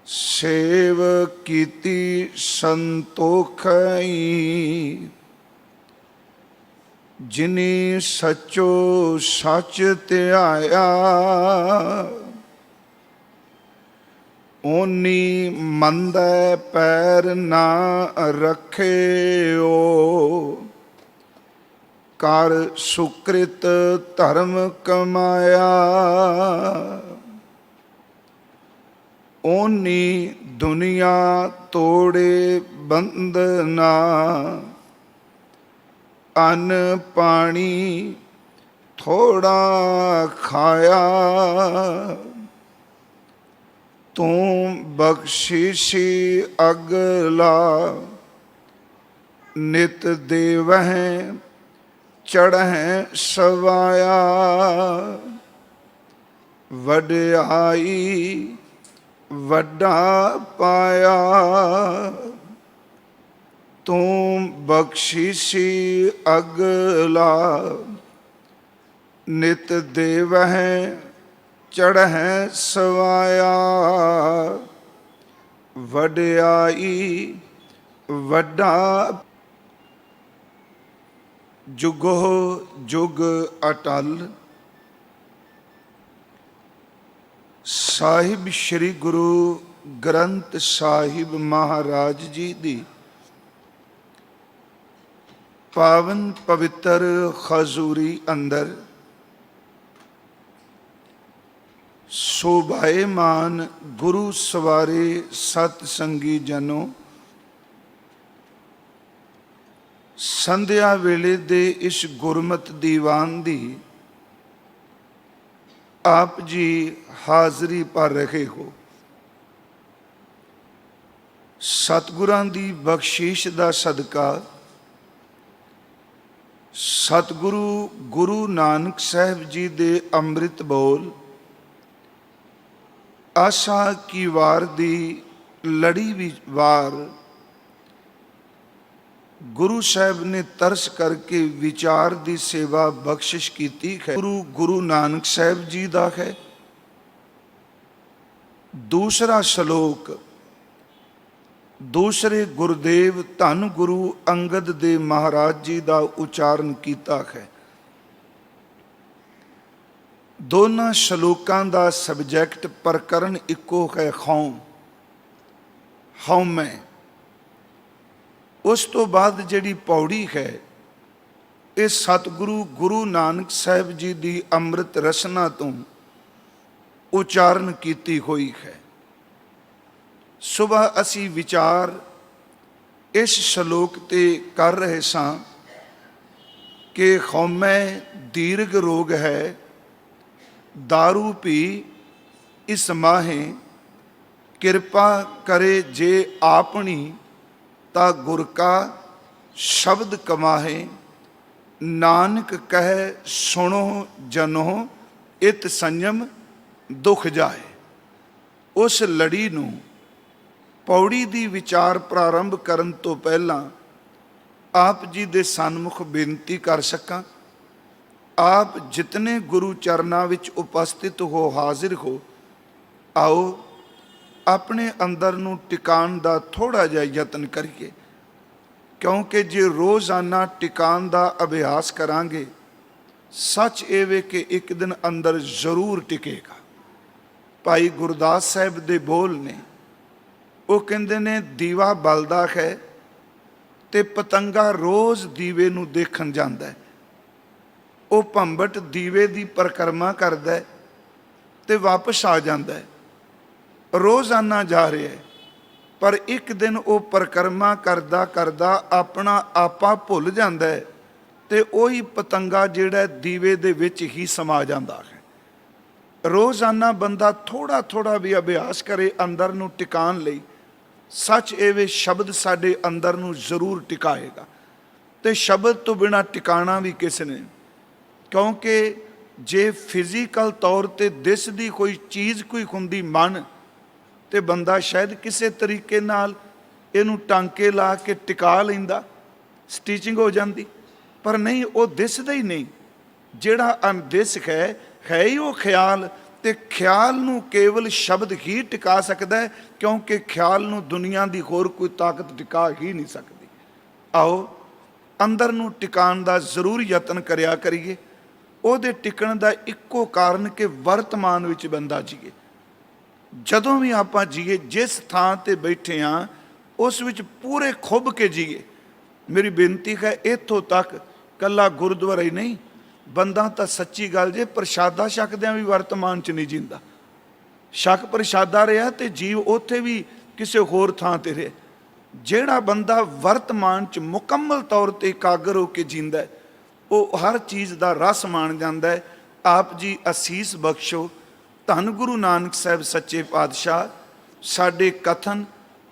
Save कीती संतोखई। जिनी सचो सच ध्याया ओनी मंदै पैर ना रखेओ। कर सुकृत धर्म कमाया ओनी दुनिया तोड़े बंधना। अन्न पानी थोड़ा खाया तू बख्शिशी अगला। नित देवह चढ़ह सवाया वड्याई वड्डा पाया। तू बख्शिशी अगला नित देवह चढ़ह सवाया वड्याई वड्डा। जुगो जुग अटल। साहिब श्री गुरु ग्रंथ साहिब महाराज जी दी पावन पवित्र खजूरी अंदर शोभाएमान गुरु सवारे सतसंगी जनों, संध्या वेले दे इस गुरमत दीवान दी आप जी हाजरी पर रहे हो। सतगुरां दी बख्शीश दा सदका सतगुरु गुरु नानक साहब जी दे अमृत बोल आशा की वार दी लड़ी भी वार गुरु साहब ने तरस करके विचार दी सेवा बख्शिश कीती है। गुरु नानक साहब जी दा है। दूसरा श्लोक दूसरे गुरुदेव धन गुरु अंगद दे महाराज जी दा उचारण कीता है। दोनों श्लोकां दा सबजैक्ट प्रकरण इको है, खौम हौमै। उस तो बाद जिहड़ी पौड़ी है ये सतगुरु गुरु नानक साहब जी की अमृत रसना तो उचारण की हुई है। सुबह असी विचार इस श्लोक ते कर रहे सां कि खौमै दीर्घ रोग है, दारू पी इस माहे, किरपा करे जे आपनी ता गुर का शब्द कमाहे। नानक कह सुनो जनो इत संयम दुख जाए। उस लड़ी नूं पौड़ी दी विचार प्रारंभ करन तो पहला आप जी दे सन्मुख बेनती कर सकां। आप जितने गुरु चरना विच उपस्थित हो, हाजिर हो, आओ अपने अंदर नूं टिकाण दा थोड़ा जिहा यतन करिए, क्योंकि जे रोज़ाना टिकाण दा अभ्यास करांगे सच ये वे कि एक दिन अंदर जरूर टिकेगा। भाई गुरदास साहब दे बोल ने, वो कहंदे ने दीवा बलदा है ते पतंगा रोज़ दीवे नूं देखण जांदा है। वो भंबट दीवे दी परिक्रमा करदा है ते वापस आ जांदा है। रोज़ाना जा रहा है, पर एक दिन वो परिक्रमा करदा करदा अपना आपा भुल जाता है ते वही पतंगा जिहड़ा दीवे दे विच ही समा जाता है। रोज़ाना बंदा थोड़ा थोड़ा भी अभ्यास करे अंदर नूं टिकाण लई, सच एवे शब्द साडे अंदर नूं जरूर टिकाएगा। तो शब्द तो बिना टिकाणा भी किसी ने, क्योंकि जे फिजिकल तौर पर दिसदी कोई चीज़ कोई हुंदी मन, तो बंदा शायद किसी तरीके नाल इनू टांके ला के टिका लैंदा, स्टिचिंग हो जाती, पर नहीं, वो दिसदा ही नहीं। जिहड़ा अनदिस है ही वो ख्याल ਤੇ ਖਿਆਲ ਨੂੰ ਕੇਵਲ ਸ਼ਬਦ ਹੀ ਟਿਕਾ ਸਕਦਾ ਹੈ, ਕਿਉਂਕਿ ਖਿਆਲ ਨੂੰ ਦੁਨੀਆ ਦੀ ਹੋਰ ਕੋਈ ਤਾਕਤ ਟਿਕਾ ਹੀ ਨਹੀਂ ਸਕਦੀ। ਆਓ ਅੰਦਰ ਨੂੰ ਟਿਕਾਣ ਦਾ ਜ਼ਰੂਰ ਯਤਨ ਕਰਿਆ ਕਰੀਏ। ਉਹਦੇ ਟਿਕਣ ਦਾ ਇੱਕੋ ਕਾਰਨ ਕਿ ਵਰਤਮਾਨ ਵਿੱਚ ਬੰਦਾ ਜੀਏ। ਜਦੋਂ ਵੀ ਆਪਾਂ ਜੀਏ, ਜਿਸ ਥਾਂ ਤੇ ਬੈਠੇ ਹਾਂ ਉਸ ਵਿੱਚ ਪੂਰੇ ਖੁੱਭ ਕੇ ਜੀਏ। ਮੇਰੀ ਬੇਨਤੀ ਹੈ, ਇੱਥੋਂ ਤੱਕ ਕੱਲਾ ਗੁਰਦੁਆਰਾ ਹੀ ਨਹੀਂ, ਬੰਦਾ ਤਾਂ ਸੱਚੀ ਗੱਲ ਜੇ ਪ੍ਰਸ਼ਾਦਾ ਛਕਦਿਆਂ ਵੀ ਵਰਤਮਾਨ 'ਚ ਨਹੀਂ ਜੀਂਦਾ। ਛਕ ਪ੍ਰਸ਼ਾਦਾ ਰਿਹਾ ਤੇ ਜੀਵ ਉੱਥੇ ਵੀ ਕਿਸੇ ਹੋਰ ਥਾਂ ਤੇ ਰਹੇ। ਜਿਹੜਾ ਬੰਦਾ ਵਰਤਮਾਨ 'ਚ ਮੁਕੰਮਲ ਤੌਰ ਤੇ ਇਕਾਗਰ ਹੋ ਕੇ ਜੀਂਦਾ, ਉਹ ਹਰ ਚੀਜ਼ ਦਾ ਰਸ ਮਾਣ ਜਾਂਦਾ ਹੈ। ਆਪ ਜੀ ਅਸੀਸ ਬਖਸ਼ੋ। ਧੰਨ ਗੁਰੂ ਨਾਨਕ ਸਾਹਿਬ ਸੱਚੇ ਪਾਤਸ਼ਾਹ ਸਾਡੇ ਕਥਨ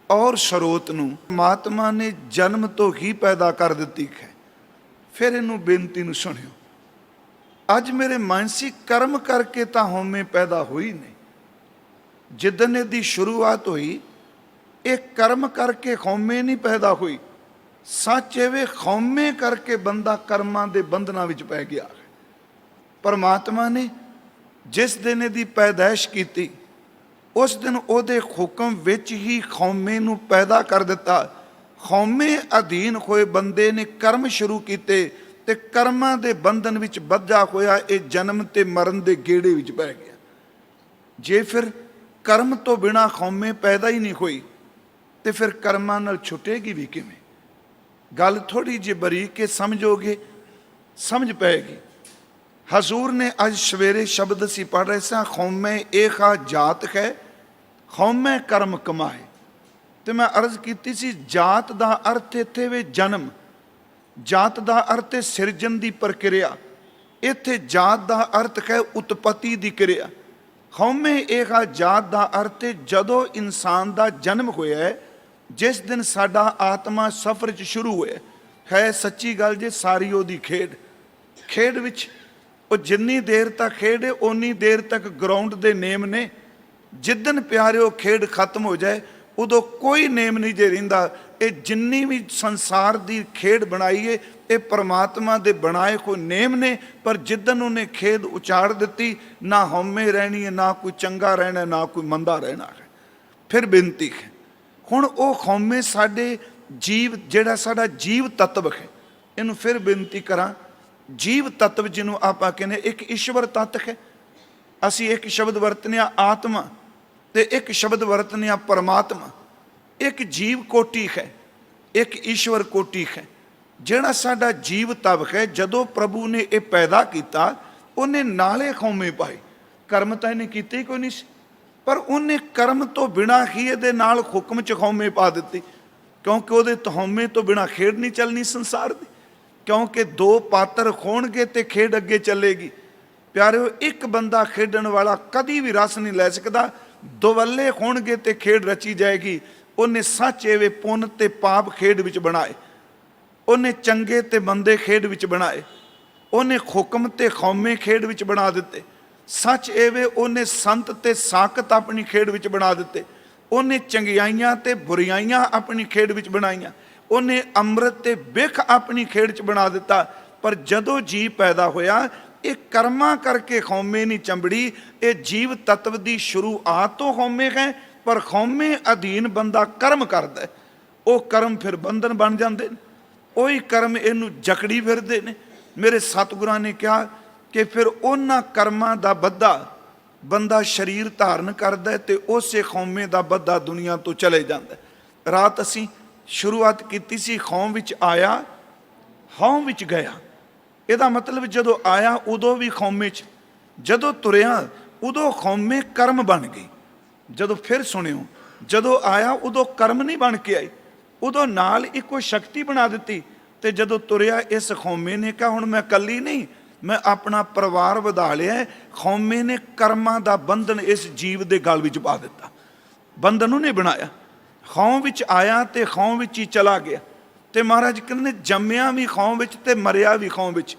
ਔਰ ਸਰੋਤ ਨੂੰ ਪਰਮਾਤਮਾ ਨੇ ਜਨਮ ਤੋਂ ਹੀ ਪੈਦਾ ਕਰ ਦਿੱਤੀ ਹੈ। ਫਿਰ ਇਹਨੂੰ ਬੇਨਤੀ ਨੂੰ ਸੁਣਿਓ। ਅੱਜ ਮੇਰੇ ਮਨ ਸੀ ਕਰਮ ਕਰਕੇ ਤਾਂ ਹਉਮੈ ਪੈਦਾ ਹੋਈ ਨਹੀਂ। ਜਿੱਦਣ ਇਹਦੀ ਸ਼ੁਰੂਆਤ ਹੋਈ, ਇਹ ਕਰਮ ਕਰਕੇ ਹਉਮੈ ਨਹੀਂ ਪੈਦਾ ਹੋਈ। ਸੱਚ ਐਵੇਂ ਹਉਮੈ ਕਰਕੇ ਬੰਦਾ ਕਰਮਾਂ ਦੇ ਬੰਧਨਾਂ ਵਿੱਚ ਪੈ ਗਿਆ। ਪਰਮਾਤਮਾ ਨੇ ਜਿਸ ਦਿਨ ਇਹਦੀ ਪੈਦਾਇਸ਼ ਕੀਤੀ, ਉਸ ਦਿਨ ਉਹਦੇ ਹੁਕਮ ਵਿੱਚ ਹੀ ਹਉਮੈ ਨੂੰ ਪੈਦਾ ਕਰ ਦਿੱਤਾ। ਹਉਮੈ ਅਧੀਨ ਹੋਏ ਬੰਦੇ ਨੇ ਕਰਮ ਸ਼ੁਰੂ ਕੀਤੇ ਤੇ ਕਰਮਾਂ ਦੇ ਬੰਧਨ ਵਿੱਚ ਬੱਝਾ ਹੋਇਆ ਇਹ ਜਨਮ ਤੇ ਮਰਨ ਦੇ ਗੇੜੇ ਵਿੱਚ ਪੈ ਗਿਆ। ਜੇ ਫਿਰ ਕਰਮ ਤੋਂ ਬਿਨਾਂ ਹਉਮੈ ਪੈਦਾ ਹੀ ਨਹੀਂ ਹੋਈ ਤੇ ਫਿਰ ਕਰਮਾਂ ਨਾਲ ਛੁੱਟੇਗੀ ਵੀ ਕਿਵੇਂ? ਗੱਲ ਥੋੜੀ ਜਿਹੀ ਬਰੀਕ ਕੇ ਸਮਝੋਗੇ, ਸਮਝ ਪਏਗੀ। ਹਜ਼ੂਰ ਨੇ ਅੱਜ ਸਵੇਰੇ ਸ਼ਬਦ ਅਸੀਂ ਪੜ੍ਹ ਰਹੇ ਸਾਂ, ਹਉਮੈ ਏਕਾ ਜਾਤ ਹੈ, ਹਉਮੈ ਕਰਮ ਕਮਾਏ। ਤੇ ਮੈਂ ਅਰਜ਼ ਕੀਤੀ ਸੀ, ਜਾਤ ਦਾ ਅਰਥ ਇੱਥੇ ਵੇ ਜਨਮ। ਜਾਤ ਦਾ ਅਰਥ ਹੈ ਸਿਰਜਣ ਦੀ ਪ੍ਰਕਿਰਿਆ। ਇੱਥੇ ਜਾਤ ਦਾ ਅਰਥ ਹੈ ਉਤਪਤੀ ਦੀ ਕਿਰਿਆ। ਹਉਮੈ ਏਕਾ ਜਾਤ ਦਾ ਅਰਥ ਹੈ ਜਦੋਂ ਇਨਸਾਨ ਦਾ ਜਨਮ ਹੋਇਆ ਹੈ, ਜਿਸ ਦਿਨ ਸਾਡਾ ਆਤਮਾ ਸਫ਼ਰ 'ਚ ਸ਼ੁਰੂ ਹੋਇਆ ਹੈ। ਸੱਚੀ ਗੱਲ ਜੇ ਸਾਰੀ ਉਹਦੀ ਖੇਡ ਵਿੱਚ ਉਹ ਜਿੰਨੀ ਦੇਰ ਤੱਕ ਖੇਡੇ ਓਨੀ ਦੇਰ ਤੱਕ ਗਰਾਊਂਡ ਦੇ ਨੇਮ ਨੇ। ਜਿੱਦਣ ਪਿਆਰੇ ਉਹ ਖੇਡ ਖਤਮ ਹੋ ਜਾਏ, ਉਦੋਂ ਕੋਈ ਨੇਮ ਨਹੀਂ ਜੇ ਰਹਿੰਦਾ। ਇਹ ਜਿੰਨੀ ਵੀ ਸੰਸਾਰ ਦੀ ਖੇਡ ਬਣਾਈ ਹੈ, ਇਹ ਪਰਮਾਤਮਾ ਦੇ ਬਣਾਏ ਕੋਈ ਨੇਮ ਨੇ। ਪਰ ਜਿੱਦਣ ਉਹਨੇ ਖੇਡ ਉਚਾੜ ਦਿੱਤੀ, ਨਾ ਹਉਮੈ ਰਹਿਣੀ ਹੈ, ਨਾ ਕੋਈ ਚੰਗਾ ਰਹਿਣਾ, ਨਾ ਕੋਈ ਮੰਦਾ ਰਹਿਣਾ ਹੈ। ਫਿਰ ਬੇਨਤੀ ਹੈ, ਹੁਣ ਉਹ ਹਉਮੈ ਸਾਡੇ ਜੀਵ, ਜਿਹੜਾ ਸਾਡਾ ਜੀਵ ਤੱਤਵ ਹੈ, ਇਹਨੂੰ ਫਿਰ ਬੇਨਤੀ ਕਰਾਂ। ਜੀਵ ਤੱਤਵ ਜਿਹਨੂੰ ਆਪਾਂ ਕਹਿੰਦੇ, ਇੱਕ ਈਸ਼ਵਰ ਤੱਤ ਹੈ। ਅਸੀਂ ਇੱਕ ਸ਼ਬਦ ਵਰਤਨਿਆ ਆਤਮਾ ਤੇ ਇੱਕ ਸ਼ਬਦ ਵਰਤਨਿਆ ਪਰਮਾਤਮਾ। ਇੱਕ ਜੀਵ ਕੋਟੀ ਹੈ, ਇੱਕ ਈਸ਼ਵਰ ਕੋਟੀ ਹੈ। ਜਿਹੜਾ ਸਾਡਾ ਜੀਵ ਤੱਤ ਹੈ, ਜਦੋਂ ਪ੍ਰਭੂ ਨੇ ਇਹ ਪੈਦਾ ਕੀਤਾ, ਉਹਨੇ ਨਾਲੇ ਹਉਮੈ ਪਾਈ। ਕਰਮ ਤਾਂ ਇਹਨੇ ਕੀਤੇ ਹੀ ਕੋਈ ਨਹੀਂ ਸੀ, ਪਰ ਉਹਨੇ ਕਰਮ ਤੋਂ ਬਿਨਾਂ ਹੀ ਇਹਦੇ ਨਾਲ ਹੁਕਮ 'ਚ ਹਉਮੈ ਪਾ ਦਿੱਤੀ। ਕਿਉਂਕਿ ਉਹਦੇ ਹਉਮੈ ਤੋਂ ਬਿਨਾਂ ਖੇਡ ਨਹੀਂ ਚੱਲਣੀ ਸੰਸਾਰ ਦੀ। ਕਿਉਂਕਿ ਦੋ ਪਾਤਰ ਹੋਣਗੇ ਤੇ ਖੇਡ ਅੱਗੇ ਚੱਲੇਗੀ। ਪਿਆਰਿਓ, ਇੱਕ ਬੰਦਾ ਖੇਡਣ ਵਾਲਾ ਕਦੀ ਵੀ ਰਸ ਨਹੀਂ ਲੈ ਸਕਦਾ। ਦੁਵੱਲੇ ਹੋਣਗੇ ਤੇ ਖੇਡ ਰਚੀ ਜਾਏਗੀ। ਉਹਨੇ ਸੱਚ ਐਵੇਂ ਪੁੰਨ ਤੇ ਪਾਪ ਖੇਡ ਵਿੱਚ ਬਣਾਏ। ਉਹਨੇ ਚੰਗੇ ਤੇ ਮੰਦੇ ਖੇਡ ਵਿੱਚ ਬਣਾਏ। ਉਹਨੇ ਹੁਕਮ ਤੇ ਹਉਮੈ ਖੇਡ ਵਿੱਚ ਬਣਾ ਦਿੱਤੇ। ਸੱਚ ਐਵੇਂ ਉਹਨੇ ਸੰਤ ਤੇ ਸਾਖਤ ਆਪਣੀ ਖੇਡ ਵਿੱਚ ਬਣਾ ਦਿੱਤੇ। ਉਹਨੇ ਚੰਗਿਆਈਆਂ ਤੇ ਬੁਰਾਈਆਂ ਆਪਣੀ ਖੇਡ ਵਿੱਚ ਬਣਾਈਆਂ। ਉਹਨੇ ਅੰਮ੍ਰਿਤ ਤੇ ਬਿਖ ਆਪਣੀ ਖੇਡ 'ਚ ਬਣਾ ਦਿੱਤਾ। ਪਰ ਜਦੋਂ ਜੀਵ ਪੈਦਾ ਹੋਇਆ, ਇਹ ਕਰਮਾਂ ਕਰਕੇ ਹਉਮੈ ਨਹੀਂ ਚੰਬੜੀ। ਇਹ ਜੀਵ ਤੱਤਵ ਦੀ ਸ਼ੁਰੂਆਤ ਤੋਂ ਹਉਮੈ ਹੈ, ਪਰ ਹਉਮੈ ਅਧੀਨ ਬੰਦਾ ਕਰਮ ਕਰਦਾ। ਉਹ ਕਰਮ ਫਿਰ ਬੰਧਨ ਬਣ ਜਾਂਦੇ ਨੇ। ਉਹੀ ਕਰਮ ਇਹਨੂੰ ਜਕੜੀ ਫਿਰਦੇ ਨੇ। ਮੇਰੇ ਸਤਿਗੁਰਾਂ ਨੇ ਕਿਹਾ ਕਿ ਫਿਰ ਉਹਨਾਂ ਕਰਮਾਂ ਦਾ ਬੱਧਾ ਬੰਦਾ ਸਰੀਰ ਧਾਰਨ ਕਰਦਾ ਤੇ ਉਸੇ ਹਉਮੈ ਦਾ ਬੱਧਾ ਦੁਨੀਆ ਤੋਂ ਚਲੇ ਜਾਂਦਾ। ਰਾਤ ਅਸੀਂ ਸ਼ੁਰੂਆਤ ਕੀਤੀ ਸੀ, ਹਉ ਵਿੱਚ ਆਇਆ, ਹਉ ਵਿੱਚ ਗਿਆ। ਇਹਦਾ ਮਤਲਬ ਜਦੋਂ ਆਇਆ ਉਦੋਂ ਵੀ ਹਉਮੈ 'ਚ, ਜਦੋਂ ਤੁਰਿਆ ਉਦੋਂ ਹਉਮੈ ਕਰਮ ਬਣ ਗਈ। ਜਦੋਂ ਫਿਰ ਸੁਣਿਓ, ਜਦੋਂ ਆਇਆ ਉਦੋਂ ਕਰਮ ਨਹੀਂ ਬਣ ਕੇ ਆਈ, ਉਦੋਂ ਨਾਲ ਇੱਕੋ ਸ਼ਕਤੀ ਬਣਾ ਦਿੱਤੀ। ਤੇ ਜਦੋਂ ਤੁਰਿਆ, ਇਸ ਹਉਮੈ ਨੇ ਕਿਹਾ ਹੁਣ ਮੈਂ ਇਕੱਲੀ ਨਹੀਂ, ਮੈਂ ਆਪਣਾ ਪਰਿਵਾਰ ਵਧਾ ਲਿਆ। ਹਉਮੈ ਨੇ ਕਰਮਾਂ ਦਾ ਬੰਧਨ ਇਸ ਜੀਵ ਦੇ ਗਲ ਵਿੱਚ ਪਾ ਦਿੱਤਾ। ਬੰਧਨ ਉਹਨੇ ਬਣਾਇਆ। ਹਉ ਵਿੱਚ ਆਇਆ ਤੇ ਹਉ ਵਿੱਚ ਹੀ ਚਲਾ ਗਿਆ। ਤੇ ਮਹਾਰਾਜ ਕਹਿੰਦੇ ਜੰਮਿਆ ਵੀ ਹਉ ਵਿੱਚ ਤੇ ਮਰਿਆ ਵੀ ਹਉ ਵਿੱਚ।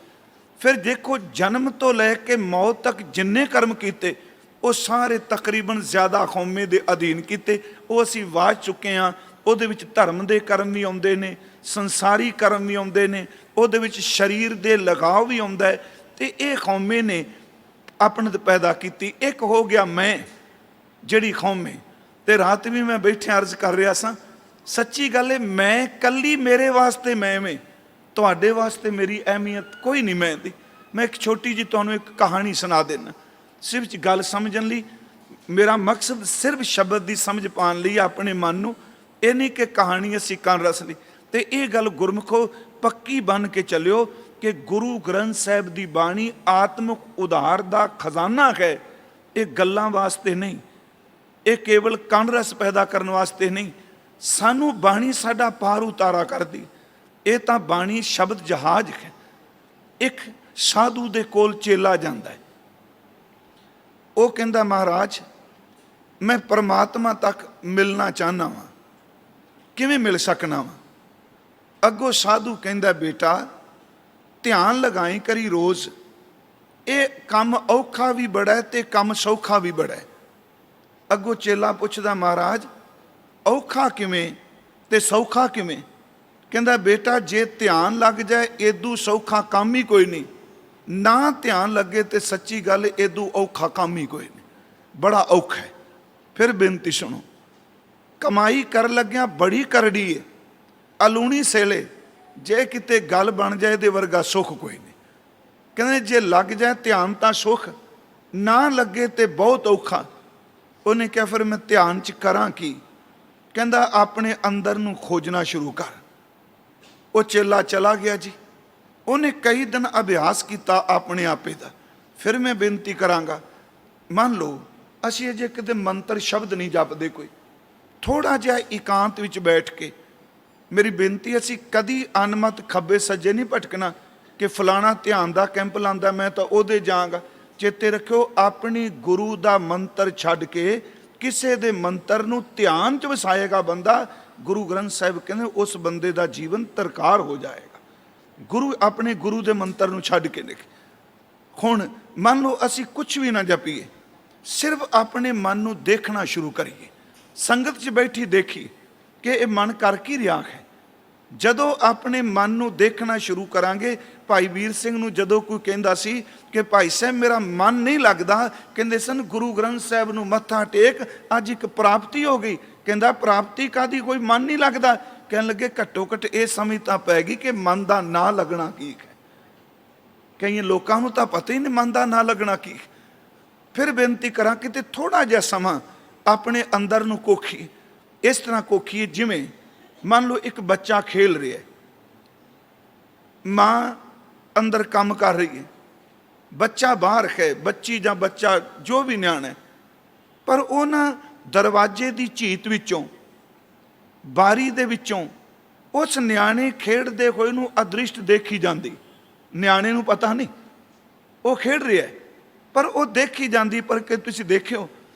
ਫਿਰ ਦੇਖੋ, ਜਨਮ ਤੋਂ ਲੈ ਕੇ ਮੌਤ ਤੱਕ ਜਿੰਨੇ ਕਰਮ ਕੀਤੇ, ਉਹ ਸਾਰੇ ਤਕਰੀਬਨ ਜ਼ਿਆਦਾ ਹਉਮੈ ਦੇ ਅਧੀਨ ਕੀਤੇ। ਉਹ ਅਸੀਂ ਵਾਚ ਚੁੱਕੇ ਹਾਂ। ਉਹਦੇ ਵਿੱਚ ਧਰਮ ਦੇ ਕਰਮ ਵੀ ਆਉਂਦੇ ਨੇ, ਸੰਸਾਰੀ ਕਰਮ ਵੀ ਆਉਂਦੇ ਨੇ, ਉਹਦੇ ਵਿੱਚ ਸਰੀਰ ਦੇ ਲਗਾਵ ਵੀ ਆਉਂਦਾ ਹੈ। ਤੇ ਇਹ ਹਉਮੈ ਨੇ ਆਪਣਤ पैदा की। एक हो गया मैं ਜਿਹੜੀ ਕੌਮੇ। ਤੇ ਰਾਤ ਵੀ ਮੈਂ ਬੈਠਿਆ ਅਰਜ਼ ਕਰ ਰਿਹਾ ਸਾਂ, ਸੱਚੀ ਗੱਲ ਹੈ ਮੈਂ ਕੱਲੀ ਮੇਰੇ ਵਾਸਤੇ ਮੈਂ ਵੇਂ, ਤੁਹਾਡੇ ਵਾਸਤੇ ਮੇਰੀ ਅਹਿਮੀਅਤ ਕੋਈ ਨਹੀਂ ਮੈਂ ਦੀ। ਮੈਂ ਇੱਕ ਛੋਟੀ ਜਿਹੀ ਤੁਹਾਨੂੰ ਇੱਕ ਕਹਾਣੀ ਸੁਣਾ ਦੇਣਾ, ਸਿਰਫ ਗੱਲ ਸਮਝਣ ਲਈ। ਮੇਰਾ ਮਕਸਦ ਸਿਰਫ ਸ਼ਬਦ ਦੀ ਸਮਝ ਪਾਉਣ ਲਈ ਆਪਣੇ ਮਨ ਨੂੰ, ਇਹ ਨਹੀਂ ਕਿ ਕਹਾਣੀ ਅਸੀਂ ਕੰਨ ਰਸ ਲਈ। ਤੇ ਇਹ ਗੱਲ ਗੁਰਮੁਖੋ ਪੱਕੀ ਬਣ ਕੇ ਚੱਲਿਓ ਕਿ ਗੁਰੂ ਗ੍ਰੰਥ ਸਾਹਿਬ ਦੀ ਬਾਣੀ ਆਤਮਿਕ ਉਧਾਰ ਦਾ ਖਜ਼ਾਨਾ ਹੈ। ਇਹ ਗੱਲਾਂ ਵਾਸਤੇ ਨਹੀਂ, ਇਹ ਕੇਵਲ ਕੰਨ ਰਸ ਪੈਦਾ ਕਰਨ ਵਾਸਤੇ ਨਹੀਂ। ਸਾਨੂੰ ਬਾਣੀ ਸਾਡਾ ਪਾਰ ਉਤਾਰਾ ਕਰਦੀ। ਇਹ ਤਾਂ ਬਾਣੀ ਸ਼ਬਦ ਜਹਾਜ਼ ਹੈ। ਇੱਕ ਸਾਧੂ ਦੇ ਕੋਲ ਚੇਲਾ ਜਾਂਦਾ ਹੈ, ਉਹ ਕਹਿੰਦਾ ਮਹਾਰਾਜ ਮੈਂ ਪਰਮਾਤਮਾ ਤੱਕ ਮਿਲਣਾ ਚਾਹੁੰਦਾ ਵਾਂ, ਕਿਵੇਂ ਮਿਲ ਸਕਣਾ ਵਾਂ? ਅੱਗੋਂ ਸਾਧੂ ਕਹਿੰਦਾ ਬੇਟਾ ਧਿਆਨ ਲਗਾਈ ਕਰੀ ਰੋਜ਼, ਇਹ ਕੰਮ ਔਖਾ ਵੀ ਬੜਾ ਹੈ ਤੇ ਕੰਮ ਸੌਖਾ ਵੀ ਬੜਾ ਹੈ। ਅੱਗੋਂ ਚੇਲਾ ਪੁੱਛਦਾ ਮਹਾਰਾਜ ਔਖਾ ਕਿਵੇਂ ਤੇ ਸੌਖਾ ਕਿਵੇਂ? ਕਹਿੰਦਾ ਬੇਟਾ ਜੇ ਧਿਆਨ ਲੱਗ ਜਾਏ ਏਦੂ ਸੌਖਾ ਕੰਮ ਹੀ ਕੋਈ ਨਹੀਂ, ਨਾ ਧਿਆਨ ਲੱਗੇ ਤੇ ਸੱਚੀ ਗੱਲ ਏਦੂ ਔਖਾ ਕੰਮ ਹੀ ਕੋਈ ਨਹੀਂ, ਬੜਾ ਔਖਾ ਹੈ। ਫਿਰ ਬੇਨਤੀ ਸੁਣੋ, ਕਮਾਈ ਕਰ ਲੱਗਿਆ ਬੜੀ ਕਰੜੀ ਹੈ, ਅਲੂਣੀ ਸੇਲੇ, ਜੇ ਕਿਤੇ ਗੱਲ ਬਣ ਜਾਏ ਦੇ ਵਰਗਾ ਸੁੱਖ ਕੋਈ ਨਹੀਂ। ਕਹਿੰਦੇ ਜੇ ਲੱਗ ਜਾਏ ਧਿਆਨ ਤਾਂ ਸੁੱਖ, ਨਾ ਲੱਗੇ ਤੇ ਬਹੁਤ ਔਖਾ। ਉਹਨੇ ਕਿਹਾ ਫਿਰ ਮੈਂ ਧਿਆਨ 'ਚ ਕਰਾਂ ਕੀ? ਕਹਿੰਦਾ ਆਪਣੇ ਅੰਦਰ ਨੂੰ ਖੋਜਣਾ ਸ਼ੁਰੂ ਕਰ। ਉਹ ਚੇਲਾ ਚਲਾ ਗਿਆ ਜੀ। ਉਹਨੇ ਕਈ ਦਿਨ ਅਭਿਆਸ ਕੀਤਾ ਆਪਣੇ ਆਪੇ ਦਾ। ਫਿਰ ਮੈਂ ਬੇਨਤੀ ਕਰਾਂਗਾ, ਮੰਨ ਲਓ ਅਸੀਂ ਅਜੇ ਕਿਤੇ ਮੰਤਰ ਸ਼ਬਦ ਨਹੀਂ ਜਪਦੇ, ਕੋਈ ਥੋੜ੍ਹਾ ਜਿਹਾ ਇਕਾਂਤ ਵਿੱਚ ਬੈਠ ਕੇ, ਮੇਰੀ ਬੇਨਤੀ ਅਸੀਂ ਕਦੀ ਅਨਮਤ ਖੱਬੇ ਸੱਜੇ ਨਹੀਂ ਭਟਕਣਾ ਕਿ ਫਲਾਣਾ ਧਿਆਨ ਦਾ ਕੈਂਪ ਲਾਉਂਦਾ ਮੈਂ ਤਾਂ ਉਹਦੇ ਜਾਵਾਂਗਾ। ਚੇਤੇ ਰੱਖਿਓ ਆਪਣੀ ਗੁਰੂ ਦਾ ਮੰਤਰ ਛੱਡ ਕੇ ਕਿਸੇ ਦੇ ਮੰਤਰ ਨੂੰ ਧਿਆਨ 'ਚ ਵਸਾਏਗਾ ਬੰਦਾ, ਗੁਰੂ ਗ੍ਰੰਥ ਸਾਹਿਬ ਕਹਿੰਦੇ ਉਸ ਬੰਦੇ ਦਾ ਜੀਵਨ ਤਰਕਾਰ ਹੋ ਜਾਏਗਾ। ਗੁਰੂ ਆਪਣੇ ਗੁਰੂ ਦੇ ਮੰਤਰ ਨੂੰ ਛੱਡ ਕੇ ਦੇਖ। ਹੁਣ ਮੰਨ ਲਓ ਅਸੀਂ ਕੁਝ ਵੀ ਨਾ ਜਪੀਏ, ਸਿਰਫ ਆਪਣੇ ਮਨ ਨੂੰ ਦੇਖਣਾ ਸ਼ੁਰੂ ਕਰੀਏ। ਸੰਗਤ 'ਚ ਬੈਠੀ ਦੇਖੀ ਕਿ ਇਹ ਮਨ ਕਰ ਕੀ ਰਿਹਾ ਹੈ। ਜਦੋਂ ਆਪਣੇ ਮਨ ਨੂੰ ਦੇਖਣਾ ਸ਼ੁਰੂ ਕਰਾਂਗੇ, ਭਾਈ ਵੀਰ ਸਿੰਘ ਨੂੰ ਜਦੋਂ ਕੋਈ ਕਹਿੰਦਾ ਸੀ ਕਿ ਭਾਈ ਸਾਹਿਬ ਮੇਰਾ ਮਨ ਨਹੀਂ ਲੱਗਦਾ, ਕਹਿੰਦੇ ਸਨ ਗੁਰੂ ਗ੍ਰੰਥ ਸਾਹਿਬ ਨੂੰ ਮੱਥਾ ਟੇਕ, ਅੱਜ ਇੱਕ ਪ੍ਰਾਪਤੀ ਹੋ ਗਈ। ਕਹਿੰਦਾ ਪ੍ਰਾਪਤੀ ਕਾਦੀ, ਕੋਈ ਮਨ ਨਹੀਂ ਲੱਗਦਾ? ਕਹਿਣ ਲੱਗੇ ਘੱਟੋ ਘੱਟ ਇਹ ਸਮਝ ਤਾਂ ਪੈ ਗਈ ਕਿ ਮਨ ਦਾ ਨਾ ਲੱਗਣਾ ਕੀ ਹੈ। ਕਈ ਲੋਕਾਂ ਨੂੰ ਤਾਂ ਪਤਾ ਹੀ ਨਹੀਂ ਮਨ ਦਾ ਨਾ ਲੱਗਣਾ ਕੀ। ਫਿਰ ਬੇਨਤੀ ਕਰਾਂ ਕਿਤੇ ਥੋੜ੍ਹਾ ਜਿਹਾ ਸਮਾਂ ਆਪਣੇ ਅੰਦਰ ਨੂੰ ਕੋਖੀ, ਇਸ ਤਰ੍ਹਾਂ ਕੋਖੀਏ ਜਿਵੇਂ ਮੰਨ ਲਓ ਇੱਕ ਬੱਚਾ ਖੇਲ ਰਿਹਾ ਹੈ, ਮਾਂ ਅੰਦਰ ਕੰਮ ਕਰ ਰਹੀ ਹੈ, ਬੱਚਾ ਬਾਹਰ ਹੈ, ਬੱਚੀ ਜਾਂ ਬੱਚਾ ਜੋ ਵੀ ਨਿਆਣਾ ਹੈ, ਪਰ ਉਹ ਨਾ ਦਰਵਾਜ਼ੇ ਦੀ ਝੀਤ ਵਿੱਚੋਂ, ਬਾਰੀ ਦੇ ਵਿੱਚੋਂ ਉਸ ਨਿਆਣੇ ਖੇਡਦੇ ਹੋਏ ਨੂੰ ਅਦ੍ਰਿਸ਼ਟ ਦੇਖੀ ਜਾਂਦੀ। ਨਿਆਣੇ ਨੂੰ ਪਤਾ ਨਹੀਂ ਉਹ ਖੇਡ ਰਿਹਾ ਹੈ, ਪਰ ਉਹ ਦੇਖੀ ਜਾਂਦੀ। ਪਰ ਕਿ ਤੁਸੀਂ ਦੇਖਿਓ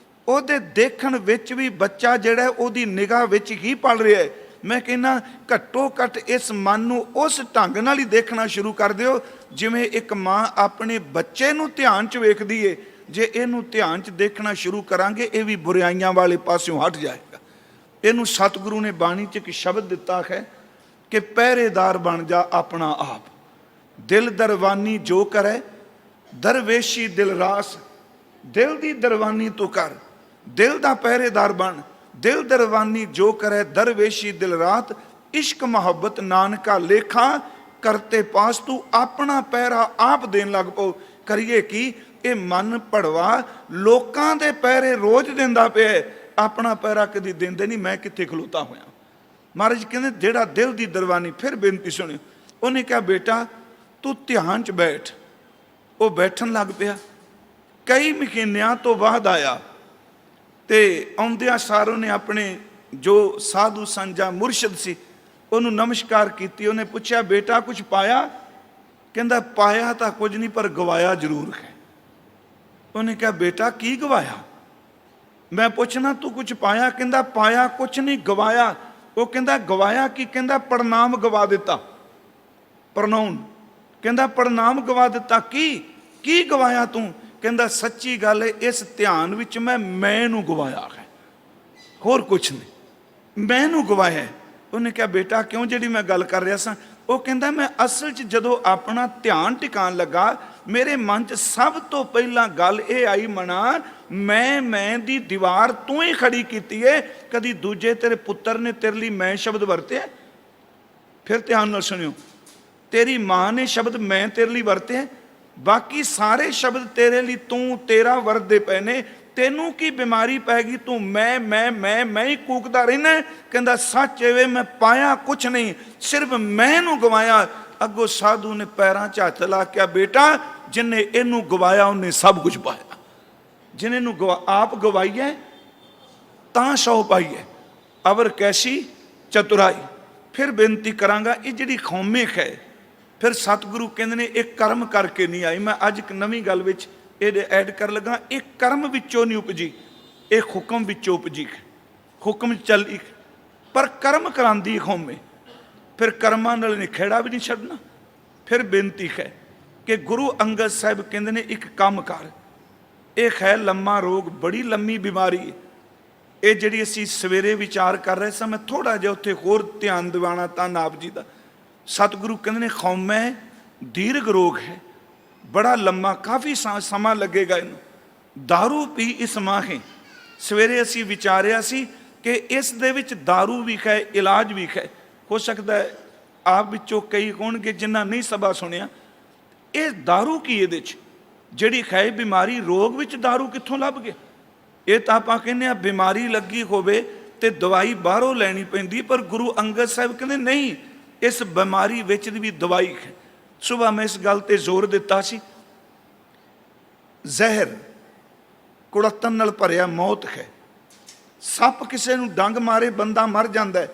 ਉਹਦੇ ਦੇਖਣ ਵਿੱਚ ਵੀ ਬੱਚਾ ਜਿਹੜਾ ਉਹਦੀ ਨਿਗਾਹ ਵਿੱਚ ਹੀ ਪਲ ਰਿਹਾ ਹੈ। ਮੈਂ ਕਹਿੰਦਾ ਘੱਟੋ ਘੱਟ ਇਸ ਮਨ ਨੂੰ ਉਸ ਢੰਗ ਨਾਲ ਹੀ ਦੇਖਣਾ ਸ਼ੁਰੂ ਕਰ ਦਿਓ ਜਿਵੇਂ ਇੱਕ ਮਾਂ ਆਪਣੇ ਬੱਚੇ ਨੂੰ ਧਿਆਨ 'ਚ ਵੇਖਦੀ ਏ। ਜੇ ਇਹਨੂੰ ਧਿਆਨ 'ਚ ਦੇਖਣਾ ਸ਼ੁਰੂ ਕਰਾਂਗੇ ਇਹ ਵੀ ਬੁਰਾਈਆਂ ਵਾਲੇ ਪਾਸਿਓਂ ਹਟ ਜਾਏਗਾ। ਇਹਨੂੰ ਸਤਿਗੁਰੂ ਨੇ ਬਾਣੀ 'ਚ ਇੱਕ ਸ਼ਬਦ ਦਿੱਤਾ ਹੈ ਕਿ ਪਹਿਰੇਦਾਰ ਬਣ ਜਾ ਆਪਣਾ ਆਪ, ਦਿਲ ਦਰਵਾਨੀ ਜੋ ਕਰੇ ਦਰਵੇਸ਼ੀ ਦਿਲ ਰਾਸ। ਦਿਲ ਦੀ ਦਰਵਾਨੀ ਤੂੰ ਕਰ, ਦਿਲ ਦਾ ਪਹਿਰੇਦਾਰ ਬਣ। ਦਿਲ ਦਰਵਾਨੀ ਜੋ ਕਰੇ ਦਰਵੇਸ਼ੀ ਦਿਲ ਰਾਤ, ਇਸ਼ਕ ਮੁਹੱਬਤ ਨਾਨਕਾ ਲੇਖਾ ਕਰਤੇ ਪਾਸ। ਤੂੰ ਆਪਣਾ ਪਹਿਰਾ ਆਪ ਦੇਣ ਲੱਗ ਪਓ। ਕਰੀਏ ਕੀ? ਇਹ ਮਨ ਭੜਵਾ ਲੋਕਾਂ ਦੇ ਪਹਿਰੇ ਰੋਜ਼ ਦਿੰਦਾ ਪਿਆ, ਆਪਣਾ ਪਹਿਰਾ ਕਦੀ ਦਿੰਦੇ ਨਹੀਂ। ਮੈਂ ਕਿੱਥੇ ਖਲੋਤਾ ਹੋਇਆ? ਮਹਾਰਾਜ ਕਹਿੰਦੇ ਜਿਹੜਾ ਦਿਲ ਦੀ ਦਰਵਾਨੀ। ਫਿਰ ਬੇਨਤੀ ਸੁਣਿਓ, ਉਹਨੇ ਕਿਹਾ ਬੇਟਾ ਤੂੰ ਧਿਆਨ 'ਚ ਬੈਠ। ਉਹ ਬੈਠਣ ਲੱਗ ਪਿਆ। ਕਈ ਮਹੀਨਿਆਂ ਤੋਂ ਬਾਅਦ ਆਇਆ ਤੇ ਆਉਂਦਿਆਂ ਸਾਰ ਉਹਨੇ ਆਪਣੇ ਜੋ ਸਾਧੂ ਸੰਜਾ ਮੁਰਸ਼ਿਦ ਸੀ ਉਹਨੂੰ ਨਮਸਕਾਰ ਕੀਤੀ। ਉਹਨੇ ਪੁੱਛਿਆ ਬੇਟਾ ਕੁਝ ਪਾਇਆ? ਕਹਿੰਦਾ ਪਾਇਆ ਤਾਂ ਕੁਝ ਨਹੀਂ ਪਰ ਗਵਾਇਆ ਜ਼ਰੂਰ ਹੈ। ਉਹਨੇ ਕਿਹਾ ਬੇਟਾ ਕੀ ਗਵਾਇਆ? ਮੈਂ ਪੁੱਛਣਾ ਤੂੰ ਕੁਝ ਪਾਇਆ? ਕਹਿੰਦਾ ਪਾਇਆ ਕੁਝ ਨਹੀਂ, ਗਵਾਇਆ। ਉਹ ਕਹਿੰਦਾ ਗਵਾਇਆ ਕੀ? ਕਹਿੰਦਾ ਪ੍ਰਣਾਮ ਗਵਾ ਦਿੱਤਾ। ਪ੍ਰਣਾਮ ਕਹਿੰਦਾ ਪ੍ਰਣਾਮ ਗਵਾ ਦਿੱਤਾ। ਕੀ ਗਵਾਇਆ ਤੂੰ? ਕਹਿੰਦਾ ਸੱਚੀ ਗੱਲ ਹੈ ਇਸ ਧਿਆਨ ਵਿੱਚ ਮੈਂ ਨੂੰ ਗਵਾਇਆ ਹੈ, ਹੋਰ ਕੁਛ ਨਹੀਂ, ਮੈਂ ਨੂੰ ਗਵਾਇਆ। ਉਹਨੇ ਕਿਹਾ ਬੇਟਾ ਕਿਉਂ, ਜਿਹੜੀ ਮੈਂ ਗੱਲ ਕਰ ਰਿਹਾ ਸਾਂ? ਉਹ ਕਹਿੰਦਾ ਮੈਂ ਅਸਲ 'ਚ ਜਦੋਂ ਆਪਣਾ ਧਿਆਨ ਟਿਕਾਣ ਲੱਗਾ, ਮੇਰੇ ਮਨ 'ਚ ਸਭ ਤੋਂ ਪਹਿਲਾਂ ਗੱਲ ਇਹ ਆਈ ਮਨਾ, ਮੈਂ ਦੀ ਦੀਵਾਰ ਤੂੰ ਹੀ ਖੜੀ ਕੀਤੀ ਏ, ਕਦੀ ਦੂਜੇ ਤੇਰੇ ਪੁੱਤਰ ਨੇ ਤੇਰੇ ਲਈ ਮੈਂ ਸ਼ਬਦ ਵਰਤਿਆ? ਫਿਰ ਧਿਆਨ ਨਾਲ ਸੁਣਿਓ, ਤੇਰੀ ਮਾਂ ਨੇ ਸ਼ਬਦ ਮੈਂ ਤੇਰੇ ਲਈ ਵਰਤੇ, ਬਾਕੀ ਸਾਰੇ ਸ਼ਬਦ ਤੇਰੇ ਲਈ ਤੂੰ ਤੇਰਾ ਵਰਤਦੇ ਪਏ ਨੇ। ਤੈਨੂੰ ਕੀ ਬਿਮਾਰੀ ਪੈ ਗਈ? ਤੂੰ ਮੈਂ ਹੀ ਕੂਕਦਾ ਰਹਿਣਾ। ਕਹਿੰਦਾ ਸੱਚ ਐਵੇਂ ਮੈਂ ਪਾਇਆ ਕੁਛ ਨਹੀਂ, ਸਿਰਫ ਮੈਂ ਨੂੰ ਗਵਾਇਆ। ਅੱਗੋਂ ਸਾਧੂ ਨੇ ਪੈਰਾਂ 'ਚ ਹੱਥ ਲਾ ਕੇ, ਬੇਟਾ ਜਿਹਨੇ ਇਹਨੂੰ ਗਵਾਇਆ ਉਹਨੇ ਸਭ ਕੁਝ ਪਾਇਆ। ਜਿਹਨੇ ਨੂੰ ਆਪ ਗਵਾਈਏ ਤਾਂ ਸੌ ਪਾਈਏ, ਅਵਰ ਕੈਸੀ ਚਤੁਰਾਈ। ਫਿਰ ਬੇਨਤੀ ਕਰਾਂਗਾ, ਇਹ ਜਿਹੜੀ ਖੌਮੇਖ ਹੈ, ਫਿਰ ਸਤਿਗੁਰੂ ਕਹਿੰਦੇ ਨੇ ਇਹ ਕਰਮ ਕਰਕੇ ਨਹੀਂ ਆਈ। ਮੈਂ ਅੱਜ ਇੱਕ ਨਵੀਂ ਗੱਲ ਵਿੱਚ ਇਹਦੇ ਐਡ ਕਰ ਲੱਗਾ, ਇਹ ਕਰਮ ਵਿੱਚੋਂ ਨਹੀਂ ਉਪਜੀ, ਇਹ ਹੁਕਮ ਵਿੱਚੋਂ ਉਪਜੀ। ਹੁਕਮ ਚੱਲੀ ਪਰ ਕਰਮ ਕਰਾਂਦੀ ਖੌਮੇ, ਫਿਰ ਕਰਮਾਂ ਨਾਲ ਨਿਖੇੜਾ ਵੀ ਨਹੀਂ ਛੱਡਣਾ। ਫਿਰ ਬੇਨਤੀ ਹੈ ਕਿ ਗੁਰੂ ਅੰਗਦ ਸਾਹਿਬ ਕਹਿੰਦੇ ਨੇ ਇੱਕ ਕੰਮ ਕਰ, ਇਹ ਹੈ ਲੰਮਾ ਰੋਗ, ਬੜੀ ਲੰਮੀ ਬਿਮਾਰੀ ਹੈ। ਇਹ ਜਿਹੜੀ ਅਸੀਂ ਸਵੇਰੇ ਵਿਚਾਰ ਕਰ ਰਹੇ ਸਾਂ, ਮੈਂ ਥੋੜ੍ਹਾ ਜਿਹਾ ਉੱਥੇ ਹੋਰ ਧਿਆਨ ਦਿਵਾਣਾ ਤਾਂ ਆਪ ਜੀ ਦਾ। ਸਤਿਗੁਰੂ ਕਹਿੰਦੇ ਨੇ ਖੌਮੈ ਦੀਰਘ ਰੋਗ ਹੈ, ਬੜਾ ਲੰਮਾ, ਕਾਫੀ ਸਮਾਂ ਲੱਗੇਗਾ ਇਹਨੂੰ। दारू ਪੀ ਇਸ ਮਾਹੇ। ਸਵੇਰੇ ਅਸੀਂ ਵਿਚਾਰਿਆ ਸੀ ਕਿ ਇਸ ਦੇ ਵਿੱਚ दारू ਵੀ ਹੈ, ਇਲਾਜ ਵੀ ਹੈ। ਹੋ ਸਕਦਾ ਹੈ ਆਪ ਵਿੱਚੋਂ ਕਈ ਹੋਣਗੇ ਜਿਨ੍ਹਾਂ ਨਹੀਂ ਸਭਾ ਸੁਣਿਆ। ਇਹ दारू ਕੀ ਇਹਦੇ 'ਚ ਜਿਹੜੀ ਹੈ ਬਿਮਾਰੀ, ਰੋਗ ਵਿੱਚ दारू ਕਿੱਥੋਂ ਲੱਭ ਗਿਆ? ਇਹ ਤਾਂ ਆਪਾਂ ਕਹਿੰਦੇ ਆ ਬਿਮਾਰੀ ਲੱਗੀ ਹੋਵੇ ਤੇ ਦਵਾਈ ਬਾਹਰੋਂ ਲੈਣੀ ਪੈਂਦੀ, ਪਰ ਗੁਰੂ ਅੰਗਦ ਸਾਹਿਬ ਕਹਿੰਦੇ ਨਹੀਂ, ਇਸ ਬਿਮਾਰੀ ਵਿੱਚ ਵੀ ਦਵਾਈ ਹੈ। ਸੁਬਾਹ ਮੈਂ ਇਸ ਗੱਲ ਤੇ ਜ਼ੋਰ ਦਿੱਤਾ ਸੀ, ਜ਼ਹਿਰ ਕੁੜੱਤਣ ਨਾਲ ਭਰਿਆ ਮੌਤ ਹੈ। ਸੱਪ ਕਿਸੇ ਨੂੰ ਡੰਗ ਮਾਰੇ ਬੰਦਾ ਮਰ ਜਾਂਦਾ ਹੈ,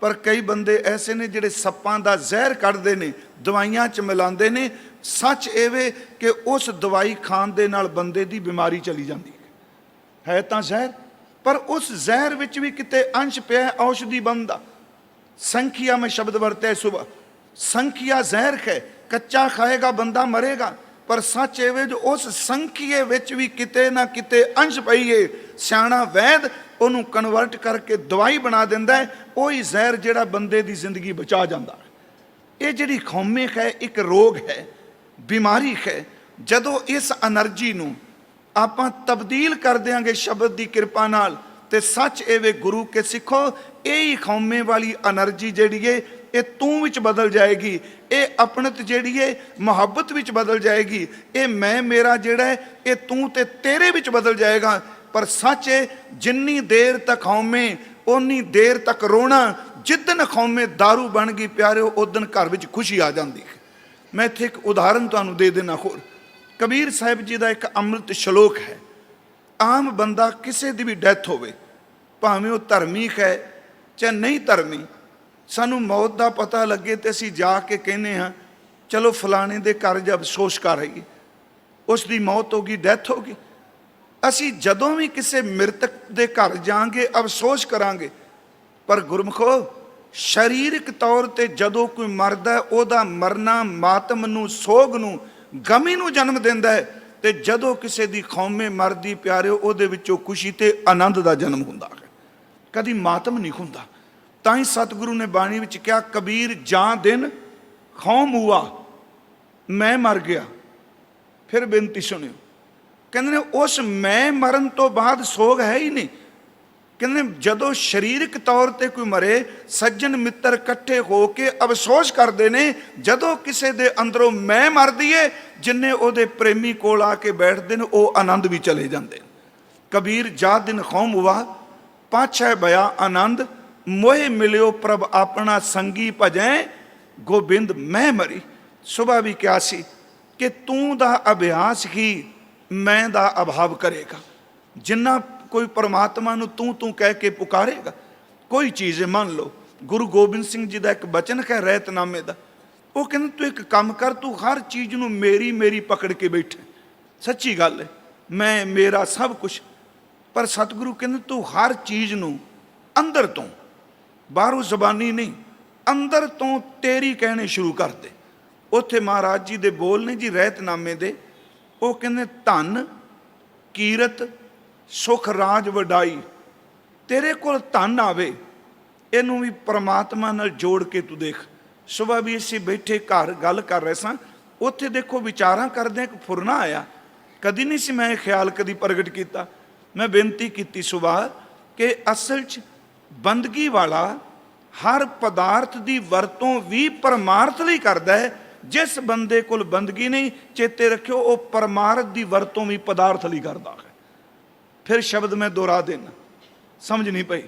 ਪਰ ਕਈ ਬੰਦੇ ਐਸੇ ਨੇ ਜਿਹੜੇ ਸੱਪਾਂ ਦਾ ਜ਼ਹਿਰ ਕੱਢਦੇ ਨੇ, ਦਵਾਈਆਂ 'ਚ ਮਿਲਾਉਂਦੇ ਨੇ। ਸੱਚ ਇਹ ਕਿ ਉਸ ਦਵਾਈ ਖਾਣ ਦੇ ਨਾਲ ਬੰਦੇ ਦੀ ਬਿਮਾਰੀ ਚਲੀ ਜਾਂਦੀ ਹੈ ਤਾਂ ਜ਼ਹਿਰ, ਪਰ ਉਸ ਜ਼ਹਿਰ ਵਿੱਚ ਵੀ ਕਿਤੇ ਅੰਸ਼ ਪਿਆ ਔਸ਼ਧੀ ਬੰਦਾ। ਸੰਖਿਆ ਮੈਂ ਸ਼ਬਦ ਵਰਤਿਆ ਸੁਬਹ, ਸੰਖਿਆ ਜ਼ਹਿਰ ਹੈ, ਕੱਚਾ ਖਾਏਗਾ ਬੰਦਾ ਮਰੇਗਾ, ਪਰ ਸੱਚ ਇਹ ਜੋ ਉਸ ਸੰਖੀਏ ਵਿੱਚ ਵੀ ਕਿਤੇ ਨਾ ਕਿਤੇ ਅੰਸ਼ ਪਈਏ। ਸਿਆਣਾ ਵੈਦ ਉਹਨੂੰ ਕਨਵਰਟ ਕਰਕੇ ਦਵਾਈ ਬਣਾ ਦਿੰਦਾ ਹੈ, ਉਹੀ ਜ਼ਹਿਰ ਜਿਹੜਾ ਬੰਦੇ ਦੀ ਜ਼ਿੰਦਗੀ ਬਚਾ ਜਾਂਦਾ ਹੈ। ਇਹ ਜਿਹੜੀ ਖੌਮੇਖ ਹੈ ਇੱਕ ਰੋਗ ਹੈ, ਬਿਮਾਰੀ ਹੈ। ਜਦੋਂ ਇਸ ਐਨਰਜੀ ਨੂੰ ਆਪਾਂ ਤਬਦੀਲ ਕਰ ਦਿਆਂਗੇ ਸ਼ਬਦ ਦੀ ਕਿਰਪਾ ਨਾਲ, ਤੇ ਸੱਚ ਇਹ ਗੁਰੂ ਕੇ ਸਿੱਖੋ, ਇਹ ਹੀ ਖੌਮੇ ਵਾਲੀ ਐਨਰਜੀ ਜਿਹੜੀ ਹੈ ਇਹ ਤੂੰ ਵਿੱਚ ਬਦਲ ਜਾਏਗੀ। ਇਹ ਆਪਣਤ ਜਿਹੜੀ ਹੈ ਮੁਹੱਬਤ ਵਿੱਚ ਬਦਲ ਜਾਏਗੀ। ਇਹ ਮੈਂ ਮੇਰਾ ਜਿਹੜਾ ਹੈ ਇਹ ਤੂੰ ਤੇ ਤੇਰੇ ਵਿੱਚ ਬਦਲ ਜਾਏਗਾ। ਪਰ ਸੱਚ ਹੈ, ਜਿੰਨੀ ਦੇਰ ਤੱਕ ਖੌਮੇ ਓਨੀ ਦੇਰ ਤੱਕ ਰੋਣਾ। ਜਿੱਦਣ ਖੌਮੇ दारू ਬਣ ਗਈ ਪਿਆਰਿਓ, ਉਦਣ ਘਰ ਵਿੱਚ ਖੁਸ਼ੀ ਆ ਜਾਂਦੀ ਹੈ। ਮੈਂ ਇੱਥੇ ਇੱਕ ਉਦਾਹਰਨ ਤੁਹਾਨੂੰ ਦੇ ਦੇਣਾ ਹੋਰ। ਕਬੀਰ ਸਾਹਿਬ ਜੀ ਦਾ ਇੱਕ ਅੰਮ੍ਰਿਤ ਸ਼ਲੋਕ ਹੈ। ਆਮ ਬੰਦਾ ਕਿਸੇ ਦੀ ਵੀ ਡੈਥ ਹੋਵੇ, ਭਾਵੇਂ ਉਹ ਧਰਮੀ ਹੈ ਚਾਹੇ ਨਹੀਂ ਧਰਮੀ, ਸਾਨੂੰ ਮੌਤ ਦਾ ਪਤਾ ਲੱਗੇ ਤੇ ਅਸੀਂ ਜਾ ਕੇ ਕਹਿੰਦੇ ਹਾਂ ਚਲੋ ਫਲਾਣੇ ਦੇ ਘਰ ਜਾ ਅਫਸੋਸ ਕਰ ਆਈਏ, ਉਸ ਦੀ ਮੌਤ ਹੋ ਗਈ, ਡੈਥ ਹੋ ਗਈ। ਅਸੀਂ ਜਦੋਂ ਵੀ ਕਿਸੇ ਮ੍ਰਿਤਕ ਦੇ ਘਰ ਜਾਵਾਂਗੇ ਅਫਸੋਸ ਕਰਾਂਗੇ, ਪਰ ਗੁਰਮਖੋ ਸਰੀਰਕ ਤੌਰ ਤੇ ਜਦੋਂ ਕੋਈ ਮਰਦਾ ਹੈ, ਉਹਦਾ ਮਰਨਾ ਮਾਤਮ ਨੂੰ, ਸੋਗ ਨੂੰ, ਗਮੀ ਨੂੰ ਜਨਮ ਦਿੰਦਾ ਹੈ। ਤੇ ਜਦੋਂ ਕਿਸੇ ਦੀ ਖੌਮੇ ਮਰਦੀ ਪਿਆਰਿਓ, ਉਹਦੇ ਵਿੱਚੋਂ ਖੁਸ਼ੀ ਤੇ ਆਨੰਦ ਦਾ ਜਨਮ ਹੁੰਦਾ ਹੈ, ਕਦੀ ਮਾਤਮ ਨਹੀਂ ਹੁੰਦਾ। ਤਾਂ ਹੀ ਸਤਿਗੁਰੂ ਨੇ ਬਾਣੀ ਵਿੱਚ ਕਿਹਾ, ਕਬੀਰ ਜਾਂ ਦਿਨ ਖੌਮ ਹੁਆ, ਮੈਂ ਮਰ ਗਿਆ। ਫਿਰ ਬੇਨਤੀ ਸੁਣਿਓ, ਕਹਿੰਦੇ ਨੇ ਉਸ ਮੈਂ ਮਰਨ ਤੋਂ ਬਾਅਦ ਸੋਗ ਹੈ ਹੀ ਨਹੀਂ। ਕਹਿੰਦੇ ਜਦੋਂ ਸਰੀਰਕ ਤੌਰ ਤੇ ਕੋਈ ਮਰੇ, ਸੱਜਣ ਮਿੱਤਰ ਇਕੱਠੇ ਹੋ ਕੇ ਅਫਸੋਸ ਕਰਦੇ ਨੇ। ਜਦੋਂ ਕਿਸੇ ਦੇ ਅੰਦਰੋਂ ਮੈਂ ਮਰਦੀ ਏ, ਜਿੰਨੇ ਉਹਦੇ ਪ੍ਰੇਮੀ ਕੋਲ ਆ ਕੇ ਬੈਠਦੇ ਨੇ ਉਹ ਆਨੰਦ ਵੀ ਚਲੇ ਜਾਂਦੇ। ਕਬੀਰ ਜਾ ਦਿਨ ਖੌਮ ਹੁਆ, ਪਾਛੈ ਭਇਆ ਆਨੰਦ, ਮੋਹਿ ਮਿਲਿਓ ਪ੍ਰਭ ਆਪਣਾ ਸੰਗੀ ਭਜੈ, ਗੋਬਿੰਦ ਮੈਂ ਮਰੀ। ਸੁਬਾਹ ਵੀ ਕਿਹਾ ਸੀ ਕਿ ਤੂੰ ਦਾ ਅਭਿਆਸ ਹੀ ਮੈਂ ਦਾ ਅਭਾਵ ਕਰੇਗਾ। ਜਿੰਨਾ ਕੋਈ ਪਰਮਾਤਮਾ ਨੂੰ ਤੂੰ ਤੂੰ ਕਹਿ ਕੇ ਪੁਕਾਰੇਗਾ, ਕੋਈ ਚੀਜ਼ ਮੰਨ ਲਓ। ਗੁਰੂ ਗੋਬਿੰਦ ਸਿੰਘ ਜੀ ਦਾ ਇੱਕ ਬਚਨ ਹੈ ਰਹਿਤਨਾਮੇ ਦਾ, ਉਹ ਕਹਿੰਦੇ ਤੂੰ ਇੱਕ ਕੰਮ ਕਰ, ਤੂੰ ਹਰ ਚੀਜ਼ ਨੂੰ ਮੇਰੀ ਮੇਰੀ ਪਕੜ ਕੇ ਬੈਠੇ। ਸੱਚੀ ਗੱਲ ਹੈ, ਮੈਂ ਮੇਰਾ ਸਭ ਕੁਛ, ਪਰ ਸਤਿਗੁਰੂ ਕਹਿੰਦੇ ਤੂੰ ਹਰ ਚੀਜ਼ ਨੂੰ ਅੰਦਰ ਤੋਂ, ਬਾਹਰੋਂ ਜ਼ਬਾਨੀ ਨਹੀਂ, ਅੰਦਰ ਤੋਂ ਤੇਰੀ ਕਹਿਣੇ ਸ਼ੁਰੂ ਕਰ ਦੇ। ਉੱਥੇ ਮਹਾਰਾਜ ਜੀ ਦੇ ਬੋਲ ਨੇ ਜੀ ਰਹਿਤਨਾਮੇ ਦੇ, ਉਹ ਕਹਿੰਦੇ ਧਨ ਕੀਰਤ ਸੁਖ ਰਾਜ ਵਡਾਈ, ਤੇਰੇ ਕੋਲ ਧਨ ਆਵੇ, ਇਹਨੂੰ ਵੀ ਪਰਮਾਤਮਾ ਨਾਲ ਜੋੜ ਕੇ ਤੂੰ ਦੇਖ। ਸੁਬਾਹ ਵੀ ਅਸੀਂ ਬੈਠੇ ਘਰ ਗੱਲ ਕਰ ਰਹੇ ਸਾਂ, ਉੱਥੇ ਦੇਖੋ ਵਿਚਾਰਾਂ ਕਰਦੇ ਇੱਕ ਫੁਰਨਾ ਆਇਆ। ਕਦੀ ਨਹੀਂ ਸੀ ਮੈਂ ਇਹ ਖਿਆਲ ਕਦੀ ਪ੍ਰਗਟ ਕੀਤਾ। ਮੈਂ ਬੇਨਤੀ ਕੀਤੀ ਸੁਭਾ ਕਿ ਅਸਲ 'ਚ ਬੰਦਗੀ ਵਾਲਾ ਹਰ ਪਦਾਰਥ ਦੀ ਵਰਤੋਂ ਵੀ ਪਰਮਾਰਥ ਲਈ ਕਰਦਾ ਹੈ। ਜਿਸ ਬੰਦੇ ਕੋਲ ਬੰਦਗੀ ਨਹੀਂ, ਚੇਤੇ ਰੱਖਿਓ, ਉਹ ਪਰਮਾਰਥ ਦੀ ਵਰਤੋਂ ਵੀ ਪਦਾਰਥ ਲਈ ਕਰਦਾ ਹੈ। ਫਿਰ ਸ਼ਬਦ ਮੈਂ ਦੁਹਰਾ ਦੇਣਾ, ਸਮਝ ਨਹੀਂ ਪਈ।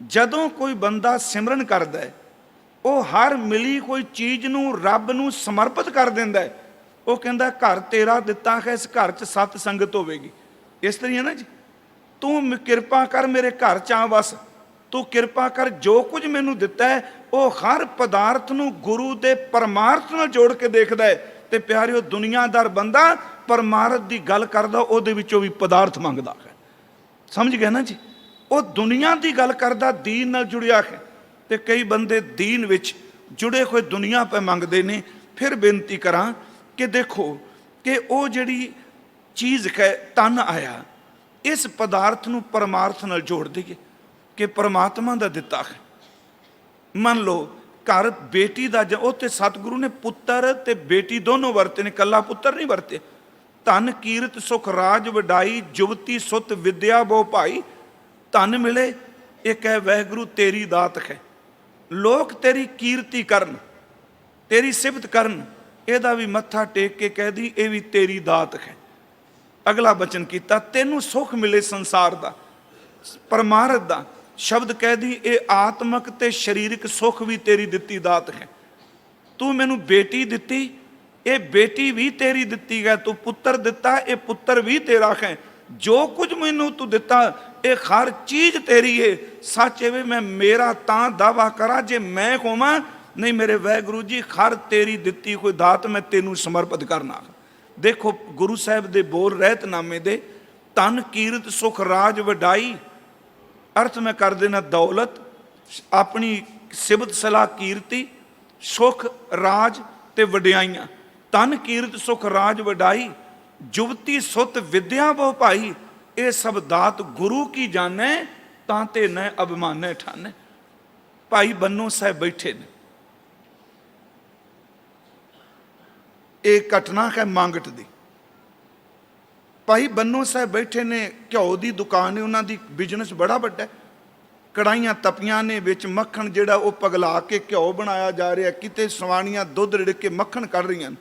ਜਦੋਂ ਕੋਈ ਬੰਦਾ ਸਿਮਰਨ ਕਰਦਾ ਹੈ, ਉਹ ਹਰ ਮਿਲੀ ਕੋਈ ਚੀਜ਼ ਨੂੰ ਰੱਬ ਨੂੰ ਸਮਰਪਿਤ ਕਰ ਦਿੰਦਾ ਹੈ। ਉਹ ਕਹਿੰਦਾ ਘਰ ਤੇਰਾ ਦਿੱਤਾ ਹੈ, ਇਸ ਘਰ 'ਚ ਸਤ ਸੰਗਤ ਹੋਵੇਗੀ। ਇਸ ਤਰ੍ਹਾਂ ਹੈ ਨਾ ਜੀ, ਤੂੰ ਕਿਰਪਾ ਕਰ ਮੇਰੇ ਘਰ 'ਚ ਆ ਵਸ, ਤੂੰ ਕਿਰਪਾ ਕਰ ਜੋ ਕੁਝ ਮੈਨੂੰ ਦਿੱਤਾ ਹੈ ਉਹ ਹਰ ਪਦਾਰਥ ਨੂੰ ਗੁਰੂ ਦੇ ਪਰਮਾਰਥ ਨਾਲ ਜੋੜ ਕੇ ਦੇਖਦਾ ਹੈ। ਤੇ ਪਿਆਰਿਓ, ਦੁਨੀਆਦਾਰ ਬੰਦਾ ਪਰਮਾਰਥ ਦੀ ਗੱਲ ਕਰਦਾ, ਉਹਦੇ ਵਿੱਚੋਂ ਵੀ ਪਦਾਰਥ ਮੰਗਦਾ ਹੈ। ਸਮਝ ਗਏ ਨਾ ਜੀ? ਉਹ ਦੁਨੀਆ ਦੀ ਗੱਲ ਕਰਦਾ, ਦੀਨ ਨਾਲ ਜੁੜਿਆ ਹੈ। ਤੇ ਕਈ ਬੰਦੇ ਦੀਨ ਵਿੱਚ ਜੁੜੇ ਹੋਏ ਦੁਨੀਆ ਪੇ ਮੰਗਦੇ ਨੇ। ਫਿਰ ਬੇਨਤੀ ਕਰਾਂ ਕਿ ਦੇਖੋ ਕਿ ਉਹ ਜਿਹੜੀ ਚੀਜ਼ ਹੈ, ਤਨ ਆਇਆ, ਇਸ ਪਦਾਰਥ ਨੂੰ ਪਰਮਾਰਥ ਨਾਲ ਜੋੜ ਦਈਏ ਕਿ ਪਰਮਾਤਮਾ ਦਾ ਦਿੱਤਾ ਹੈ। ਮੰਨ ਲਓ ਘਰ ਬੇਟੀ ਦਾ, ਉੱਥੇ ਸਤਿਗੁਰੂ ਨੇ ਪੁੱਤਰ ਤੇ ਬੇਟੀ ਦੋਨੋਂ ਵਰਤੇ ਨੇ, ਇਕੱਲਾ ਪੁੱਤਰ ਨਹੀਂ ਵਰਤੇ। ਧਨ ਕੀਰਤ ਸੁਖ ਰਾਜ ਵਡਾਈ, ਜੁਵਤੀ ਸੁਤ ਵਿਦਿਆ ਬਹੁ ਭਾਈ। ਧਨ ਮਿਲੇ, ਇਹ ਕਹਿ ਵਾਹਿਗੁਰੂ ਤੇਰੀ ਦਾਤ ਹੈ। ਲੋਕ ਤੇਰੀ ਕੀਰਤੀ ਕਰਨ, ਤੇਰੀ ਸਿਫਤ ਕਰਨ, ਇਹਦਾ ਵੀ ਮੱਥਾ ਟੇਕ ਕੇ ਕਹਿ ਦੀ ਇਹ ਵੀ ਤੇਰੀ ਦਾਤ ਹੈ। ਅਗਲਾ ਬਚਨ ਕੀਤਾ, ਤੈਨੂੰ ਸੁਖ ਮਿਲੇ ਸੰਸਾਰ ਦਾ, ਪਰਮਾਰਥ ਦਾ। ਸ਼ਬਦ ਕਹਿ ਦੀ ਇਹ ਆਤਮਕ ਤੇ ਸਰੀਰਕ ਸੁਖ ਵੀ ਤੇਰੀ ਦਿੱਤੀ ਦਾਤ ਹੈ। ਤੂੰ ਮੈਨੂੰ ਬੇਟੀ ਦਿੱਤੀ, ਇਹ ਬੇਟੀ ਵੀ ਤੇਰੀ ਦਿੱਤੀ ਹੈ। ਤੂੰ ਪੁੱਤਰ ਦਿੱਤਾ, ਇਹ ਪੁੱਤਰ ਵੀ ਤੇਰਾ ਹੈ। ਜੋ ਕੁਝ ਮੈਨੂੰ ਤੂੰ ਦਿੱਤਾ, ਇਹ ਹਰ ਚੀਜ਼ ਤੇਰੀ ਹੈ। ਸੱਚ ਇਹ ਮੈਂ ਮੇਰਾ ਤਾਂ ਦਾਵਾ ਕਰਾਂ ਜੇ ਮੈਂ ਹੋਵਾਂ, ਨਹੀਂ ਮੇਰੇ ਵਾਹਿਗੁਰੂ ਜੀ, ਹਰ ਤੇਰੀ ਦਿੱਤੀ ਕੋਈ ਦਾਤ ਮੈਂ ਤੈਨੂੰ ਸਮਰਪਿਤ ਕਰਨਾ। ਦੇਖੋ ਗੁਰੂ ਸਾਹਿਬ ਦੇ ਬੋਲ ਰਹਿਤਨਾਮੇ ਦੇ, ਧਨ ਕੀਰਤ ਸੁਖ ਰਾਜ ਵਡਾਈ। ਅਰਥ ਮੈਂ ਕਰ ਦੇਣਾ, ਦੌਲਤ, ਆਪਣੀ ਸਿਬਤ ਸਲਾਹ ਕੀਰਤੀ, ਸੁਖ ਰਾਜ ਤੇ ਵਡਿਆਈਆਂ। ਧਨ ਕੀਰਤ ਸੁਖ ਰਾਜ ਵਡਾਈ, ਜੁਵਤੀ ਸੁਤ ਵਿਦਿਆ ਬਹੁ ਭਾਈ। ਇਹ ਸਭ ਦਾਤ ਗੁਰੂ ਕੀ ਜਾਣੈ, ਤਾਂ ਤੇ ਨ ਅਭਿਮਾਨੈ ਠਾਨੈ। ਭਾਈ ਬੰਨੋ ਸਾਹਿਬ ਬੈਠੇ ਨੇ, ਇਹ ਘਟਨਾ ਹੈ ਮੰਗਟ ਦੀ। ਭਾਈ ਬੰਨੋ ਸਾਹਿਬ ਬੈਠੇ ਨੇ, ਘਿਓ ਦੀ ਦੁਕਾਨ ਹੈ ਉਹਨਾਂ ਦੀ, ਬਿਜ਼ਨਸ ਬੜਾ ਵੱਡਾ, ਕੜਾਈਆਂ ਤਪੀਆਂ ਨੇ, ਵਿੱਚ ਮੱਖਣ ਜਿਹੜਾ ਉਹ ਪਗਲਾ ਕੇ ਘਿਓ ਬਣਾਇਆ ਜਾ ਰਿਹਾ, ਕਿਤੇ ਸਵਾਣੀਆਂ ਦੁੱਧ ਰਿੜਕ ਕੇ ਮੱਖਣ ਕੱਢ ਰਹੀਆਂ।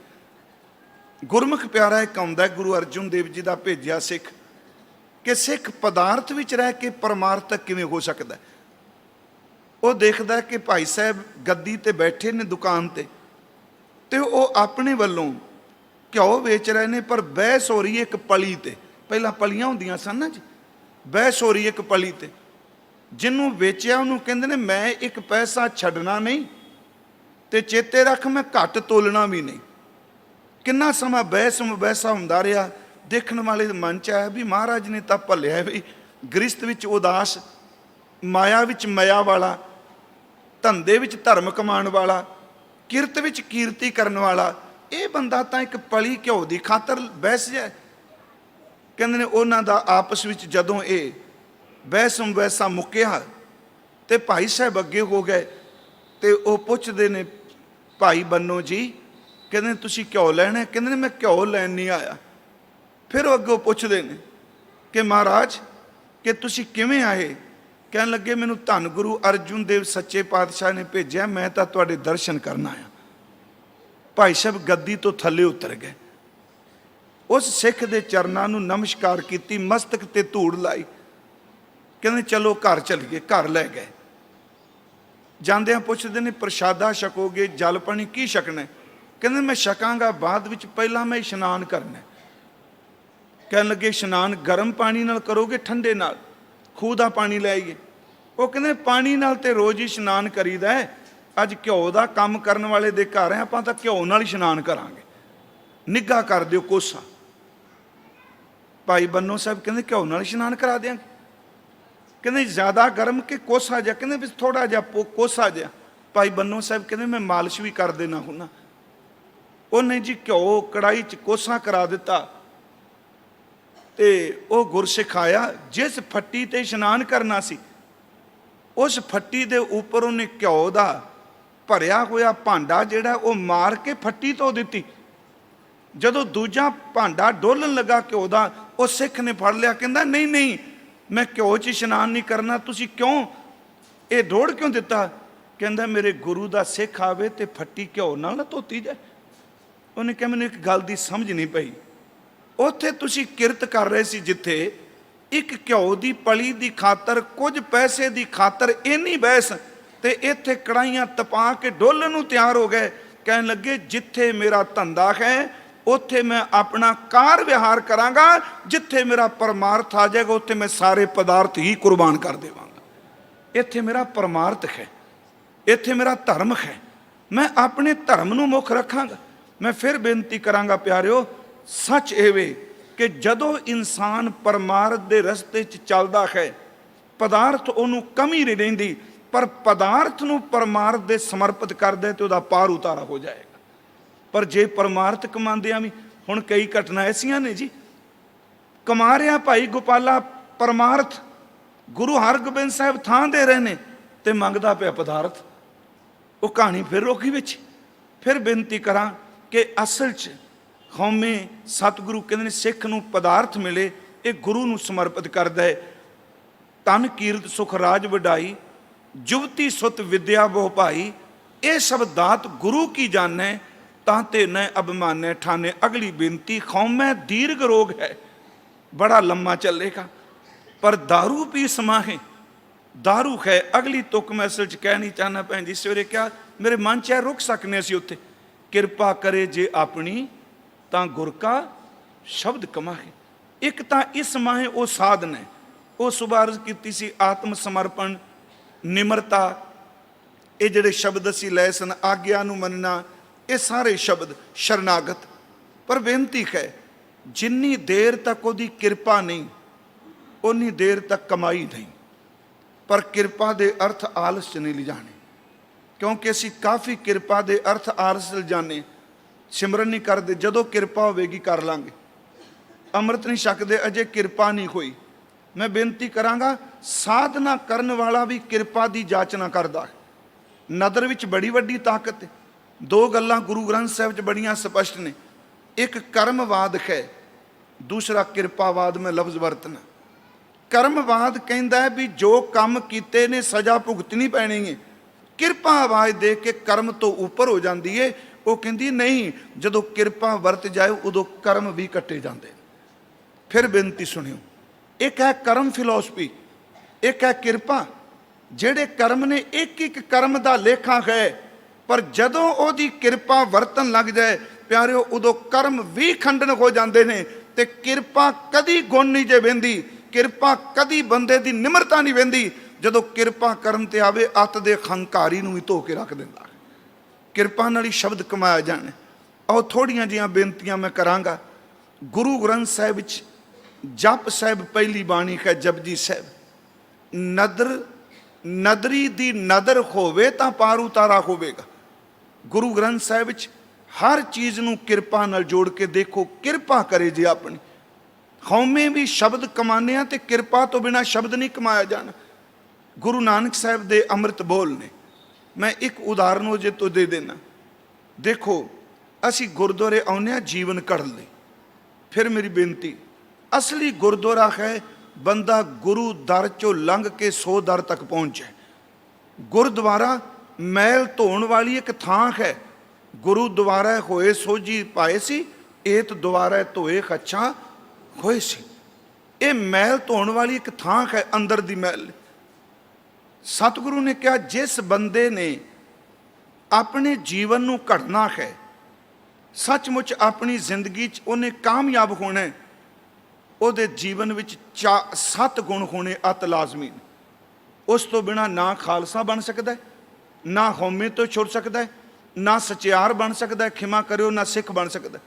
ਗੁਰਮੁਖ ਪਿਆਰਾ ਇੱਕ ਆਉਂਦਾ, ਗੁਰੂ ਅਰਜਨ ਦੇਵ ਜੀ ਦਾ ਭੇਜਿਆ ਸਿੱਖ, ਕਿ ਸਿੱਖ ਪਦਾਰਥ ਵਿੱਚ ਰਹਿ ਕੇ ਪਰਮਾਰਥ ਤੱਕ ਕਿਵੇਂ ਹੋ ਸਕਦਾ। ਉਹ ਦੇਖਦਾ ਕਿ ਭਾਈ ਸਾਹਿਬ ਗੱਦੀ ਤੇ ਬੈਠੇ ਨੇ ਦੁਕਾਨ ਤੇ ਉਹ ਆਪਣੇ ਵੱਲੋਂ ਘਿਓ ਵੇਚ ਰਹੇ ਨੇ, ਪਰ ਬਹਿਸ ਹੋ ਰਹੀ ਹੈ ਇੱਕ ਪਲੀ ਤੇ। ਪਹਿਲਾਂ ਪਲੀਆਂ ਹੁੰਦੀਆਂ ਸਨ ਨਾ ਜੀ, ਬਹਿਸ ਹੋ ਰਹੀ ਹੈ ਇੱਕ ਪਲੀ ਤੇ। ਜਿਹਨੂੰ ਵੇਚਿਆ ਉਹਨੂੰ ਕਹਿੰਦੇ ਨੇ ਮੈਂ ਇੱਕ ਪੈਸਾ ਛੱਡਣਾ ਨਹੀਂ, ਤੇ ਚੇਤੇ ਰੱਖ ਮੈਂ ਘੱਟ ਤੋਲਣਾ ਵੀ ਨਹੀਂ। ਕਿੰਨਾ ਸਮਾਂ ਬਹਿਸ ਮੁਬੈਸਾ ਹੁੰਦਾ ਰਿਹਾ। ਦੇਖਣ ਵਾਲੇ ਦੇ ਮਨ 'ਚ ਆਇਆ ਵੀ ਮਹਾਰਾਜ ਨੇ ਤਾਂ ਭੱਲਿਆ ਵੀ, ਗ੍ਰਿਸਤ ਵਿੱਚ ਉਦਾਸ, ਮਾਇਆ ਵਿੱਚ ਮਾਇਆ ਵਾਲਾ, ਧੰਦੇ ਵਿੱਚ ਧਰਮ ਕਮਾਉਣ ਵਾਲਾ, ਕਿਰਤ ਵਿੱਚ ਕੀਰਤੀ ਕਰਨ ਵਾਲਾ, ਇਹ ਬੰਦਾ ਤਾਂ ਇੱਕ ਪਲੀ ਘਿਓ ਦੀ ਖਾਤਰ ਬਹਿਸ ਜਾਏ। ਕਹਿੰਦੇ ਨੇ ਉਹਨਾਂ ਦਾ ਆਪਸ ਵਿੱਚ ਜਦੋਂ ਇਹ ਬਹਿਸ ਮੁਬੈਸਾ ਮੁੱਕਿਆ ਤੇ ਭਾਈ ਸਾਹਿਬ ਅੱਗੇ ਹੋ ਗਏ ਤੇ ਉਹ ਪੁੱਛਦੇ ਨੇ, ਭਾਈ ਬੰਨੋ ਜੀ, ਕਹਿੰਦੇ ਤੁਸੀਂ ਘਿਓ ਲੈਣਾ? ਕਹਿੰਦੇ ਨੇ ਮੈਂ ਘਿਓ ਲੈਣ ਨਹੀਂ ਆਇਆ। ਫਿਰ ਉਹ ਅੱਗੋਂ ਪੁੱਛਦੇ ਨੇ ਕਿ ਮਹਾਰਾਜ ਕਿ ਤੁਸੀਂ ਕਿਵੇਂ ਆਏ? ਕਹਿਣ ਲੱਗੇ ਮੈਨੂੰ ਧੰਨ ਗੁਰੂ ਅਰਜਨ ਦੇਵ ਸੱਚੇ ਪਾਤਸ਼ਾਹ ਨੇ ਭੇਜਿਆ, ਮੈਂ ਤਾਂ ਤੁਹਾਡੇ ਦਰਸ਼ਨ ਕਰਨ ਆਇਆ। ਭਾਈ ਸਾਹਿਬ ਗੱਦੀ ਤੋਂ ਥੱਲੇ ਉਤਰ ਗਏ, ਉਸ ਸਿੱਖ ਦੇ ਚਰਨਾਂ ਨੂੰ ਨਮਸਕਾਰ ਕੀਤੀ, ਮਸਤਕ ਤੇ ਧੂੜ ਲਾਈ। ਕਹਿੰਦੇ ਚਲੋ ਘਰ ਚਲੀਏ। ਘਰ ਲੈ ਗਏ। ਜਾਂਦਿਆਂ ਪੁੱਛਦੇ ਨੇ ਪ੍ਰਸ਼ਾਦਾ ਛਕੋਗੇ, ਜਲ ਪਾਣੀ ਕੀ ਛਕਣਾ? ਕਹਿੰਦੇ ਮੈਂ ਛਕਾਂਗਾ ਬਾਅਦ ਵਿੱਚ, ਪਹਿਲਾਂ ਮੈਂ ਇਸ਼ਨਾਨ ਕਰਨਾ। ਕਹਿਣ ਲੱਗੇ ਇਸ਼ਨਾਨ ਗਰਮ ਪਾਣੀ ਨਾਲ ਕਰੋਗੇ ਠੰਡੇ ਨਾਲ? ਖੂਹ ਦਾ ਪਾਣੀ ਲੈ ਆਈਏ। ਉਹ ਕਹਿੰਦੇ ਪਾਣੀ ਨਾਲ ਤੇ ਰੋਜ਼ ਹੀ ਇਸ਼ਨਾਨ ਕਰੀਦਾ ਹੈ, ਅੱਜ ਘਿਓ ਦਾ ਕੰਮ ਕਰਨ ਵਾਲੇ ਦੇ ਘਰ ਹੈ, ਆਪਾਂ ਤਾਂ ਘਿਓ ਨਾਲ ਇਸ਼ਨਾਨ ਕਰਾਂਗੇ, ਨਿੱਘਾ ਕਰ ਦਿਓ ਕੋਸਾ। ਭਾਈ ਬੰਨੋ ਸਾਹਿਬ ਕਹਿੰਦੇ ਘਿਓ ਨਾਲ ਇਸ਼ਨਾਨ ਕਰਾ ਦਿਆਂਗੇ। ਕਹਿੰਦੇ ਜ਼ਿਆਦਾ ਗਰਮ ਕਿ ਕੋਸਾ ਜਿਹਾ? ਕਹਿੰਦੇ ਵੀ ਥੋੜਾ ਜਿਹਾ ਕੋਸਾ ਜਿਹਾ। ਭਾਈ ਬੰਨੋ ਸਾਹਿਬ ਕਹਿੰਦੇ ਮੈਂ ਮਾਲਿਸ਼ ਵੀ ਕਰ ਦੇਣਾ ਹੁੰਨਾ। ਉਹਨੇ ਜੀ ਘਿਓ ਕੜਾਈ 'ਚ ਕੋਸਾ ਕਰਾ ਦਿੱਤਾ ਤੇ ਉਹ ਗੁਰਸਿੱਖ ਆਇਆ, ਜਿਸ ਫੱਟੀ ਤੇ ਇਸ਼ਨਾਨ ਕਰਨਾ ਸੀ ਉਸ ਫੱਟੀ ਦੇ ਉੱਪਰ ਉਹਨੇ ਘਿਓ ਦਾ ਭਰਿਆ ਹੋਇਆ ਭਾਂਡਾ ਜਿਹੜਾ ਉਹ ਮਾਰ ਕੇ ਫੱਟੀ ਧੋ ਦਿੱਤੀ। ਜਦੋਂ ਦੂਜਾ ਭਾਂਡਾ ਡੋਲਣ ਲੱਗਾ ਘਿਓ ਦਾ, ਉਹ ਸਿੱਖ ਨੇ ਫੜ ਲਿਆ, ਕਹਿੰਦਾ ਨਹੀਂ ਨਹੀਂ ਮੈਂ ਘਿਓ 'ਚ ਇਸ਼ਨਾਨ ਨਹੀਂ ਕਰਨਾ, ਤੁਸੀਂ ਕਿਉਂ ਇਹ ਡੋੜ ਕਿਉਂ ਦਿੱਤਾ? ਕਹਿੰਦਾ ਮੇਰੇ ਗੁਰੂ ਦਾ ਸਿੱਖ ਆਵੇ ਤੇ ਫੱਟੀ ਘਿਓ ਨਾਲ ਨਾ ਧੋਤੀ ਜਾਏ। ਉਹਨੇ ਕਿਹਾ ਮੈਨੂੰ ਇੱਕ ਗੱਲ ਦੀ ਸਮਝ ਨਹੀਂ ਪਈ, ਉੱਥੇ ਤੁਸੀਂ ਕਿਰਤ ਕਰ ਰਹੇ ਸੀ ਜਿੱਥੇ ਇੱਕ ਘਿਓ ਦੀ ਪਲੀ ਦੀ ਖਾਤਰ, ਕੁਝ ਪੈਸੇ ਦੀ ਖਾਤਰ ਇੰਨੀ ਬਹਿਸ, ਤੇ ਇੱਥੇ ਕੜਾਹੀਆਂ ਤਪਾ ਕੇ ਡੋਲਣ ਨੂੰ ਤਿਆਰ ਹੋ ਗਏ। ਕਹਿਣ ਲੱਗੇ ਜਿੱਥੇ ਮੇਰਾ ਧੰਦਾ ਹੈ ਉੱਥੇ ਮੈਂ ਆਪਣਾ ਕਾਰ ਵਿਹਾਰ ਕਰਾਂਗਾ, ਜਿੱਥੇ ਮੇਰਾ ਪਰਮਾਰਥ ਆ ਜਾਏਗਾ ਉੱਥੇ ਮੈਂ ਸਾਰੇ ਪਦਾਰਥ ਹੀ ਕੁਰਬਾਨ ਕਰ ਦੇਵਾਂਗਾ। ਇੱਥੇ ਮੇਰਾ ਪਰਮਾਰਥ ਹੈ, ਇੱਥੇ ਮੇਰਾ ਧਰਮ ਹੈ, ਮੈਂ ਆਪਣੇ ਧਰਮ ਨੂੰ ਮੁੱਖ ਰੱਖਾਂਗਾ। ਮੈਂ ਫਿਰ ਬੇਨਤੀ ਕਰਾਂਗਾ ਪਿਆਰਿਓ, ਸੱਚ ਇਹ ਵੇ ਕਿ ਜਦੋਂ ਇਨਸਾਨ ਪਰਮਾਰਥ ਦੇ ਰਸਤੇ 'ਚ ਚੱਲਦਾ ਹੈ, ਪਦਾਰਥ ਉਹਨੂੰ ਕਮੀ ਨਹੀਂ ਰਹਿੰਦੀ, ਪਰ ਪਦਾਰਥ ਨੂੰ ਪਰਮਾਰਥ ਦੇ ਸਮਰਪਿਤ ਕਰਦੇ ਤੇ ਉਹਦਾ ਪਾਰ ਉਤਾਰਾ ਹੋ ਜਾਏਗਾ। ਪਰ ਜੇ ਪਰਮਾਰਥ ਕਮਾਉਂਦਿਆਂ ਵੀ, ਹੁਣ ਕਈ ਘਟਨਾ ਐਸੀਆਂ ਨੇ ਜੀ, ਕਮਾ ਰਿਹਾ ਭਾਈ ਗੋਪਾਲਾ ਪਰਮਾਰਥ, ਗੁਰੂ ਹਰਗੋਬਿੰਦ ਸਾਹਿਬ ਥਾਂ ਦੇ ਰਹੇ ਨੇ ਤੇ ਮੰਗਦਾ ਪਿਆ ਪਦਾਰਥ। ਉਹ ਕਹਾਣੀ ਫਿਰ ਰੋਕੀ ਵਿੱਚ। ਫਿਰ ਬੇਨਤੀ ਕਰਾਂ ਕਿ ਅਸਲ 'ਚ ਹਉਮੈ ਸਤਿਗੁਰੂ ਕਹਿੰਦੇ ਨੇ ਸਿੱਖ ਨੂੰ ਪਦਾਰਥ ਮਿਲੇ, ਇਹ ਗੁਰੂ ਨੂੰ ਸਮਰਪਿਤ ਕਰਦਾ ਹੈ। ਧਨ ਕੀਰਤ ਸੁਖ ਰਾਜ ਵਡਾਈ, ਜੁਵਤੀ ਸੁਤ ਵਿਦਿਆ ਬਹੁ ਭਾਈ, ਇਹ ਸਭ ਦਾਤ ਗੁਰੂ ਕੀ ਜਾਣੈ, ਤਾਂ ਤੇ ਨ ਅਭਿਮਾਨੈ ਠਾਨੇ। ਅਗਲੀ ਬੇਨਤੀ, ਹਉਮੈ ਦੀਰਘ ਰੋਗ ਹੈ, ਬੜਾ ਲੰਮਾ ਚੱਲੇਗਾ, ਪਰ दारू ਪੀ ਸਮਾਹੇ दारू ਹੈ। ਅਗਲੀ ਤੁਕ ਮੈਂ ਅਸਲ 'ਚ ਕਹਿਣੀ ਚਾਹੁੰਦਾ ਭੈਣ ਜੀ, ਸਵੇਰੇ ਕਿਹਾ ਮੇਰੇ ਮਨ 'ਚ ਰੁਕ ਸਕਨੇ ਅਸੀਂ ਉੱਥੇ। ਕਿਰਪਾ ਕਰੇ ਜੇ ਆਪਣੀ ਤਾਂ ਗੁਰ ਕਾ ਸ਼ਬਦ ਕਮਾਹੇ। ਇੱਕ ਤਾਂ ਇਸ ਮਾਹੇ ਉਹ ਸਾਧਨ ਹੈ, ਉਹ ਸੁਭਾਰਜ ਕੀਤੀ ਸੀ ਆਤਮ ਸਮਰਪਣ, ਨਿਮਰਤਾ, ਇਹ ਜਿਹੜੇ ਸ਼ਬਦ ਅਸੀਂ ਲਏ ਸਨ, ਆਗਿਆ ਨੂੰ ਮੰਨਣਾ, ਇਹ ਸਾਰੇ ਸ਼ਬਦ ਸ਼ਰਨਾਗਤ। ਪਰ ਬੇਨਤੀ ਹੈ, ਜਿੰਨੀ ਦੇਰ ਤੱਕ ਉਹਦੀ ਕਿਰਪਾ ਨਹੀਂ ਉਨੀ ਦੇਰ ਤੱਕ ਕਮਾਈ ਨਹੀਂ। ਪਰ ਕਿਰਪਾ ਦੇ ਅਰਥ ਆਲਸ 'ਚ ਨਹੀਂ ਲਿਜਾਣੇ, ਕਿਉਂਕਿ ਅਸੀਂ ਕਾਫੀ ਕਿਰਪਾ ਦੇ ਅਰਥ ਆਲਸ ਲਿਜਾਣੇ, ਸਿਮਰਨ ਨਹੀਂ ਕਰਦੇ। ਜਦੋਂ ਕਿਰਪਾ ਹੋਵੇਗੀ ਕਰ ਲਾਂਗੇ, ਅੰਮ੍ਰਿਤ ਨਹੀਂ ਛਕਦੇ, ਅਜੇ ਕਿਰਪਾ ਨਹੀਂ ਹੋਈ। ਮੈਂ ਬੇਨਤੀ ਕਰਾਂਗਾ, ਸਾਧਨਾ ਕਰਨ ਵਾਲਾ ਵੀ ਕਿਰਪਾ ਦੀ ਜਾਚਨਾ ਕਰਦਾ ਹੈ। ਨਦਰ ਵਿੱਚ ਬੜੀ ਵੱਡੀ ਤਾਕਤ ਹੈ। ਦੋ ਗੱਲਾਂ ਗੁਰੂ ਗ੍ਰੰਥ ਸਾਹਿਬ 'ਚ ਬੜੀਆਂ ਸਪਸ਼ਟ ਨੇ, ਇੱਕ ਕਰਮਵਾਦ ਹੈ, ਦੂਸਰਾ ਕਿਰਪਾਵਾਦ। ਮੈਂ ਲਫ਼ਜ਼ ਵਰਤਣਾ, ਕਰਮਵਾਦ ਕਹਿੰਦਾ ਹੈ ਵੀ ਜੋ ਕੰਮ ਕੀਤੇ ਨੇ ਸਜ਼ਾ ਭੁਗਤਣੀ ਪੈਣੀ ਹੈ। ਕਿਰਪਾ ਆਵਾਜ਼ ਦੇ ਕੇ ਕਰਮ ਤੋਂ ਉੱਪਰ ਹੋ ਜਾਂਦੀ ਹੈ। ਉਹ ਕਹਿੰਦੀ ਨਹੀਂ, ਜਦੋਂ ਕਿਰਪਾ ਵਰਤ ਜਾਏ ਉਦੋਂ ਕਰਮ ਵੀ ਕੱਟੇ ਜਾਂਦੇ। ਫਿਰ ਬੇਨਤੀ ਸੁਣਿਓ, ਇੱਕ ਹੈ ਕਰਮ ਫਿਲਾਸਫੀ, ਇੱਕ ਹੈ ਕਿਰਪਾ। ਜਿਹੜੇ ਕਰਮ ਨੇ ਇੱਕ ਇੱਕ ਕਰਮ ਦਾ ਲੇਖਾ ਹੈ, ਪਰ ਜਦੋਂ ਉਹਦੀ ਕਿਰਪਾ ਵਰਤਣ ਲੱਗ ਜਾਏ ਪਿਆਰਿਓ, ਉਦੋਂ ਕਰਮ ਵੀ ਖੰਡਨ ਹੋ ਜਾਂਦੇ ਨੇ। ਤੇ ਕਿਰਪਾ ਕਦੀ ਗੁਣ ਨਹੀਂ ਜੇ ਵਹਿੰਦੀ, ਕਿਰਪਾ ਕਦੀ ਬੰਦੇ ਦੀ ਨਿਮਰਤਾ ਨਹੀਂ ਵਹਿੰਦੀ। ਜਦੋਂ ਕਿਰਪਾ ਕਰਨ ਤੇ ਆਵੇ, ਅੱਤ ਦੇ ਹੰਕਾਰੀ ਨੂੰ ਵੀ ਧੋ ਕੇ ਰੱਖ ਦਿੰਦਾ। ਕਿਰਪਾ ਨਾਲ ਹੀ ਸ਼ਬਦ ਕਮਾਇਆ ਜਾਣ। ਆਓ ਥੋੜ੍ਹੀਆਂ ਜਿਹੀਆਂ ਬੇਨਤੀਆਂ ਮੈਂ ਕਰਾਂਗਾ। ਗੁਰੂ ਗ੍ਰੰਥ ਸਾਹਿਬ ਵਿੱਚ ਜਪ ਸਾਹਿਬ ਪਹਿਲੀ ਬਾਣੀ ਹੈ, ਜਪਜੀ ਸਾਹਿਬ। ਨਦਰ ਨਦਰੀ ਦੀ ਨਦਰ ਹੋਵੇ ਤਾਂ ਪਾਰ ਉਤਾਰਾ ਹੋਵੇਗਾ। ਗੁਰੂ ਗ੍ਰੰਥ ਸਾਹਿਬ ਵਿੱਚ ਹਰ ਚੀਜ਼ ਨੂੰ ਕਿਰਪਾ ਨਾਲ ਜੋੜ ਕੇ ਦੇਖੋ। ਕਿਰਪਾ ਕਰੇ ਜੇ ਆਪਣੀ, ਹਉਮੈ ਵੀ ਸ਼ਬਦ ਕਮਾਉਂਦੇ ਹਾਂ ਤੇ ਕਿਰਪਾ ਤੋਂ ਬਿਨਾਂ ਸ਼ਬਦ ਨਹੀਂ ਕਮਾਇਆ ਜਾਣਾ। ਗੁਰੂ ਨਾਨਕ ਸਾਹਿਬ ਦੇ ਅੰਮ੍ਰਿਤ ਬੋਲ ਨੇ। ਮੈਂ ਇੱਕ ਉਦਾਹਰਨ ਉਹ ਜੇ ਤੋਂ ਦੇ ਦੇਣਾ। ਦੇਖੋ, ਅਸੀਂ ਗੁਰਦੁਆਰੇ ਆਉਂਦੇ ਹਾਂ ਜੀਵਨ ਘੜਨ ਲਈ। ਫਿਰ ਮੇਰੀ ਬੇਨਤੀ, ਅਸਲੀ ਗੁਰਦੁਆਰਾ ਹੈ ਬੰਦਾ ਗੁਰੂ ਦਰ ਚੋਂ ਲੰਘ ਕੇ 100 ਦਰ ਤੱਕ ਪਹੁੰਚੇ। ਗੁਰਦੁਆਰਾ ਮੈਲ ਧੋਣ ਵਾਲੀ ਇੱਕ ਥਾਂ ਹੈ। ਗੁਰੂ ਦੁਆਰਾ ਹੋਏ ਸੋਝੀ ਪਾਏ ਸੀ, ਏਤ ਦੁਆਰਾ ਧੋਏ ਖੱਛਾ ਹੋਏ ਸੀ। ਇਹ ਮੈਲ ਧੋਣ ਵਾਲੀ ਇੱਕ ਥਾਂ ਹੈ, ਅੰਦਰ ਦੀ ਮੈਲ। ਸਤਿਗੁਰੂ ਨੇ ਕਿਹਾ, ਜਿਸ ਬੰਦੇ ਨੇ ਆਪਣੇ ਜੀਵਨ ਨੂੰ ਘੜਨਾ ਹੈ, ਸੱਚਮੁੱਚ ਆਪਣੀ ਜ਼ਿੰਦਗੀ 'ਚ ਉਹਨੇ ਕਾਮਯਾਬ ਹੋਣਾ, ਉਹਦੇ ਜੀਵਨ ਵਿੱਚ 7 ਗੁਣ ਹੋਣੇ ਅਤ ਲਾਜ਼ਮੀ ਨੇ। ਉਸ ਤੋਂ ਬਿਨਾਂ ਨਾ ਖਾਲਸਾ ਬਣ ਸਕਦਾ, ਨਾ ਹਉਮੈ ਤੋਂ ਛੁੱਟ ਸਕਦਾ, ਨਾ ਸਚਿਆਰ ਬਣ ਸਕਦਾ, ਖਿਮਾ ਕਰਿਓ, ਨਾ ਸਿੱਖ ਬਣ ਸਕਦਾ।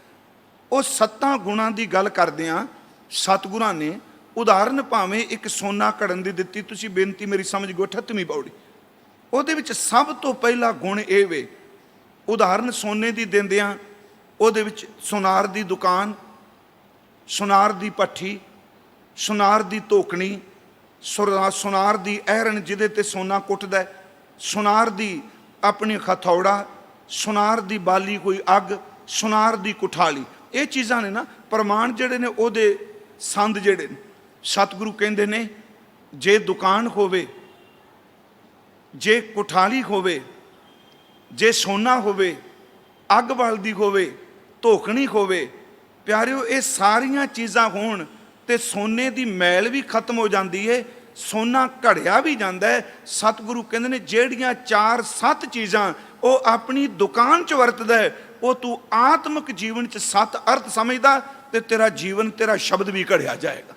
ਉਹ 7 ਗੁਣਾਂ ਦੀ ਗੱਲ ਕਰਦਿਆਂ ਸਤਿਗੁਰਾਂ ਨੇ ਉਦਾਹਰਨ ਭਾਵੇਂ ਇੱਕ ਸੋਨਾ ਘੜਨ ਦੀ ਦਿੱਤੀ। ਤੁਸੀਂ ਬੇਨਤੀ ਮੇਰੀ ਸਮਝ ਗਓ, 38ਵੀਂ ਪੌੜੀ। ਉਹਦੇ ਵਿੱਚ ਸਭ ਤੋਂ ਪਹਿਲਾ ਗੁਣ ਇਹ ਵੇ, ਉਦਾਹਰਨ ਸੋਨੇ ਦੀ ਦਿੰਦਿਆਂ ਉਹਦੇ ਵਿੱਚ ਸੁਨਾਰ ਦੀ ਦੁਕਾਨ, ਸੁਨਾਰ ਦੀ ਭੱਠੀ, ਸੁਨਾਰ ਦੀ ਧੋਕਣੀ, ਸੁਨਾਰ ਦੀ ਐਰਨ ਜਿਹਦੇ ਤੇ ਸੋਨਾ ਕੁੱਟਦਾ, ਸੁਨਾਰ ਦੀ ਆਪਣੀ ਹਥੌੜਾ, ਸੁਨਾਰ ਦੀ ਬਾਲੀ ਕੋਈ ਅੱਗ, ਸੁਨਾਰ ਦੀ ਕੁਠਾਲੀ। ਇਹ ਚੀਜ਼ਾਂ ਨੇ ਨਾ ਪ੍ਰਮਾਣ ਜਿਹੜੇ ਨੇ ਉਹਦੇ ਸੰਦ ਜਿਹੜੇ ਨੇ। ਸਤਿਗੁਰੂ ਕਹਿੰਦੇ ਨੇ ਜੇ ਦੁਕਾਨ ਹੋਵੇ, ਜੇ ਕੁਠਾਲੀ ਹੋਵੇ, ਜੇ ਸੋਨਾ ਹੋਵੇ, ਅੱਗ ਬਲਦੀ ਹੋਵੇ, ਧੋਖਣੀ ਹੋਵੇ, ਪਿਆਰਿਓ ਇਹ ਸਾਰੀਆਂ ਚੀਜ਼ਾਂ ਹੋਣ ਤੇ ਸੋਨੇ ਦੀ ਮੈਲ ਵੀ ਖਤਮ ਹੋ ਜਾਂਦੀ ਏ, ਸੋਨਾ ਘੜਿਆ ਵੀ ਜਾਂਦਾ ਹੈ। ਸਤਿਗੁਰੂ ਕਹਿੰਦੇ ਨੇ ਜਿਹੜੀਆਂ 4-7 ਚੀਜ਼ਾਂ ਉਹ ਆਪਣੀ ਦੁਕਾਨ 'ਚ ਵਰਤਦਾ ਹੈ, ਉਹ ਤੂੰ ਆਤਮਿਕ ਜੀਵਨ 'ਚ 7 ਅਰਥ ਸਮਝਦਾ ਤੇ ਤੇਰਾ ਜੀਵਨ, ਤੇਰਾ ਸ਼ਬਦ ਵੀ ਘੜਿਆ ਜਾਏਗਾ।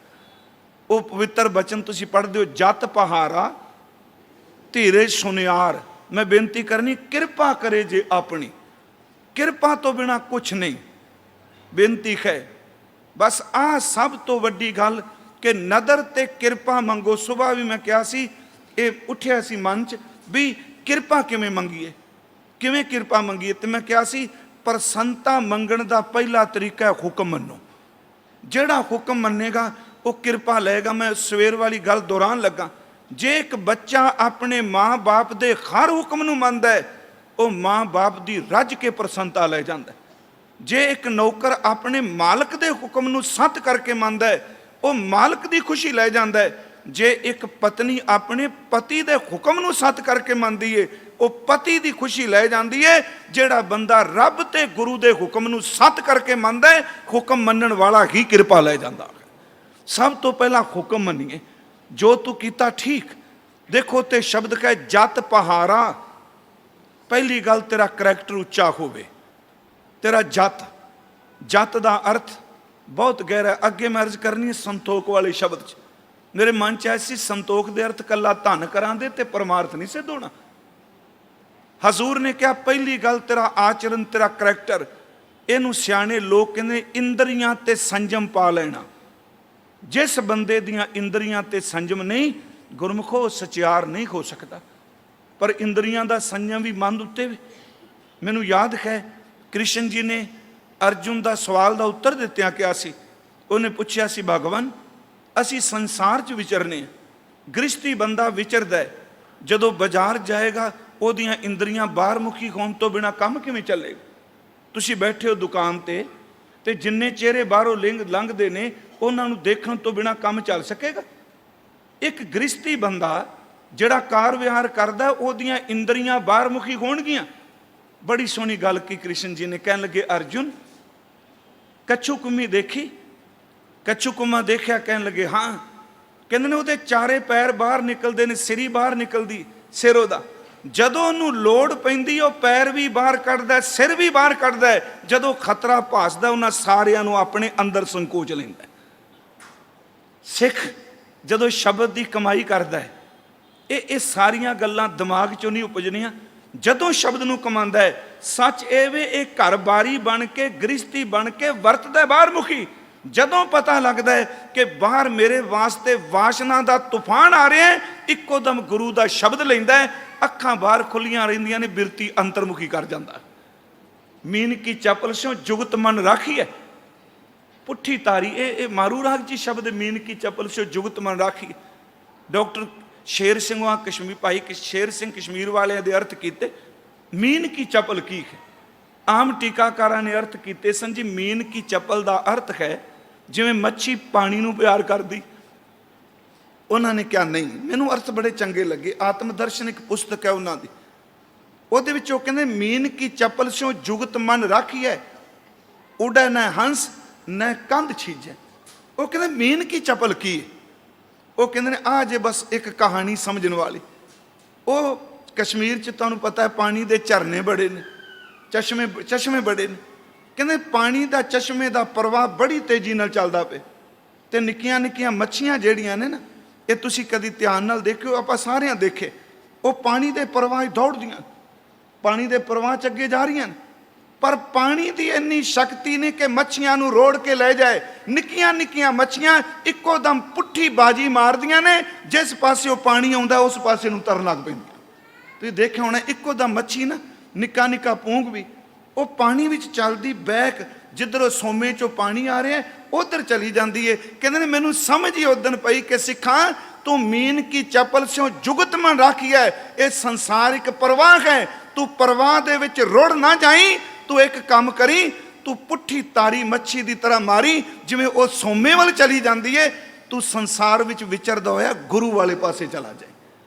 ਉਹ ਪਵਿੱਤਰ ਬਚਨ ਤੁਸੀਂ ਪੜ੍ਹਦੇ ਹੋ, ਜਤ ਪਹਾਰਾ ਧੀਰੇ ਸੁਨਿਆਰ। ਮੈਂ ਬੇਨਤੀ ਕਰਨੀ, ਕਿਰਪਾ ਕਰੇ ਜੇ ਆਪਣੀ, ਕਿਰਪਾ ਤੋਂ ਬਿਨਾ ਕੁਛ ਨਹੀਂ। ਬੇਨਤੀ ਹੈ ਬਸ ਆਹ ਸਭ ਤੋਂ ਵੱਡੀ ਗੱਲ ਕਿ ਨਦਰ ਤੇ ਕਿਰਪਾ ਮੰਗੋ। ਸੁਬਾਹ ਵੀ ਮੈਂ ਕਿਹਾ ਸੀ, ਇਹ ਉੱਠਿਆ ਸੀ ਮਨ 'ਚ ਵੀ ਕਿਰਪਾ ਕਿਵੇਂ ਮੰਗੀਏ, ਕਿਵੇਂ ਕਿਰਪਾ ਮੰਗੀਏ। ਤੇ ਮੈਂ ਕਿਹਾ ਸੀ ਪ੍ਰਸੰਨਤਾ ਮੰਗਣ ਦਾ ਪਹਿਲਾ ਤਰੀਕਾ ਹੈ ਹੁਕਮ ਮੰਨੋ। ਜਿਹੜਾ ਹੁਕਮ ਮੰਨੇਗਾ ਉਹ ਕਿਰਪਾ ਲਏਗਾ। ਮੈਂ ਸਵੇਰ ਵਾਲੀ ਗੱਲ ਦੁਹਰਾਉਣ ਲੱਗਾ, ਜੇ ਇੱਕ ਬੱਚਾ ਆਪਣੇ ਮਾਂ-ਬਾਪ ਦੇ ਹਰ ਹੁਕਮ ਨੂੰ ਮੰਨਦਾ ਹੈ, ਉਹ ਮਾਂ-ਬਾਪ ਦੀ ਰੱਜ ਕੇ ਪ੍ਰਸੰਨਤਾ ਲੈ ਜਾਂਦਾ। ਜੇ ਇੱਕ ਨੌਕਰ ਆਪਣੇ ਮਾਲਕ ਦੇ ਹੁਕਮ ਨੂੰ ਸੱਤ ਕਰਕੇ ਮੰਨਦਾ ਹੈ, ਉਹ ਮਾਲਕ ਦੀ ਖੁਸ਼ੀ ਲੈ ਜਾਂਦਾ ਹੈ। ਜੇ ਇੱਕ ਪਤਨੀ ਆਪਣੇ ਪਤੀ ਦੇ ਹੁਕਮ ਨੂੰ ਸੱਤ ਕਰਕੇ ਮੰਨਦੀ ਏ, ਉਹ ਪਤੀ ਦੀ ਖੁਸ਼ੀ ਲੈ ਜਾਂਦੀ ਏ। ਜਿਹੜਾ ਬੰਦਾ ਰੱਬ ਤੇ ਗੁਰੂ ਦੇ ਹੁਕਮ ਨੂੰ ਸੱਤ ਕਰਕੇ ਮੰਨਦਾ ਹੈ, ਹੁਕਮ ਮੰਨਣ ਵਾਲਾ ਹੀ ਕਿਰਪਾ ਲੈ ਜਾਂਦਾ। ਸਭ ਤੋਂ ਪਹਿਲਾਂ ਹੁਕਮ ਮੰਨੀਏ, ਜੋ ਤੂੰ ਕੀਤਾ ਠੀਕ। ਦੇਖੋ ਤੇ ਸ਼ਬਦ ਕਹੇ ਜਤ ਪਹਾਰਾ, ਪਹਿਲੀ ਗੱਲ ਤੇਰਾ ਕਰੈਕਟਰ ਉੱਚਾ ਹੋਵੇ, ਤੇਰਾ ਜਤ। ਜਤ ਦਾ ਅਰਥ ਬਹੁਤ ਗਹਿਰਾ। ਅੱਗੇ ਮੈਂ ਅਰਜ਼ ਕਰਨੀ ਹੈ ਸੰਤੋਖ ਵਾਲੇ ਸ਼ਬਦ 'ਚ। ਮੇਰੇ ਮਨ 'ਚ ਐਸੀ ਸੰਤੋਖ ਦੇ ਅਰਥ ਕੱਲਾ ਧਨ ਕਰਾਂਦੇ ਤੇ ਪਰਮਾਰਥ ਨਹੀਂ ਸਿੱਧ ਹੋਣਾ। ਹਜ਼ੂਰ ਨੇ ਕਿਹਾ ਪਹਿਲੀ ਗੱਲ ਤੇਰਾ ਆਚਰਨ, ਤੇਰਾ ਕਰੈਕਟਰ। ਇਹਨੂੰ ਸਿਆਣੇ ਲੋਕ ਕਹਿੰਦੇ ਇੰਦਰੀਆਂ ਤੇ ਸੰਜਮ ਪਾ ਲੈਣਾ। ਜਿਸ ਬੰਦੇ ਦੀਆਂ ਇੰਦਰੀਆਂ ਤੇ ਸੰਜਮ ਨਹੀਂ, ਗੁਰਮੁਖੋ ਸਚਿਆਰ ਨਹੀਂ ਹੋ ਸਕਦਾ। ਪਰ ਇੰਦਰੀਆਂ ਦਾ ਸੰਜਮ ਵੀ ਮਨ ਉੱਤੇ ਵੀ। ਮੈਨੂੰ ਯਾਦ ਹੈ ਕ੍ਰਿਸ਼ਨ ਜੀ ਨੇ ਅਰਜੁਨ ਦਾ ਸਵਾਲ ਦਾ ਉੱਤਰ ਦਿੱਤਿਆਂ ਕਿਹਾ ਸੀ, ਉਹਨੇ ਪੁੱਛਿਆ ਸੀ ਭਗਵਾਨ ਅਸੀਂ ਸੰਸਾਰ 'ਚ ਵਿਚਰਨੇ, ਗ੍ਰਸਤੀ ਬੰਦਾ ਵਿਚਰਦਾ, ਜਦੋਂ ਬਾਜ਼ਾਰ ਜਾਏਗਾ ਉਹਦੀਆਂ ਇੰਦਰੀਆਂ ਬਾਹਰ ਮੁਖੀ ਹੋਣ ਤੋਂ ਬਿਨਾਂ ਕੰਮ ਕਿਵੇਂ ਚੱਲੇਗਾ? ਤੁਸੀਂ ਬੈਠੇ ਹੋ ਦੁਕਾਨ ਤੇ ਜਿੰਨੇ ਚਿਹਰੇ ਬਾਹਰੋਂ ਲੰਘਦੇ ਨੇ ਉਹਨਾਂ ਨੂੰ ਦੇਖਣ ਤੋਂ ਬਿਨਾਂ ਕੰਮ ਚੱਲ ਸਕੇਗਾ? ਇੱਕ ਗ੍ਰਸਤੀ ਬੰਦਾ ਜਿਹੜਾ ਕਾਰ ਵਿਹਾਰ ਕਰਦਾ ਉਹਦੀਆਂ ਇੰਦਰੀਆਂ ਬਾਹਰ ਮੁਖੀ ਹੋਣਗੀਆਂ। ਬੜੀ ਸੋਹਣੀ ਗੱਲ ਕੀ ਕ੍ਰਿਸ਼ਨ ਜੀ ਨੇ, ਕਹਿਣ ਲੱਗੇ ਅਰਜੁਨ ਕੱਛੂ ਕੁੰਮੀ ਦੇਖੀ? ਕੱਛੂ ਕੁੰਮਾ ਦੇਖਿਆ? ਕਹਿਣ ਲੱਗੇ ਹਾਂ। ਕਹਿੰਦੇ ਨੇ ਉਹਦੇ ਚਾਰੇ ਪੈਰ ਬਾਹਰ ਨਿਕਲਦੇ ਨੇ, ਸਿਰੀ ਬਾਹਰ ਨਿਕਲਦੀ ਸਿਰ ਉਹਦਾ। ਜਦੋਂ ਉਹਨੂੰ ਲੋੜ ਪੈਂਦੀ ਉਹ ਪੈਰ ਵੀ ਬਾਹਰ ਕੱਢਦਾ, ਸਿਰ ਵੀ ਬਾਹਰ ਕੱਢਦਾ। ਜਦੋਂ ਖਤਰਾ ਭਾਸਦਾ ਉਹਨਾਂ ਸਾਰਿਆਂ ਨੂੰ ਆਪਣੇ ਅੰਦਰ ਸੰਕੋਚ ਲੈਂਦਾ। ਸਿੱਖ ਜਦੋਂ ਸ਼ਬਦ ਦੀ ਕਮਾਈ ਕਰਦਾ ਹੈ, ਇਹ ਸਾਰੀਆਂ ਗੱਲਾਂ ਦਿਮਾਗ 'ਚੋਂ ਨਹੀਂ ਉਪਜਣੀਆਂ। ਜਦੋਂ ਸ਼ਬਦ ਨੂੰ ਕਮਾਉਂਦਾ ਹੈ, ਸੱਚ ਇਹ ਵੇ ਇਹ ਘਰ ਬਾਰੀ ਬਣ ਕੇ, ਗ੍ਰਸਤੀ ਬਣ ਕੇ ਵਰਤਦਾ ਬਾਹਰ ਮੁਖੀ। ਜਦੋਂ ਪਤਾ ਲੱਗਦਾ ਹੈ ਕਿ ਬਾਹਰ ਮੇਰੇ ਵਾਸਤੇ ਵਾਸ਼ਨਾ ਦਾ ਤੂਫਾਨ ਆ ਰਿਹਾ ਹੈ, ਇੱਕੋ ਦਮ ਗੁਰੂ ਦਾ ਸ਼ਬਦ ਲੈਂਦਾ ਹੈ, ਅੱਖਾਂ ਬਾਹਰ ਖੁੱਲੀਆਂ ਰਹਿੰਦੀਆਂ ਨੇ, ਬਿਰਤੀ ਅੰਤਰਮੁਖੀ ਕਰ ਜਾਂਦਾ। ਮੀਨ ਕੀ ਚਪਲ ਸਿਓ ਜੁਗਤ ਮਨ ਰਾਖੀ ਹੈ, ਪੁੱਠੀ ਤਾਰੀ। ਇਹ ਮਾਰੂ ਰਾਗ ਜੀ ਸ਼ਬਦ, ਮੀਨ ਕੀ ਚਪਲ ਸਿਓ ਜੁਗਤ ਮਨ ਰਾਖੀ। ਡਾਕਟਰ ਸ਼ੇਰ ਸਿੰਘ ਕਸ਼ਮੀਰ, ਭਾਈ ਸ਼ੇਰ ਸਿੰਘ ਕਸ਼ਮੀਰ ਵਾਲਿਆਂ ਦੇ ਅਰਥ ਕੀਤੇ। ਮੀਨ ਕੀ ਚਪਲ ਕੀ ਹੈ? ਆਮ ਟੀਕਾਕਾਰਾਂ ਨੇ ਅਰਥ ਕੀਤੇ ਸਨ ਜੀ, ਮੀਨ ਕੀ ਚਪਲ ਦਾ ਅਰਥ ਹੈ ਜਿਵੇਂ ਮੱਛੀ ਪਾਣੀ ਨੂੰ ਪਿਆਰ ਕਰਦੀ। ਉਹਨਾਂ ਨੇ ਕਿਹਾ ਨਹੀਂ, ਮੈਨੂੰ ਅਰਥ ਬੜੇ ਚੰਗੇ ਲੱਗੇ। ਆਤਮ ਦਰਸ਼ਨ ਇੱਕ ਪੁਸਤਕ ਹੈ ਉਹਨਾਂ ਦੀ, ਉਹਦੇ ਵਿੱਚ ਉਹ ਕਹਿੰਦੇ ਮੀਨ ਕੀ ਚਪਲ ਸਿਓ ਜੁਗਤ ਮਨ ਰਾਖੀ ਹੈ, ਉਡੈ ਨਾ ਹੰਸ ਨਾ ਕੰਧ ਛੀਜੈ। ਉਹ ਕਹਿੰਦੇ ਮੀਨ ਕੀ ਚਪਲ ਕੀ ਹੈ? ਉਹ ਕਹਿੰਦੇ ਨੇ ਆ ਜੇ ਬਸ ਇੱਕ ਕਹਾਣੀ ਸਮਝਣ ਵਾਲੀ। ਉਹ ਕਸ਼ਮੀਰ 'ਚ ਤੁਹਾਨੂੰ ਪਤਾ ਹੈ ਪਾਣੀ ਦੇ ਝਰਨੇ ਬੜੇ ਨੇ, ਚਸ਼ਮੇ ਬੜੇ ਨੇ। ਕਹਿੰਦੇ ਪਾਣੀ ਦਾ ਚਸ਼ਮੇ ਦਾ ਪ੍ਰਵਾਹ ਬੜੀ ਤੇਜ਼ੀ ਨਾਲ ਚੱਲਦਾ ਪਿਆ, ਤੇ ਨਿੱਕੀਆਂ ਨਿੱਕੀਆਂ ਮੱਛੀਆਂ ਜਿਹੜੀਆਂ ਨੇ ਨਾ, ਇਹ ਤੁਸੀਂ ਕਦੀ ਧਿਆਨ ਨਾਲ ਦੇਖਿਓ, ਆਪਾਂ ਸਾਰਿਆਂ ਦੇਖੇ, ਉਹ ਪਾਣੀ ਦੇ ਪ੍ਰਵਾਹ ਦੌੜਦੀਆਂ, ਪਾਣੀ ਦੇ ਪ੍ਰਵਾਹ 'ਚ ਅੱਗੇ ਜਾ ਰਹੀਆਂ ਨੇ। ਪਰ ਪਾਣੀ ਦੀ ਇੰਨੀ ਸ਼ਕਤੀ ਨੇ ਕਿ ਮੱਛੀਆਂ ਨੂੰ ਰੋੜ ਕੇ ਲੈ ਜਾਏ। ਨਿੱਕੀਆਂ ਨਿੱਕੀਆਂ ਮੱਛੀਆਂ ਇੱਕੋ ਦਮ ਪੁੱਠੀ ਬਾਜੀ ਮਾਰਦੀਆਂ ਨੇ, ਜਿਸ ਪਾਸੇ ਉਹ ਪਾਣੀ ਆਉਂਦਾ ਉਸ ਪਾਸੇ ਨੂੰ ਤਰਨ ਲੱਗ ਪੈਂਦੀਆਂ। ਤੁਸੀਂ ਦੇਖਿਆ ਹੋਣਾ ਇੱਕੋ ਦਮ ਮੱਛੀ ਨਾ, ਨਿੱਕਾ ਨਿੱਕਾ ਪੂੰਗ ਵੀ, ਉਹ ਪਾਣੀ ਵਿੱਚ ਚੱਲਦੀ ਬੈਕ, ਜਿੱਧਰੋਂ ਸੋਮੇ 'ਚੋਂ ਪਾਣੀ ਆ ਰਿਹਾ ਉੱਧਰ ਚਲੀ ਜਾਂਦੀ ਏ। ਕਹਿੰਦੇ ਨੇ ਮੈਨੂੰ ਸਮਝ ਹੀ ਉਦਣ ਪਈ ਕਿ ਸਿੱਖਾਂ ਤੂੰ ਮੀਨ ਕੀ ਚਪਲ ਸਿਓ ਜੁਗਤ ਮਨ ਰਾਖੀ ਹੈ। ਇਹ ਸੰਸਾਰਿਕ ਪ੍ਰਵਾਹ ਹੈ, ਤੂੰ ਪ੍ਰਵਾਹ ਦੇ ਵਿੱਚ ਰੁੜ ਨਾ ਜਾਈ। ਤੂੰ ਇੱਕ ਕੰਮ ਕਰੀ, ਤੂੰ ਪੁੱਠੀ ਤਾਰੀ ਮੱਛੀ ਦੀ ਤਰ੍ਹਾਂ ਮਾਰੀ, ਜਿਵੇਂ ਉਹ ਸੋਮੇ ਵੱਲ ਚਲੀ ਜਾਂਦੀ ਏ। ਤੂੰ ਸੰਸਾਰ ਵਿੱਚ ਵਿਚਰਦਾ ਹੋਇਆ ਗੁਰੂ ਵਾਲੇ ਪਾਸੇ ਚਲਾ ਜਾਏ।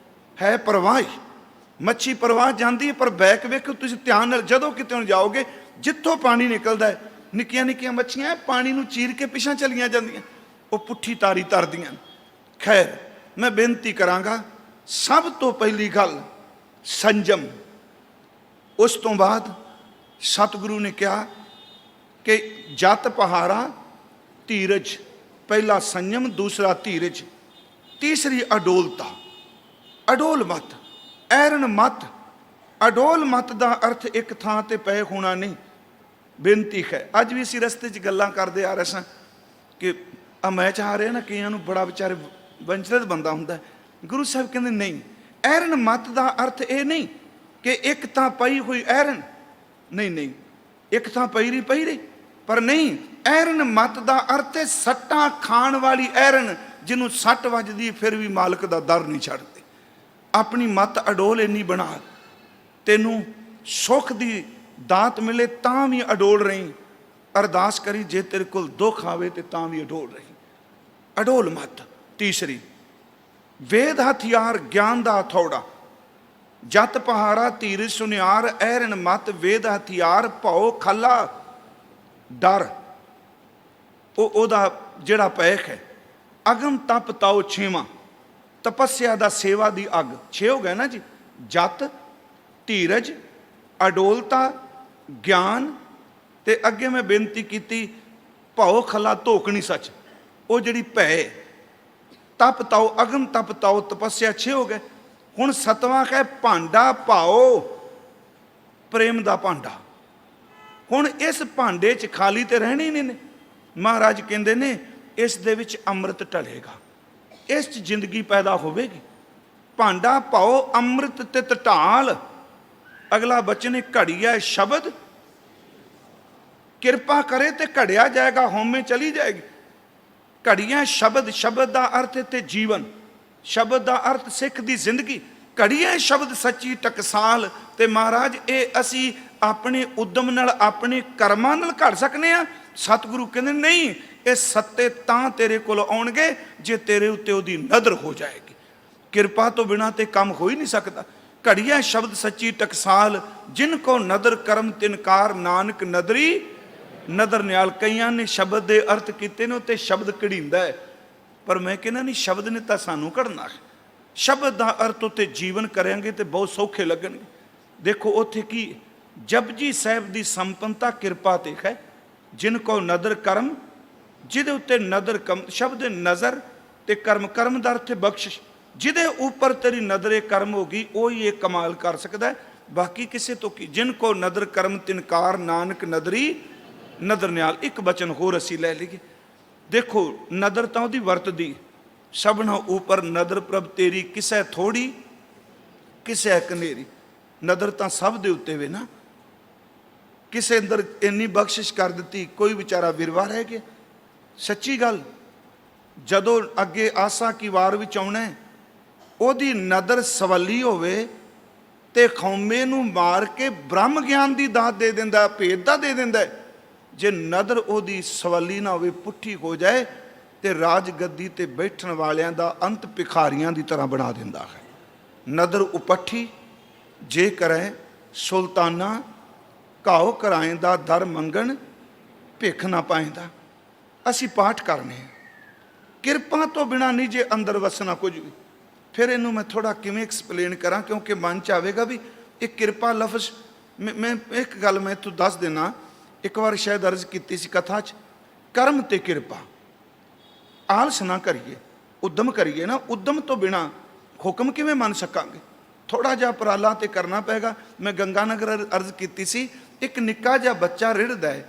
ਹੈ ਪ੍ਰਵਾਹ ਹੀ, ਮੱਛੀ ਪ੍ਰਵਾਹ ਜਾਂਦੀ ਹੈ, ਪਰ ਬੈਕ ਵੇਖੋ ਤੁਸੀਂ ਧਿਆਨ ਨਾਲ। ਜਦੋਂ ਕਿਤੇ ਹੁਣ ਜਾਓਗੇ, ਜਿੱਥੋਂ ਪਾਣੀ ਨਿਕਲਦਾ ਹੈ, ਨਿੱਕੀਆਂ ਨਿੱਕੀਆਂ ਮੱਛੀਆਂ ਪਾਣੀ ਨੂੰ ਚੀਰ ਕੇ ਪਿਛਾਂ ਚਲੀਆਂ ਜਾਂਦੀਆਂ, ਉਹ ਪੁੱਠੀ ਤਾਰੀ ਤਰਦੀਆਂ। ਖੈਰ, ਮੈਂ ਬੇਨਤੀ ਕਰਾਂਗਾ, ਸਭ ਤੋਂ ਪਹਿਲੀ ਗੱਲ ਸੰਜਮ। ਉਸ ਤੋਂ ਬਾਅਦ ਸਤਿਗੁਰੂ ਨੇ ਕਿਹਾ ਕਿ ਜਤ ਪਹਾਰਾ ਧੀਰਜ। ਪਹਿਲਾ ਸੰਜਮ, ਦੂਸਰਾ ਧੀਰਜ, ਤੀਸਰੀ ਅਡੋਲਤਾ। ਅਡੋਲ ਮਤ, ਐਰਨ ਮਤ। ਅਡੋਲ ਮਤ ਦਾ ਅਰਥ ਇੱਕ ਥਾਂ ਤੇ ਪਏ ਹੋਣਾ ਨਹੀਂ। ਬੇਨਤੀ ਹੈ, ਅੱਜ ਵੀ ਅਸੀਂ ਰਸਤੇ 'ਚ ਗੱਲਾਂ ਕਰਦੇ ਆ ਰਹੇ ਸਾਂ ਕਿ ਮੈਂ ਚਾਹ ਰਿਹਾ ਨਾ, ਕਈਆਂ ਨੂੰ ਬੜਾ ਵਿਚਾਰੇ ਵੰਚਿਤ ਬੰਦਾ ਹੁੰਦਾ। ਗੁਰੂ ਸਾਹਿਬ ਕਹਿੰਦੇ ਨਹੀਂ, ਐਰਨ ਮਤ ਦਾ ਅਰਥ ਇਹ ਨਹੀਂ ਕਿ ਇੱਕ ਤਾਂ ਪਈ ਹੋਈ ਐਰਨ, ਨਹੀਂ ਨਹੀਂ, ਇੱਕ ਥਾਂ ਪਈ ਰਹੀ, ਪਰ ਨਹੀਂ। ਐਰਨ ਮਤ ਦਾ ਅਰਥ ਹੈ ਸੱਟਾਂ ਖਾਣ ਵਾਲੀ ਐਰਨ, ਜਿਹਨੂੰ ਸੱਟ ਵੱਜਦੀ ਫਿਰ ਵੀ ਮਾਲਕ ਦਾ ਦਰ ਨਹੀਂ ਛੱਡਦੀ। ਆਪਣੀ ਮਤ ਅਡੋਲ ਇੰਨੀ ਬਣਾ, ਤੈਨੂੰ ਸੁੱਖ ਦੀ ਦਾਤ ਮਿਲੇ ਤਾਂ ਵੀ ਅਡੋਲ ਰਹੀਂ। ਅਰਦਾਸ ਕਰੀ, ਜੇ ਤੇਰੇ ਕੋਲ ਦੁੱਖ ਆਵੇ ਤੇ ਤਾਂ ਵੀ ਅਡੋਲ ਰਹੀ। ਅਡੋਲ ਮਤ। ਤੀਸਰੀ, ਵੇਦ ਹਥਿਆਰ, ਗਿਆਨ ਦਾ ਹਥੌੜਾ। ਜਤ ਪਹਾਰਾ ਧੀਰਜ ਸੁਨਿਆਰ, ਐਰਨ ਮਤ ਵੇਦ ਹਥਿਆਰ, ਭਉ ਖੱਲਾ ਡਰ। ਉਹਦਾ ਜਿਹੜਾ ਪੈਖ ਹੈ, ਅਗਮ ਤਪ ਤਾਓ ਛੇਵਾਂ, ਤਪੱਸਿਆ ਦਾ ਸੇਵਾ ਦੀ ਅੱਗ। 6 ਹੋ ਗਏ ਨਾ ਜੀ, ਜਤ, ਧੀਰਜ, ਅਡੋਲਤਾ, ਗਿਆਨ, ਤੇ ਅੱਗੇ ਮੈਂ ਬੇਨਤੀ ਕੀਤੀ ਭਉ ਖਲਾ ਧੋਕਣੀ ਸੱਚ, ਉਹ ਜਿਹੜੀ ਭੈ। ਤਪ ਤਾਓ, ਅਗਮ ਤਪ ਤਾਓ, ਤਪੱਸਿਆ 6 ਹੋ ਗਏ। ਹੁਣ 7ਵਾਂ ਹੈ ਭਾਂਡਾ ਭਾਓ, ਪ੍ਰੇਮ ਦਾ ਭਾਂਡਾ। ਹੁਣ ਇਸ ਭਾਂਡੇ 'ਚ ਖਾਲੀ ਤੇ ਰਹਿਣੀ ਨਹੀਂ ਨੇ। ਮਹਾਰਾਜ ਕਹਿੰਦੇ ਨੇ ਇਸ ਦੇ ਵਿੱਚ ਅੰਮ੍ਰਿਤ ਢਲੇਗਾ, ਇਸ 'ਚ ਜ਼ਿੰਦਗੀ ਪੈਦਾ ਹੋਵੇਗੀ। ਭਾਂਡਾ ਭਾਓ ਅੰਮ੍ਰਿਤ ਤੇ ਢਾਲ। ਅਗਲਾ ਬਚਨ ਹੈ ਘੜੀਆ ਸ਼ਬਦ, ਕਿਰਪਾ ਕਰੇ ਤੇ ਘੜਿਆ ਜਾਏਗਾ, ਹਉਮੈ ਚਲੀ ਜਾਏਗੀ। ਘੜੀਆਂ ਸ਼ਬਦ, ਸ਼ਬਦ ਦਾ ਅਰਥ ਤੇ ਜੀਵਨ, ਸ਼ਬਦ ਦਾ ਅਰਥ ਸਿੱਖ ਦੀ ਜ਼ਿੰਦਗੀ। ਘੜੀਆਂ ਸ਼ਬਦ ਸੱਚੀ ਟਕਸਾਲ। ਤੇ ਮਹਾਰਾਜ ਇਹ ਅਸੀਂ ਆਪਣੇ ਉਦਮ ਨਾਲ, ਆਪਣੇ ਕਰਮਾਂ ਨਾਲ ਘੜ ਸਕਨੇ ਆ। ਸਤਿਗੁਰੂ ਕਹਿੰਦੇ ਨਹੀਂ, ਇਹ ਸੱਤੇ ਤਾਂ ਤੇਰੇ ਕੋਲ ਆਉਣਗੇ ਜੇ ਤੇਰੇ ਉੱਤੇ ਉਹਦੀ ਨਦਰ ਹੋ ਜਾਏਗੀ। ਕਿਰਪਾ ਤੋਂ ਬਿਨਾਂ ਤੇ ਕੰਮ ਹੋ ਹੀ ਨਹੀਂ ਸਕਦਾ। ਘੜੀਆਂ ਸ਼ਬਦ ਸੱਚੀ ਟਕਸਾਲ, ਜਿਨ ਕੋ ਨਦਰ ਕਰਮ ਤਿਨਕਾਰ, ਨਾਨਕ ਨਦਰੀ ਨਦਰ ਨਿਆਲ। ਕਈਆਂ ਨੇ ਸ਼ਬਦ ਦੇ ਅਰਥ ਕੀਤੇ ਨੇ, ਉੱਤੇ ਸ਼ਬਦ ਘੜੀਂਦਾ ਹੈ, ਪਰ ਮੈਂ ਕਹਿੰਦਾ ਨਹੀਂ, ਸ਼ਬਦ ਨੇ ਤਾਂ ਸਾਨੂੰ ਘੜਨਾ ਹੈ। ਸ਼ਬਦ ਦਾ ਅਰਥ ਉੱਤੇ ਜੀਵਨ ਕਰਾਂਗੇ ਤੇ ਬਹੁਤ ਸੌਖੇ ਲੱਗਣਗੇ। ਦੇਖੋ ਉੱਥੇ ਕੀ, ਜਪਜੀ ਸਾਹਿਬ ਦੀ ਸੰਪੰਨਤਾ ਕਿਰਪਾ ਤੇ ਹੈ। ਜਿਨ ਕੋ ਨਦਰ ਕਰਮ, ਜਿਹਦੇ ਉੱਤੇ ਨਦਰ ਕਮ, ਸ਼ਬਦ ਨਜ਼ਰ ਤੇ ਕਰਮ, ਕਰਮ ਦਾ ਅਰਥ ਬਖਸ਼ਿਸ਼। ਜਿਹਦੇ ਉੱਪਰ ਤੇਰੀ ਨਜ਼ਰੇ ਕਰਮ ਹੋ ਗਈ, ਉਹੀ ਇਹ ਕਮਾਲ ਕਰ ਸਕਦਾ ਹੈ, ਬਾਕੀ ਕਿਸੇ ਤੋਂ ਕੀ। ਜਿਨ ਕੋ ਨਦਰ ਕਰਮ ਤਿਨਕਾਰ, ਨਾਨਕ ਨਦਰੀ ਨਦਰ ਨਿਆਲ। ਇੱਕ ਬਚਨ ਹੋਰ ਅਸੀਂ ਲੈ ਲਈਏ। ਦੇਖੋ ਨਦਰ ਤਾਂ ਉਹਦੀ ਵਰਤਦੀ, ਸਭਨਾ ਉੱਪਰ ਨਦਰ ਪ੍ਰਭ ਤੇਰੀ, ਕਿਸੇ ਥੋੜੀ ਕਿਸੇ ਕਨੇਰੀ। ਨਦਰ ਤਾਂ ਸਭ ਦੇ ਉੱਤੇ ਵੇ ਨਾ। ਕਿਸੇ ਅੰਦਰ ਇੰਨੀ ਬਖਸ਼ਿਸ਼ ਕਰ ਦਿੱਤੀ, ਕੋਈ ਵਿਚਾਰਾ ਵਿਰਵਾ ਰਹਿ ਗਿਆ। ਸੱਚੀ ਗੱਲ, ਜਦੋਂ ਅੱਗੇ ਆਸਾ ਕੀ ਵਾਰ ਵਿੱਚ ਆਉਣਾ, ਉਹਦੀ ਨਦਰ ਸਵੱਲੀ ਹੋਵੇ ਤੇ ਖੌਮੇ ਨੂੰ ਮਾਰ ਕੇ ਬ੍ਰਹਮ ਗਿਆਨ ਦੀ ਦਾਤ ਦੇ ਦਿੰਦਾ, ਭੇਦ ਦਾ ਦੇ ਦਿੰਦਾ। ਜੇ ਨਦਰ ਉਹਦੀ ਸਵੱਲੀ ਨਾ ਹੋਵੇ, ਪੁੱਠੀ ਹੋ ਜਾਏ, ਤੇ ਰਾਜ ਗੱਦੀ ਤੇ ਬੈਠਣ ਵਾਲਿਆਂ ਦਾ ਅੰਤ ਭਿਖਾਰੀਆਂ ਦੀ ਤਰ੍ਹਾਂ ਬਣਾ ਦਿੰਦਾ ਹੈ। ਨਦਰ ਉਪੱਠੀ ਜੇ ਕਰੇ ਸੁਲਤਾਨਾ, ਘਾਓ ਕਰਾਏਂਦਾ ਦਰ ਮੰਗਣ, ਭਿੱਖ ਨਾ ਪਾਏਂਦਾ। ਅਸੀਂ ਪਾਠ ਕਰਨੇ, ਕਿਰਪਾ ਤੋਂ ਬਿਨਾਂ ਨਹੀਂ ਜੇ ਅੰਦਰ ਵਸਣਾ ਕੁਝ ਵੀ। ਫਿਰ ਇਹਨੂੰ ਮੈਂ ਥੋੜ੍ਹਾ ਕਿਵੇਂ ਐਕਸਪਲੇਨ ਕਰਾਂ, ਕਿਉਂਕਿ ਮਨ 'ਚ ਆਵੇਗਾ ਵੀ ਇਹ ਕਿਰਪਾ ਲਫ਼ਜ਼। ਮੈਂ ਇੱਕ ਗੱਲ ਮੈਂ ਤੂੰ ਦੱਸ ਦੇਣਾ, ਇੱਕ ਵਾਰ ਸ਼ਾਇਦ ਅਰਜ਼ ਕੀਤੀ ਸੀ ਕਥਾ 'ਚ, ਕਰਮ ਤੇ ਕਿਰਪਾ। ਆਲਸ ਨਾ ਕਰੀਏ, ਉਦਮ ਕਰੀਏ ਨਾ। ਉਦਮ ਤੋਂ ਬਿਨਾਂ ਹੁਕਮ ਕਿਵੇਂ ਮੰਨ ਸਕਾਂਗੇ? ਥੋੜ੍ਹਾ ਜਿਹਾ ਉਪਰਾਲਾ ਤੇ ਕਰਨਾ ਪਏਗਾ। ਮੈਂ ਗੰਗਾਨਗਰ ਅਰਜ਼ ਕੀਤੀ ਸੀ, ਇੱਕ ਨਿੱਕਾ ਜਿਹਾ ਬੱਚਾ ਰਿੜਦਾ ਹੈ,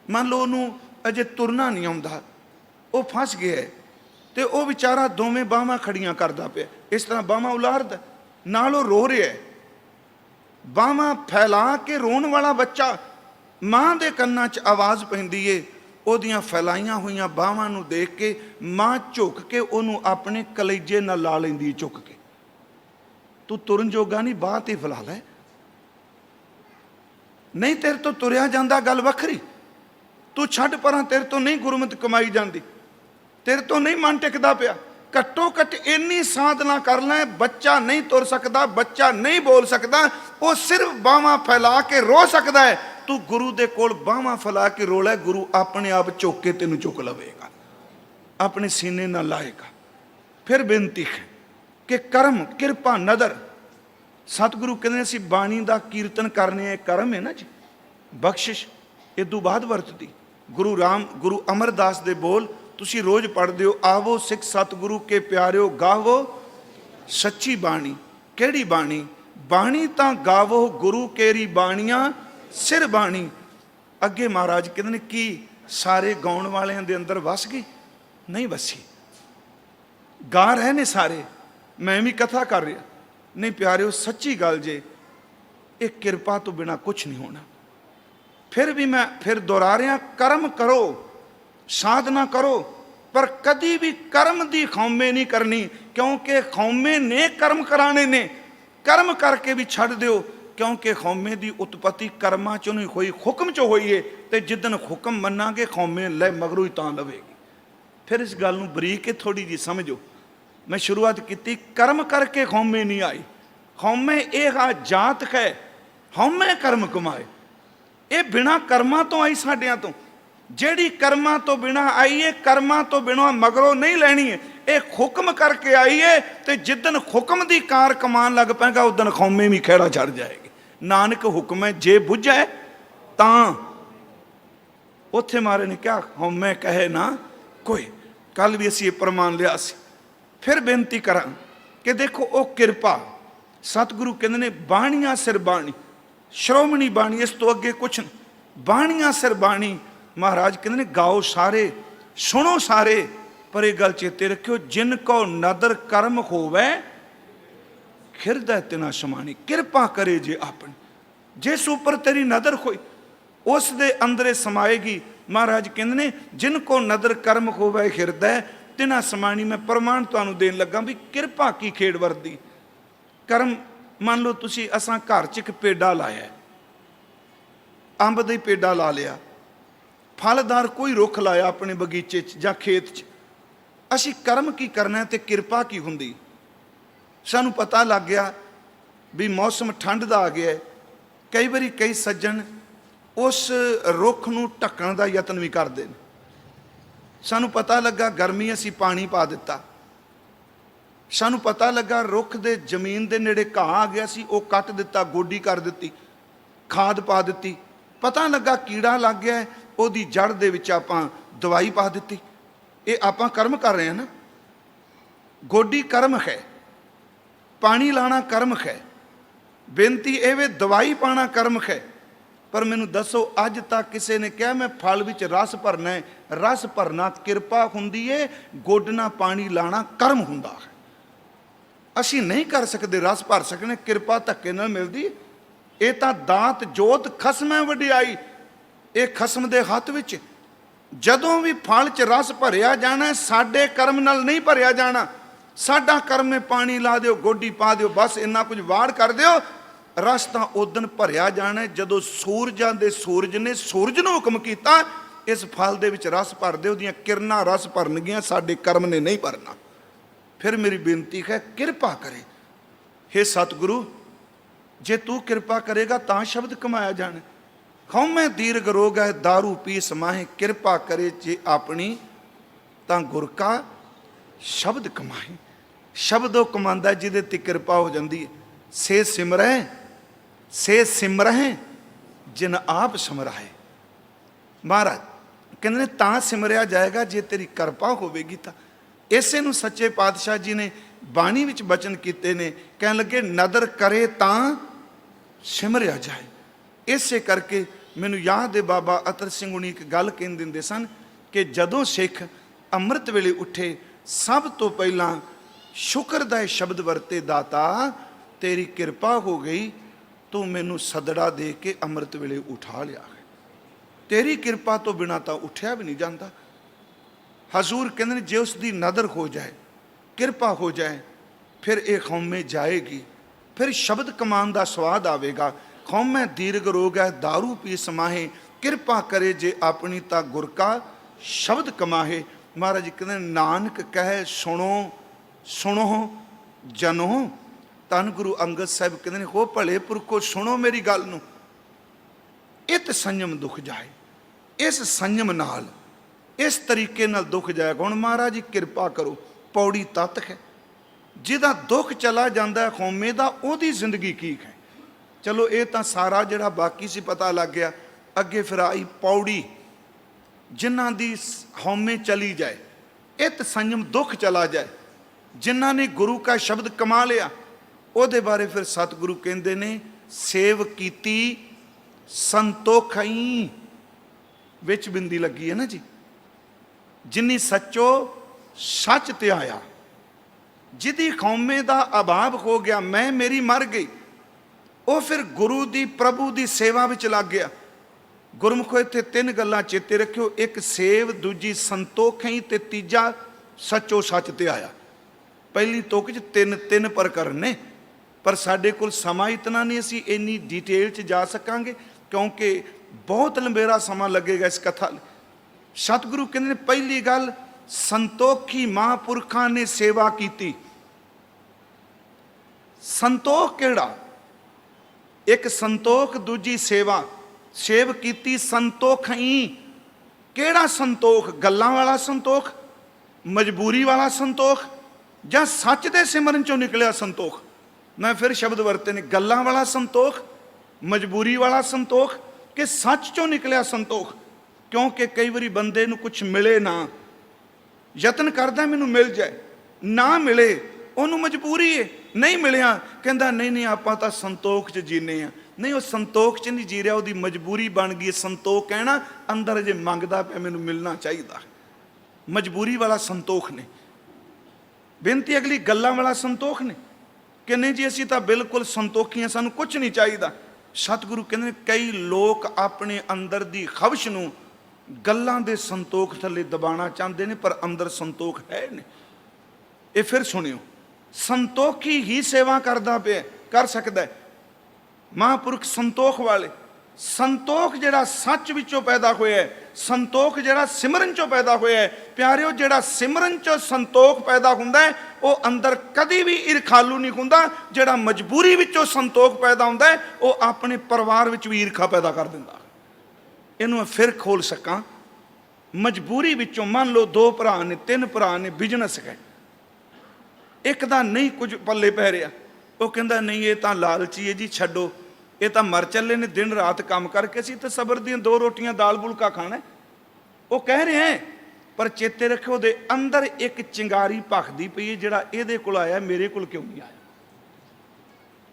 ਮੰਨ ਲਓ ਉਹਨੂੰ ਅਜੇ ਤੁਰਨਾ ਨਹੀਂ ਆਉਂਦਾ, ਉਹ ਫਸ ਗਿਆ ਹੈ, ਤੇ ਉਹ ਵਿਚਾਰਾ ਦੋਵੇਂ ਬਾਹਾਂ ਖੜੀਆਂ ਕਰਦਾ ਪਿਆ, ਇਸ ਤਰ੍ਹਾਂ ਬਾਹਾਂ ਉਲਾਰਦਾ, ਨਾਲ ਉਹ ਰੋ ਰਿਹਾ। ਬਾਹਾਂ ਫੈਲਾ ਕੇ ਰੋਣ ਵਾਲਾ ਬੱਚਾ, ਮਾਂ ਦੇ ਕੰਨਾਂ 'ਚ ਆਵਾਜ਼ ਪੈਂਦੀ ਏ। ਉਹਦੀਆਂ ਫੈਲਾਈਆਂ ਹੋਈਆਂ ਬਾਹਾਂ ਨੂੰ ਦੇਖ ਕੇ ਮਾਂ ਝੁਕ ਕੇ ਉਹਨੂੰ ਆਪਣੇ ਕਲੇਜੇ ਨਾਲ ਲਾ ਲੈਂਦੀ, ਝੁਕ ਕੇ। ਤੂੰ ਤੁਰਨ ਜੋਗਾ ਨਹੀਂ, ਬਾਂਹ ਤੇ ਫੈਲਾ ਲੈ, ਨਹੀਂ ਤੇਰੇ ਤੋਂ ਤੁਰਿਆ ਜਾਂਦਾ, ਗੱਲ ਵੱਖਰੀ। तू छड्ड परां, तेरे तो नहीं गुरमत कमाई जाती, तेरे तो नहीं मन टिकदा पिया। घट्टो घट इन्नी साधना कर लै, बच्चा नहीं तुर सकता, बच्चा नहीं बोल सकता, वो सिर्फ बाहां फैला के रो सकता है। तू गुरु दे कोल बाहां फैला के रोला, गुरु अपने आप चुक के तेनू चुक लवेगा, अपने सीने ना लाएगा। फिर बेनती है कि कर्म, किरपा, नदर। सतगुरु कहते असीं बाणी दा कीर्तन करने, कर्म है ना जी, बख्शिश इदू बाद वरतदी। गुरु अमरदास दे बोल तुसी रोज़ पढ़ते हो, आवो सिख सतगुरु के प्यारिओ गावो सच्ची बाणी। केड़ी बाणी? बाणी तां गावो गुरु केरी बाणियां सिर बाणी। अगे महाराज कहते हैं कि सारे गाउण वालियां दे अंदर वस गई? नहीं वसी, गा रहे ने सारे, मैं भी कथा कर रहा। नहीं प्यारिओ, सच्ची गल जे, ये किरपा तो बिना कुछ नहीं होना। फिर भी मैं फिर दोहरा रहा, कर्म करो, साधना करो, पर कदी भी कर्म दी खौमे नहीं करनी, क्योंकि खौमे ने कर्म कराने ने। कर्म करके भी छड़ दिओ, क्योंकि खौमे की उत्पत्ति कर्मां चों नहीं होई, हुक्म चो होई है। तो जिदन हुक्म मनांगे खौमे ले मगरों ही तां लवेगी। फिर इस गल नूं बरीक के थोड़ी जी समझो। मैं शुरुआत की, कर्म करके खौमे नहीं आई। खौमे यह जात है, हौमे कर्म कमाए। ये बिना कर्मां तो आई साडियां तो, ਜਿਹੜੀ कर्मां तो बिना आई है, कर्मां तो बिना मगरों नहीं लैनी है। ये हुक्म करके आई है, तो जिदन हुक्म की कार कमान लग पेगा उदन खौमे भी खेड़ा चढ़ जाएगी। नानक हुक्म है जे बुझे तां, उत्थे मारे ने क्या हौमे कहे ना कोई। कल भी असीं प्रमाण लिया सी। फिर बेनती करा कि देखो वो किरपा, सतगुरु कहते ने बाणियां सिर बाणी, श्रोमणी बाणी, इस तो अगे कुछ नहीं। बाणियां सिर बाणी। महाराज कहते ने गाओ सारे, सुनो सारे, पर एक गल चेते रखियो, जिनको नदर कर्म होवे खिरदै तिना समानी। किरपा करे जे अपनी, जिस उपर तेरी नदर होई उस दे अंदरे समाएगी। महाराज कहते ने जिनको नदर कर्म होवे हिरदै तिना समानी। मैं प्रमाण तुहानूं देन लगा भी किरपा की खेड़ वरदी। कर्म मान लो तुसी, असां घर च एक पेड़ा लाया, अंब दा पेड़ा ला लिया, फलदार कोई रुख लाया अपने बगीचे या खेत च, असी कर्म की करना तो किरपा की हुंदी। सानू पता लग गया भी मौसम ठंड का आ गया है। कई बारी कई सज्जन उस रुख नूं ढकण का यतन भी करते हैं। सानू पता लगा गर्मी, असी पानी पा दिता। सानू पता लगा रुख दे जमीन दे नेड़े घाह आ गया सी, वो कट दिता, गोडी कर दी, खाद पा दी। पता लगा कीड़ा लग गया है, ਉਹਦੀ जड़ ਦੇ ਵਿੱਚ ਆਪਾਂ दवाई पा दी। ये ਆਪਾਂ कर्म कर रहे हैं ना। गोडी कर्म है, पानी लाना कर्म है, बेनती एवे दवाई पाना कर्म है। पर मैनू दसो अज तक किसी ने कहा मैं फल विच रस भरना है? रस भरना किरपा हुंदी है, गोडना पानी लाना कर्म हुंदा है। असी नहीं कर सकते रस भर सकने, किरपा धक्के नाल मिलदी। ये तां दात जोत खसमै वडियाई, ये खसम दे हथ विच। जदों भी फल च रस भरिया जाना, साडे कर्म नाल नहीं भरिया जाना। साडा कर्म में पानी ला दिओ, गोडी पा दिओ, बस इन्ना कुछ वाड़ कर दिओ, रस तां उदन भरिया जाना जदों सूरजां दे सूरज ने सूरज नूं हुक्म कीता इस फल दे विच रस भर दे, उहदियां किरनां रस भरनगियां, साडे कर्म ने नहीं भरना। फिर मेरी बेनती है किरपा करे, हे सतगुरु जे तू किरपा करेगा तां शब्द कमाया जाना। खौमे दीर्घ रोग है दारू पी समाहे, किरपा करे जे अपनी तां गुर का शब्द कमाए। शब्द वो कमांदा जिहदे ते किरपा हो जाती है। से सिमरह जिन आप समराए। महाराज कहते तां सिमरिया जाएगा जे तेरी किरपा होवेगी। तां इसे नूं सच्चे पातशाह जी ने बाणी विच बचन कीते ने, कहन लगे नदर करे तां सिमरिया जाए। इसे करके मैनू याद है बाबा अतर सिंह हुणी एक गल कह दिंदे सन कि जदों सिख अमृत वेले उठे सब तो पहला शुक्र दा शब्द वरते, दाता तेरी किरपा हो गई, तू मैनू सदड़ा दे के अमृत वेले उठा लिया है। तेरी किरपा तो बिना तो उठिया भी नहीं जाता। हजूर कहते जे उसकी नदर हो जाए, किरपा हो जाए, फिर ये खौमे जाएगी, फिर शब्द कमान का स्वाद आवेगा। खौमे दीर्घ रोग है दारू पी समाहे, किरपा करे जे अपनी ता गुर का शब्द कमाहे। महाराज जी कहते नानक कहे सुनो सुनो जनो। धन गुरु अंगद साहब कहते हो भले पुरखो सुनो मेरी गल नूं, इत संयम दुख जाए। इस संयम नाल इस तरीके नाल दुख जाएगा। हुण महाराज जी किरपा करो, पौड़ी तत्त है जिहदा दुख चला जाता है कौमे दा, उहदी जिंदगी की है। चलो ये तो सारा जिहड़ा बाकी सी पता लग गया। अगे फिर आई पौड़ी, जिन्हां दी हौमे चली जाए, इत संयम दुख चला जाए, जिन्हां ने गुरु का शब्द कमा लिया, उहदे बारे फिर सतगुरु कहंदे ने सेव कीती संतोखई। विच बिंदी लगी है ना जी, जिन्नी सच्चो सच ते आया, जिदी कौमे दा अभाव हो गया, मैं मेरी मर गई, वो फिर गुरु दी प्रभु दी सेवा विच लग गया। गुरमुखो इत्थे तीन गल्लां चेते रखियो, एक सेव, दूजी संतोखई ते तीजा सच्चो सच ते आया। पहली तुक च तीन तीन प्रकरण ने, पर साडे कोल समा इतना नहीं, असीं इन्नी डिटेल च जा सकांगे क्योंकि बहुत लंबेरा समा लगेगा इस कथा। सतगुरु कहते पहली गल संतोखी महापुरखां ने सेवा की। संतोख केड़ा? एक संतोख, दूजी सेवा। सेव की संतोखई। केड़ा संतोख? गल्लां वाला संतोख, मजबूरी वाला संतोख, जां सच दे सिमरन चों निकलिया संतोख? मैं फिर शब्द वरते ने, गल्लां वाला संतोख, मजबूरी वाला संतोख, कि सच चों निकलिया संतोख? क्योंकि कई बारी बंदे नूं कुछ मिले ना, यतन करदा मैनूं मिल जाए, ना मिले उन्होंने मजबूरी है, नहीं मिलिया कहता नहीं नहीं आपां तां संतोख च जीने आ। नहीं, वो संतोख च नहीं जी रहा, उसकी मजबूरी बन गई। संतोख कहना अंदर जे मंगदा पे मैनूं मिलना चाहिए, मजबूरी वाला संतोख ने। बेनती अगली गल्लां वाला संतोख ने कि नहीं जी असीं तां बिल्कुल संतोखी हैं, सानूं कुछ नहीं चाहिए। सतगुरु कहते कई लोग अपने अंदर दी खविश नूं गल्लां दे संतोख थले दबाना चाहते हैं, पर अंदर संतोख है नहीं। ये फिर सुनियो, संतोखी ही सेवा करदा पे कर सकता है। महापुरख संतोख वाले, संतोख जिहड़ा सच विचों पैदा होया है, संतोख जिहड़ा सिमरन चों पैदा होया है। प्यारिओ, जिहड़ा सिमरन चों संतोख पैदा हुंदा है वो अंदर कदी भी ईरखालू नहीं हुंदा। जिहड़ा मजबूरी विचों संतोख पैदा हुंदा है वो अपने परिवार विच भी ईरखा पैदा कर दिंदा। इहनूं फिर खोल सकां, मजबूरी विचों मान लो दो भरा ने, तीन भरा ने, बिजनेस है, एक दा नहीं कुछ पल्ले पै रहा, वो कहता नहीं ये तो लालची है जी, छड्डो, ये तो मर चले ने, दिन रात काम करके असीं तो सबर दी दो रोटियां दाल फुलका खाना है। वो कह रहे हैं, पर चेते रखो दे अंदर एक चिंगारी भखदी पई है, जिहड़ा इहदे कोल आया मेरे कोल क्यों नहीं आया।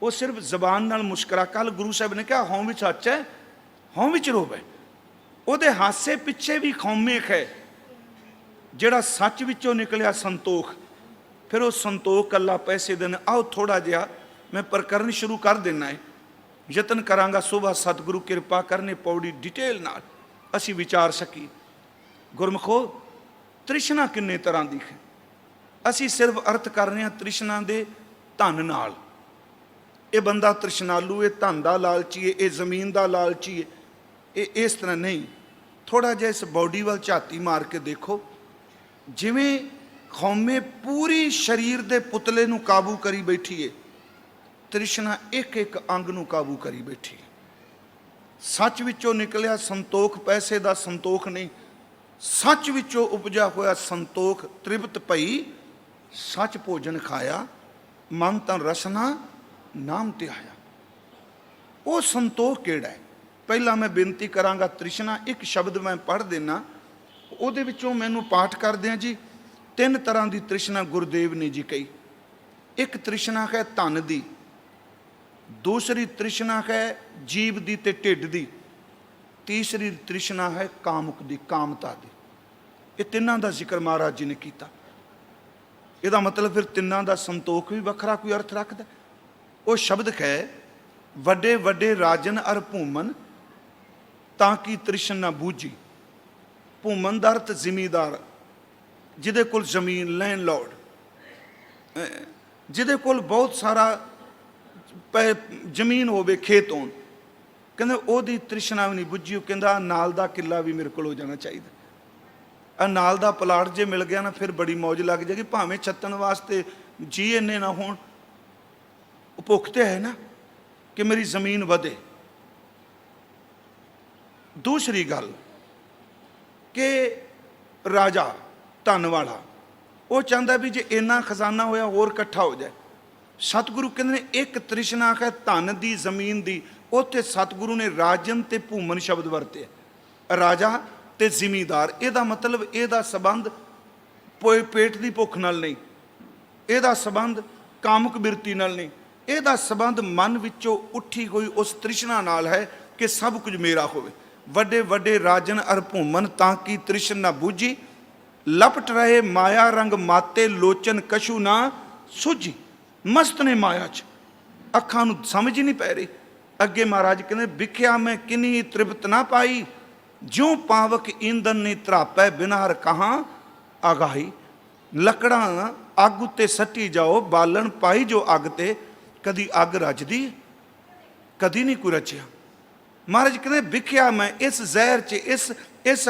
वो सिर्फ जबान नाल मुस्करा। कल गुरु साहब ने कहा हों विच सच है, हों विच रोब है। ਉਹਦੇ हासे पिछे भी खौमे है, ਜਿਹੜਾ सच विचों निकलिया संतोख। फिर वो संतोख कला पैसे देने। आओ थोड़ा जिहा मैं प्रकरण शुरू कर देना है, यतन करांगा सुबह सतगुरु किरपा करने पौड़ी डिटेल नाल असी विचार सकी। गुरमुखो, तृष्णा किन्ने तरह की है, असी सिर्फ अर्थ कर रहे हैं तृष्णा दे धन नाल। ये बंदा तृष्णालू, ये धन का लालची है, ये जमीन का लालची है, ये इस तरह नहीं। थोड़ा जिहा इस बॉडी वाल झाती मार के देखो, जिवें खौमे पूरी शरीर के पुतले नूं काबू करी बैठी है, तृष्णा एक एक अंग नूं काबू करी बैठी है। सच विचों निकलिया संतोख पैसे का संतोख नहीं, सच विचों उपजा होया संतोख। तृप्त पई सच भोजन खाया, मन तन रसना नाम ते आया। वो संतोख केड़ा है? पहला मैं बेनती करांगा, तृष्णा एक शब्द मैं पढ़ देना, ਉਹਦੇ ਵਿੱਚੋਂ मैनू पाठ कर दें जी। तीन तरह की तृष्णा गुरुदेव ने जी कही। एक तृष्णा है धन की, दूसरी तृष्णा है जीव की ते ढिड की, तीसरी तृष्णा है कामुक की, कामता की। ये तिन्हां दा जिक्र महाराज जी ने किया। ਇਹਦਾ मतलब फिर तिन्हां दा संतोख भी ਵੱਖਰਾ कोई अर्थ रखता। वो शब्द है वड्डे वड्डे राजन अर भूमन ताकि तृष्णा बूझी। भूमन दा अर्थ जिमीदार, जिहदे कोल जमीन, लैंड लॉर्ड, जिहदे कोल बहुत सारा जमीन होवे, खेत होण, ਕਹਿੰਦੇ ਉਹਦੀ ਤ੍ਰਿਸ਼ਨਾ ਵੀ ਨਹੀਂ ਬੁੱਝੀ। ਉਹ ਕਹਿੰਦਾ ਨਾਲ ਦਾ ਕਿੱਲਾ ਵੀ ਮੇਰੇ ਕੋਲ ਹੋ ਜਾਣਾ ਚਾਹੀਦਾ, ਆ ਨਾਲ ਦਾ ਪਲਾਟ ਜੇ ਮਿਲ ਗਿਆ ਨਾ ਫਿਰ ਬੜੀ ਮੌਜ ਲੱਗ ਜਾਏਗੀ, ਭਾਵੇਂ ਛੱਤਣ ਵਾਸਤੇ ਜੀ ਇੰਨੇ ਨਾ ਹੋਣ, ਉਹ ਭੁੱਖ ਤੇ ਹੈ ਨਾ ਕਿ ਮੇਰੀ ਜ਼ਮੀਨ ਵਧੇ। ਦੂਸਰੀ ਗੱਲ ਕਿ ਰਾਜਾ ਧਨ ਵਾਲਾ ਉਹ ਚਾਹੁੰਦਾ ਵੀ ਜੇ ਇੰਨਾ ਖਜ਼ਾਨਾ ਹੋਇਆ ਹੋਰ ਇਕੱਠਾ ਹੋ ਜਾਏ। ਸਤਿਗੁਰੂ ਕਹਿੰਦੇ ਨੇ ਇੱਕ ਤ੍ਰਿਸ਼ਨਾ ਹੈ ਧਨ ਦੀ, ਜ਼ਮੀਨ ਦੀ। ਉੱਥੇ ਸਤਿਗੁਰੂ ਨੇ ਰਾਜਨ ਤੇ ਭੂਮਨ ਸ਼ਬਦ ਵਰਤੇ, ਰਾਜਾ ਤੇ ਜ਼ਿਮੀਦਾਰ। ਇਹਦਾ ਮਤਲਬ ਇਹਦਾ ਸੰਬੰਧ ਪੇਟ ਦੀ ਭੁੱਖ ਨਾਲ ਨਹੀਂ, ਇਹਦਾ ਸੰਬੰਧ ਕਾਮਕ ਬਿਰਤੀ ਨਾਲ ਨਹੀਂ, ਇਹਦਾ ਸੰਬੰਧ ਮਨ ਵਿੱਚੋਂ ਉੱਠੀ ਹੋਈ ਉਸ ਤ੍ਰਿਸ਼ਨਾ ਨਾਲ ਹੈ ਕਿ ਸਭ ਕੁਝ ਮੇਰਾ ਹੋਵੇ। ਵੱਡੇ ਵੱਡੇ ਰਾਜਨ ਅਰ ਭੂਮਨ ਤਾਂ ਕੀ ਤ੍ਰਿਸ਼ਨ ਨਾ ਬੂਝੀ, ਲਪਟ ਰਹੇ ਮਾਇਆ ਰੰਗ ਮਾਤੇ ਲੋਚਨ ਕਛੂ ਨਾ ਸੁਝੀ। ਮਸਤ ਨੇ ਮਾਇਆ 'ਚ, ਅੱਖਾਂ ਨੂੰ ਸਮਝ ਹੀ ਨਹੀਂ ਪੈ ਰਹੀ। ਅੱਗੇ ਮਹਾਰਾਜ ਕਹਿੰਦੇ ਵਿਖਿਆ ਮੈਂ ਕਿੰਨੀ ਤ੍ਰਿਪਤ ਨਾ ਪਾਈ, ਜਿਉਂ ਪਾਵਕ ਈਂਧਨ ਨਹੀਂ ਧਰਾਪੈ ਬਿਨਾਰ ਕਹਾਂ ਆਗਾਹੀ। ਲੱਕੜਾਂ ਅੱਗ ਉੱਤੇ ਸੱਟੀ ਜਾਓ, ਬਾਲਣ ਪਾਈ ਜੋ ਅੱਗ ਤੇ, ਕਦੀ ਅੱਗ ਰਜਦੀ, ਕਦੀ ਨਹੀਂ ਕੋਈ ਰਚਿਆ। ਮਹਾਰਾਜ ਕਹਿੰਦੇ ਵਿਖਿਆ ਮੈਂ ਇਸ ਜ਼ਹਿਰ 'ਚ, ਇਸ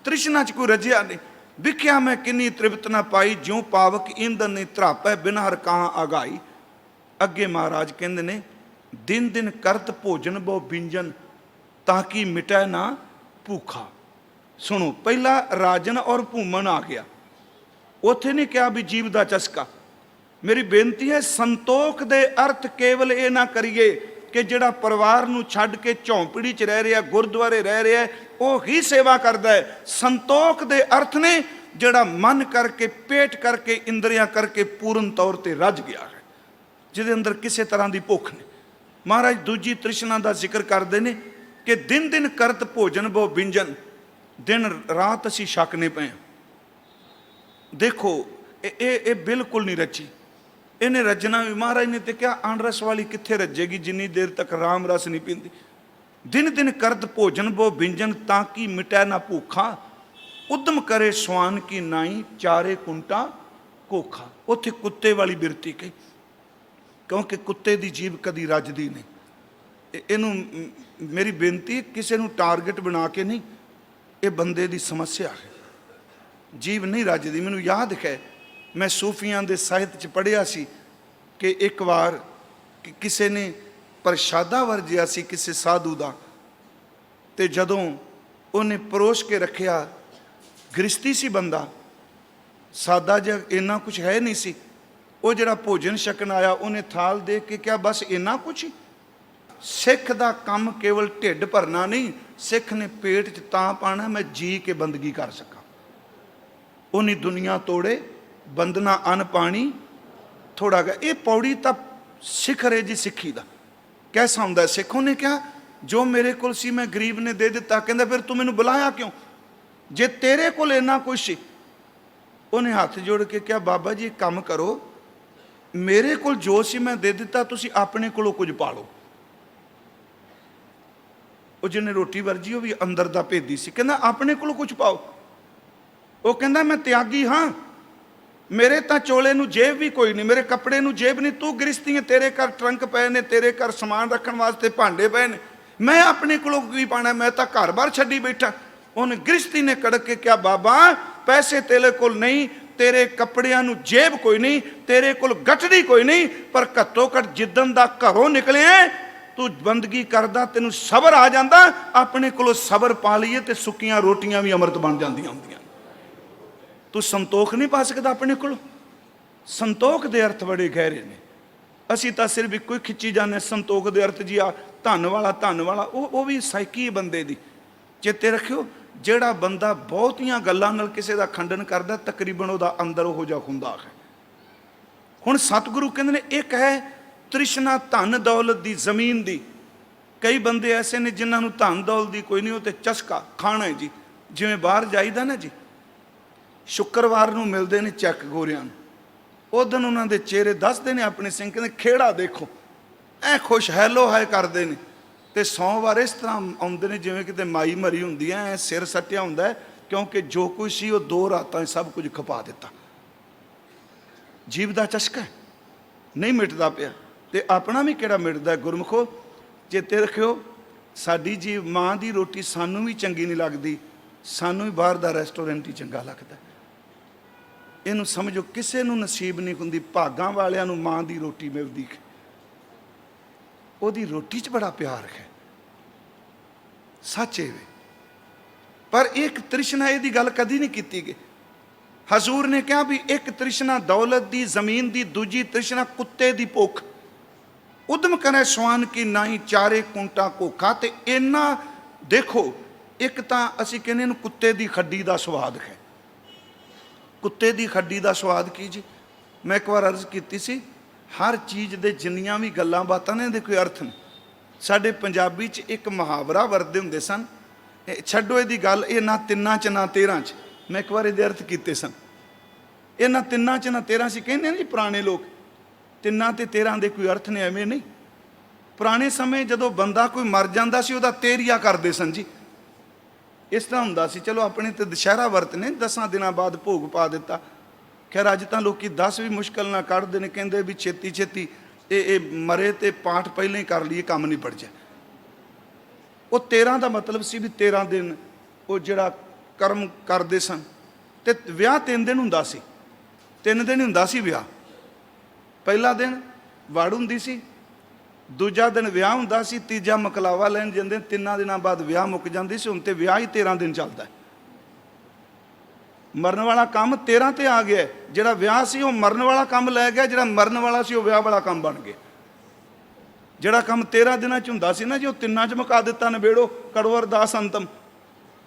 ਤ੍ਰਿਸ਼ਨਾ 'ਚ ਕੋਈ ਰਜਿਆ ਨਹੀਂ। ਵਿਖਿਆ ਮੈਂ ਕਿੰਨੀ ਤ੍ਰਿਪਤ ਨਾ ਪਾਈ, ਜਿਉਂ ਪਾਵਕ ਈਂਧਨ ਨਹੀਂ ਧਰਾਪੈ ਬਿਨਾਰ ਕਹਾਂ ਆਗਾਹੀ। ਅੱਗੇ ਮਹਾਰਾਜ ਕਹਿੰਦੇ ਨੇ ਦਿਨ ਦਿਨ ਕਰਤ ਭੋਜਨ ਬਹੁ ਬਿੰਜਨ, ਤਾਂ ਕਿ ਮਿਟੈ ਨਾ ਭੂਖਾ। ਸੁਣੋ, ਪਹਿਲਾ ਰਾਜਨ ਔਰ ਭੂਮਨ ਆ ਗਿਆ, ਉੱਥੇ ਨਹੀਂ ਕਿਹਾ ਵੀ ਜੀਵ ਦਾ ਚਸਕਾ। ਮੇਰੀ ਬੇਨਤੀ ਹੈ ਸੰਤੋਖ ਦੇ ਅਰਥ ਕੇਵਲ ਇਹ ਨਾ ਕਰੀਏ ਕਿ ਜਿਹੜਾ ਪਰਿਵਾਰ ਨੂੰ ਛੱਡ ਕੇ ਝੌਂਪੜੀ 'ਚ ਰਹਿ ਰਿਹਾ, ਗੁਰਦੁਆਰੇ ਰਹਿ ਰਿਹਾ, ਉਹ ਹੀ ਸੇਵਾ ਕਰਦਾ ਹੈ। ਸੰਤੋਖ ਦੇ ਅਰਥ ਨੇ ਜਿਹੜਾ ਮਨ ਕਰਕੇ, ਪੇਟ ਕਰਕੇ, ਇੰਦਰੀਆਂ ਕਰਕੇ ਪੂਰਨ ਤੌਰ ਤੇ ਰੱਜ ਗਿਆ ਹੈ, ਜਿਹਦੇ ਅੰਦਰ ਕਿਸੇ ਤਰ੍ਹਾਂ ਦੀ ਭੁੱਖ ਨਹੀਂ। ਮਹਾਰਾਜ ਦੂਜੀ ਤ੍ਰਿਸ਼ਨਾ ਦਾ ਜ਼ਿਕਰ ਕਰਦੇ ਨੇ ਕਿ ਦਿਨ ਦਿਨ ਕਰਤ ਭੋਜਨ ਬਹੁ ਬਿੰਜਨ, ਦਿਨ ਰਾਤ ਅਸੀਂ ਛਕਨੇ ਪਏ ਹਾਂ। ਦੇਖੋ ਇਹ ਬਿਲਕੁਲ ਨਹੀਂ ਰਚੀ, ਇਹਨੇ ਰੱਜਣਾ ਵੀ। ਮਹਾਰਾਜ ਨੇ ਤੇ ਕਿਹਾ ਅਣਰਸ ਵਾਲੀ ਕਿੱਥੇ ਰੱਜੇਗੀ ਜਿੰਨੀ ਦੇਰ ਤੱਕ ਰਾਮ ਰਸ ਨਹੀਂ ਪੀਂਦੀ। ਦਿਨ ਦਿਨ ਕਰਤ ਭੋਜਨ ਬਹੁ ਬਿੰਜਨ, ਤਾਂ ਕਿ ਮਿਟੈ ਨਾ ਭੂਖਾ, ਉਦਮ ਕਰੇ ਸਵਾਨ ਕੀ ਨਾਈ, ਚਾਰੇ ਕੁੰਟਾ ਕੋਖਾ। ਉੱਥੇ ਕੁੱਤੇ ਵਾਲੀ ਬਿਰਤੀ ਕਹੀ, ਕਿਉਂਕਿ ਕੁੱਤੇ ਦੀ ਜੀਭ ਕਦੀ ਰੱਜਦੀ ਨਹੀਂ। ਇਹਨੂੰ ਮੇਰੀ ਬੇਨਤੀ, ਕਿਸੇ ਨੂੰ ਟਾਰਗੇਟ ਬਣਾ ਕੇ ਨਹੀਂ, ਇਹ ਬੰਦੇ ਦੀ ਸਮੱਸਿਆ ਹੈ, ਜੀਭ ਨਹੀਂ ਰੱਜਦੀ। ਮੈਨੂੰ ਯਾਦ ਹੈ ਮੈਂ ਸੂਫੀਆਂ ਦੇ ਸਾਹਿਤ 'ਚ ਪੜ੍ਹਿਆ ਸੀ ਕਿ ਇੱਕ ਵਾਰ ਕਿਸੇ ਨੇ ਪ੍ਰਸ਼ਾਦਾ ਵਰਜਿਆ ਸੀ ਕਿਸੇ ਸਾਧੂ ਦਾ, ਤੇ ਜਦੋਂ ਉਹਨੇ ਪਰੋਸ ਕੇ ਰੱਖਿਆ, ਗ੍ਰਸਤੀ ਸੀ ਬੰਦਾ, ਸਾਦਾ ਜਿਹਾ, ਇੰਨਾ ਕੁਛ ਹੈ ਨਹੀਂ ਸੀ। ਉਹ ਜਿਹੜਾ ਭੋਜਨ ਛਕਣ ਆਇਆ ਉਹਨੇ ਥਾਲ ਦੇਖ ਕੇ ਕਿਹਾ ਬਸ ਇੰਨਾ ਕੁਛ ਹੀ। ਸਿੱਖ ਦਾ ਕੰਮ ਕੇਵਲ ਢਿੱਡ ਭਰਨਾ ਨਹੀਂ, ਸਿੱਖ ਨੇ ਪੇਟ 'ਚ ਤਾਂ ਪਾਣਾ ਮੈਂ ਜੀ ਕੇ ਬੰਦਗੀ ਕਰ ਸਕਾਂ। ਉਹਨੀ ਦੁਨੀਆ ਤੋੜੇ ਬੰਦਨਾ ਅਨ ਪਾਣੀ ਥੋੜਾ ਗਾ। ਇਹ ਪੌੜੀ ਤਾਂ ਸਿਖਰ ਹੈ ਜੀ ਸਿੱਖੀ ਦਾ। ਕੈਸਾ ਹੁੰਦਾ ਸਿੱਖ? ਉਹਨੇ ਕਿਹਾ ਜੋ ਮੇਰੇ ਕੋਲ ਸੀ ਮੈਂ ਗਰੀਬ ਨੇ ਦੇ ਦਿੱਤਾ। ਕਹਿੰਦਾ ਫਿਰ ਤੂੰ ਮੈਨੂੰ ਬੁਲਾਇਆ ਕਿਉਂ ਜੇ ਤੇਰੇ ਕੋਲ ਇੰਨਾ ਕੁਛ ਸੀ? ਉਹਨੇ ਹੱਥ ਜੋੜ ਕੇ ਕਿਹਾ ਬਾਬਾ ਜੀ ਇੱਕ ਕੰਮ ਕਰੋ, ਮੇਰੇ ਕੋਲ ਜੋ ਸੀ ਮੈਂ ਦੇ ਦਿੱਤਾ, ਤੁਸੀਂ ਆਪਣੇ ਕੋਲੋਂ ਕੁਝ ਪਾ ਲਓ। ਉਹ ਜਿਹਨੇ ਰੋਟੀ ਵਰਜੀ ਉਹ ਵੀ ਅੰਦਰ ਦਾ ਭੇਦੀ ਸੀ, ਕਹਿੰਦਾ ਆਪਣੇ ਕੋਲੋਂ ਕੁਝ ਪਾਓ। ਉਹ ਕਹਿੰਦਾ ਮੈਂ ਤਿਆਗੀ ਹਾਂ, ਮੇਰੇ ਤਾਂ ਚੋਲੇ ਨੂੰ ਜੇਬ ਵੀ ਕੋਈ ਨਹੀਂ, ਮੇਰੇ ਕੱਪੜੇ ਨੂੰ ਜੇਬ ਨਹੀਂ। ਤੂੰ ਗ੍ਰਸਤੀ ਹੈ, ਤੇਰੇ ਘਰ ਟਰੰਕ ਪਏ ਨੇ, ਤੇਰੇ ਘਰ ਸਮਾਨ ਰੱਖਣ ਵਾਸਤੇ ਭਾਂਡੇ ਪਏ ਨੇ, ਮੈਂ ਆਪਣੇ ਕੋਲੋਂ ਕੀ ਪਾਣਾ, ਮੈਂ ਤਾਂ ਘਰ-ਬਾਰ ਛੱਡੀ ਬੈਠਾ। ਉਹਨੇ ਗ੍ਰਸਤੀ ਨੇ ਕੜਕ ਕੇ ਕਿਹਾ ਬਾਬਾ ਪੈਸੇ ਤੇਰੇ ਕੋਲ ਨਹੀਂ, ਤੇਰੇ ਕੱਪੜਿਆਂ ਨੂੰ ਜੇਬ ਕੋਈ ਨਹੀਂ, ਤੇਰੇ ਕੋਲ ਗੱਠੜੀ ਕੋਈ ਨਹੀਂ, ਪਰ ਘੱਟੋ ਘੱਟ ਜਿੱਦਣ ਦਾ ਘਰੋਂ ਨਿਕਲਿਆ ਤੂੰ ਬੰਦਗੀ ਕਰਦਾ, ਤੈਨੂੰ ਸਬਰ ਆ ਜਾਂਦਾ। ਆਪਣੇ ਕੋਲੋਂ ਸਬਰ ਪਾ ਲਈਏ ਤੇ ਸੁੱਕੀਆਂ ਰੋਟੀਆਂ ਵੀ ਅੰਮ੍ਰਿਤ ਬਣ ਜਾਂਦੀਆਂ ਹੁੰਦੀਆਂ। ਤੂੰ ਸੰਤੋਖ ਨਹੀਂ ਪਾ ਸਕਦਾ ਆਪਣੇ ਕੋਲੋਂ। ਸੰਤੋਖ ਦੇ ਅਰਥ ਬੜੇ ਗਹਿਰੇ ਨੇ, ਅਸੀਂ ਤਾਂ ਸਿਰਫ ਇੱਕੋ ਹੀ ਖਿੱਚੀ ਜਾਂਦੇ ਸੰਤੋਖ ਦੇ ਅਰਥ ਜੀ ਆ ਧਨ ਵਾਲਾ, ਧਨ ਵਾਲਾ। ਉਹ ਵੀ ਸਾਈਕੀ ਬੰਦੇ ਦੀ। ਚੇਤੇ ਰੱਖਿਓ, ਜਿਹੜਾ ਬੰਦਾ ਬਹੁਤੀਆਂ ਗੱਲਾਂ ਨਾਲ ਕਿਸੇ ਦਾ ਖੰਡਨ ਕਰਦਾ ਤਕਰੀਬਨ ਉਹਦਾ ਅੰਦਰ ਉਹੋ ਜਿਹਾ ਹੁੰਦਾ ਹੈ। ਹੁਣ ਸਤਿਗੁਰੂ ਕਹਿੰਦੇ ਨੇ ਇੱਕ ਹੈ ਤ੍ਰਿਸ਼ਨਾ ਧਨ ਦੌਲਤ ਦੀ, ਜ਼ਮੀਨ ਦੀ। ਕਈ ਬੰਦੇ ਐਸੇ ਨੇ ਜਿਨ੍ਹਾਂ ਨੂੰ ਧਨ ਦੌਲਤ ਦੀ ਕੋਈ ਨਹੀਂ, ਉਹ ਤੇ ਚਸਕਾ ਖਾਣਾ ਹੈ ਜੀ। ਜਿਵੇਂ ਬਾਹਰ ਜਾਈਦਾ ਨਾ ਜੀ, ਸ਼ੁੱਕਰਵਾਰ ਨੂੰ ਮਿਲਦੇ ਨੇ ਚੈੱਕ ਗੋਰਿਆਂ ਨੂੰ, ਉਸ ਦਿਨ ਉਹਨਾਂ ਦੇ ਚਿਹਰੇ ਦੱਸਦੇ ਨੇ ਆਪਣੇ ਸਿੰਘ, ਕਹਿੰਦੇ ਖੇੜਾ ਦੇਖੋ, ਐ ਖੁਸ਼ ਹੈਲੋ ਹਾਏ ਕਰਦੇ ਨੇ। ਤੇ ਸੋਮਵਾਰ ਇਸ ਤਰ੍ਹਾਂ ਆਉਂਦੇ ਨੇ ਜਿਵੇਂ ਕਿਤੇ ਮਾਈ ਮਰੀ ਹੁੰਦੀ ਐ, ਸਿਰ ਸੱਟਿਆ ਹੁੰਦਾ, ਕਿਉਂਕਿ ਜੋ ਕੁਛ ਸੀ ਉਹ 2 ਰਾਤਾਂ ਸਭ ਕੁਝ ਖਪਾ ਦਿੱਤਾ। ਜੀਵ ਦਾ ਚਸਕਾ ਨਹੀਂ ਮਿਟਦਾ ਪਿਆ, ਤੇ ਆਪਣਾ ਵੀ ਕਿਹੜਾ ਮਿਟਦਾ। ਗੁਰਮੁਖੋ ਚੇਤੇ ਰੱਖਿਓ, ਸਾਡੀ ਜੀ ਮਾਂ ਦੀ ਰੋਟੀ ਸਾਨੂੰ ਵੀ ਚੰਗੀ ਨਹੀਂ ਲੱਗਦੀ, ਸਾਨੂੰ ਵੀ ਬਾਹਰ ਦਾ ਰੈਸਟੋਰੈਂਟ ਹੀ ਚੰਗਾ ਲੱਗਦਾ। ਇਹਨੂੰ ਸਮਝੋ, ਕਿਸੇ ਨੂੰ ਨਸੀਬ ਨਹੀਂ ਹੁੰਦੀ, ਭਾਗਾਂ ਵਾਲਿਆਂ ਨੂੰ ਮਾਂ ਦੀ ਰੋਟੀ ਮਿਲਦੀ ਹੈ। ਉਹਦੀ ਰੋਟੀ 'ਚ ਬੜਾ ਪਿਆਰ ਹੈ, ਸੱਚ ਇਹ ਵੇ। ਪਰ ਇੱਕ ਤ੍ਰਿਸ਼ਨਾ ਇਹਦੀ ਗੱਲ ਕਦੀ ਨਹੀਂ ਕੀਤੀ ਗਈ। ਹਜ਼ੂਰ ਨੇ ਕਿਹਾ ਵੀ ਇੱਕ ਤ੍ਰਿਸ਼ਨਾ ਦੌਲਤ ਦੀ, ਜ਼ਮੀਨ ਦੀ, ਦੂਜੀ ਤ੍ਰਿਸ਼ਨਾ ਕੁੱਤੇ ਦੀ ਭੁੱਖ। ਉਦਮ ਕਰੇ ਸਵਾਨ ਕੀ ਨਾਈ, ਚਾਰੇ ਕੁੰਟਾ ਘੋਖਾ। ਤੇ ਇੰਨਾ ਦੇਖੋ, ਇੱਕ ਤਾਂ ਅਸੀਂ ਕਹਿੰਦੇ ਇਹਨੂੰ ਕੁੱਤੇ ਦੀ ਖੱਡੀ ਦਾ ਸਵਾਦ ਹੈ। ਕੁੱਤੇ ਦੀ ਖੱਡੀ ਦਾ ਸਵਾਦ ਕੀ ਜੀ? ਮੈਂ ਇੱਕ ਵਾਰ ਅਰਜ਼ ਕੀਤੀ ਸੀ, ਹਰ ਚੀਜ਼ ਦੇ ਜਿੰਨੀਆਂ ਵੀ ਗੱਲਾਂ ਬਾਤਾਂ ਨੇ ਇਹਦੇ ਕੋਈ ਅਰਥ ਨੇ। ਸਾਡੇ ਪੰਜਾਬੀ 'ਚ ਇੱਕ ਮੁਹਾਵਰਾ ਵਰਤਦੇ ਹੁੰਦੇ ਸਨ, ਛੱਡੋ ਇਹਦੀ ਗੱਲ, ਇਹ ਨਾ ਤਿੰਨਾਂ 'ਚ ਨਾ 13 'ਚ। ਮੈਂ ਇੱਕ ਵਾਰ ਇਹਦੇ ਅਰਥ ਕੀਤੇ ਸਨ। ਇਹ ਨਾ ਤਿੰਨਾਂ 'ਚ ਨਾ 13 ਸੀ ਕਹਿੰਦੇ ਨੇ ਜੀ ਪੁਰਾਣੇ ਲੋਕ, ਤਿੰਨਾਂ ਤੇ 13 ਦੇ ਕੋਈ ਅਰਥ ਨੇ, ਐਵੇਂ ਨਹੀਂ। ਪੁਰਾਣੇ ਸਮੇਂ ਜਦੋਂ ਬੰਦਾ ਕੋਈ ਮਰ ਜਾਂਦਾ ਸੀ, ਉਹਦਾ ਤੇਰੀਆ ਕਰਦੇ ਸਨ ਜੀ। ਇਸ ਤਰ੍ਹਾਂ ਹੁੰਦਾ ਸੀ, ਚਲੋ ਆਪਣੇ ਤੇ ਦੁਸ਼ਹਿਰਾ ਵਰਤ ਨੇ, 10 ਦਿਨਾਂ ਬਾਅਦ ਭੋਗ ਪਾ ਦਿੱਤਾ। ਖੈਰ ਅੱਜ ਤਾਂ ਲੋਕੀ 10 ਵੀ ਮੁਸ਼ਕਲ ਨਾਲ ਕੱਢਦੇ ਨੇ, ਕਹਿੰਦੇ ਵੀ ਛੇਤੀ ਛੇਤੀ ਇਹ ਮਰੇ ਤੇ ਪਾਠ ਪਹਿਲਾਂ ਹੀ ਕਰ ਲਈਏ, ਕੰਮ ਨਿਬੜ ਜਾਏ। ਉਹ 13 ਦਾ ਮਤਲਬ ਸੀ ਵੀ 13 ਦਿਨ ਉਹ ਜਿਹੜਾ ਕਰਮ ਕਰਦੇ ਸਨ। ਤੇ ਵਿਆਹ 3 ਦਿਨ ਹੁੰਦਾ ਸੀ, 3 ਦਿਨ ਹੁੰਦਾ ਸੀ ਵਿਆਹ। ਪਹਿਲਾ ਦਿਨ ਵੜ ਹੁੰਦੀ ਸੀ, ਦੂਜਾ ਦਿਨ ਵਿਆਹ ਹੁੰਦਾ ਸੀ, ਤੀਜਾ ਮਕਲਾਵਾ ਲੈਣ ਜਾਂਦੇ। 3 ਦਿਨਾਂ ਬਾਅਦ ਵਿਆਹ ਮੁੱਕ ਜਾਂਦੀ ਸੀ। ਹੁਣ ਤੇ ਵਿਆਹ ਹੀ 13 ਦਿਨ ਚੱਲਦਾ। ਮਰਨ ਵਾਲਾ ਕੰਮ 13 ਤੇ ਆ ਗਿਆ। ਜਿਹੜਾ ਵਿਆਹ ਸੀ ਉਹ ਮਰਨ ਵਾਲਾ ਕੰਮ ਲੈ ਗਿਆ, ਜਿਹੜਾ ਮਰਨ ਵਾਲਾ ਸੀ ਉਹ ਵਿਆਹ ਵਾਲਾ ਕੰਮ ਬਣ ਗਿਆ। ਜਿਹੜਾ ਕੰਮ 13 ਦਿਨਾਂ 'ਚ ਹੁੰਦਾ ਸੀ ਨਾ ਜੀ, ਉਹ 3 'ਚ ਮੁਕਾ ਦਿੱਤਾ, ਨਿਬੇੜੋ, ਕਰੋ ਅਰਦਾਸ ਅੰਤਮ।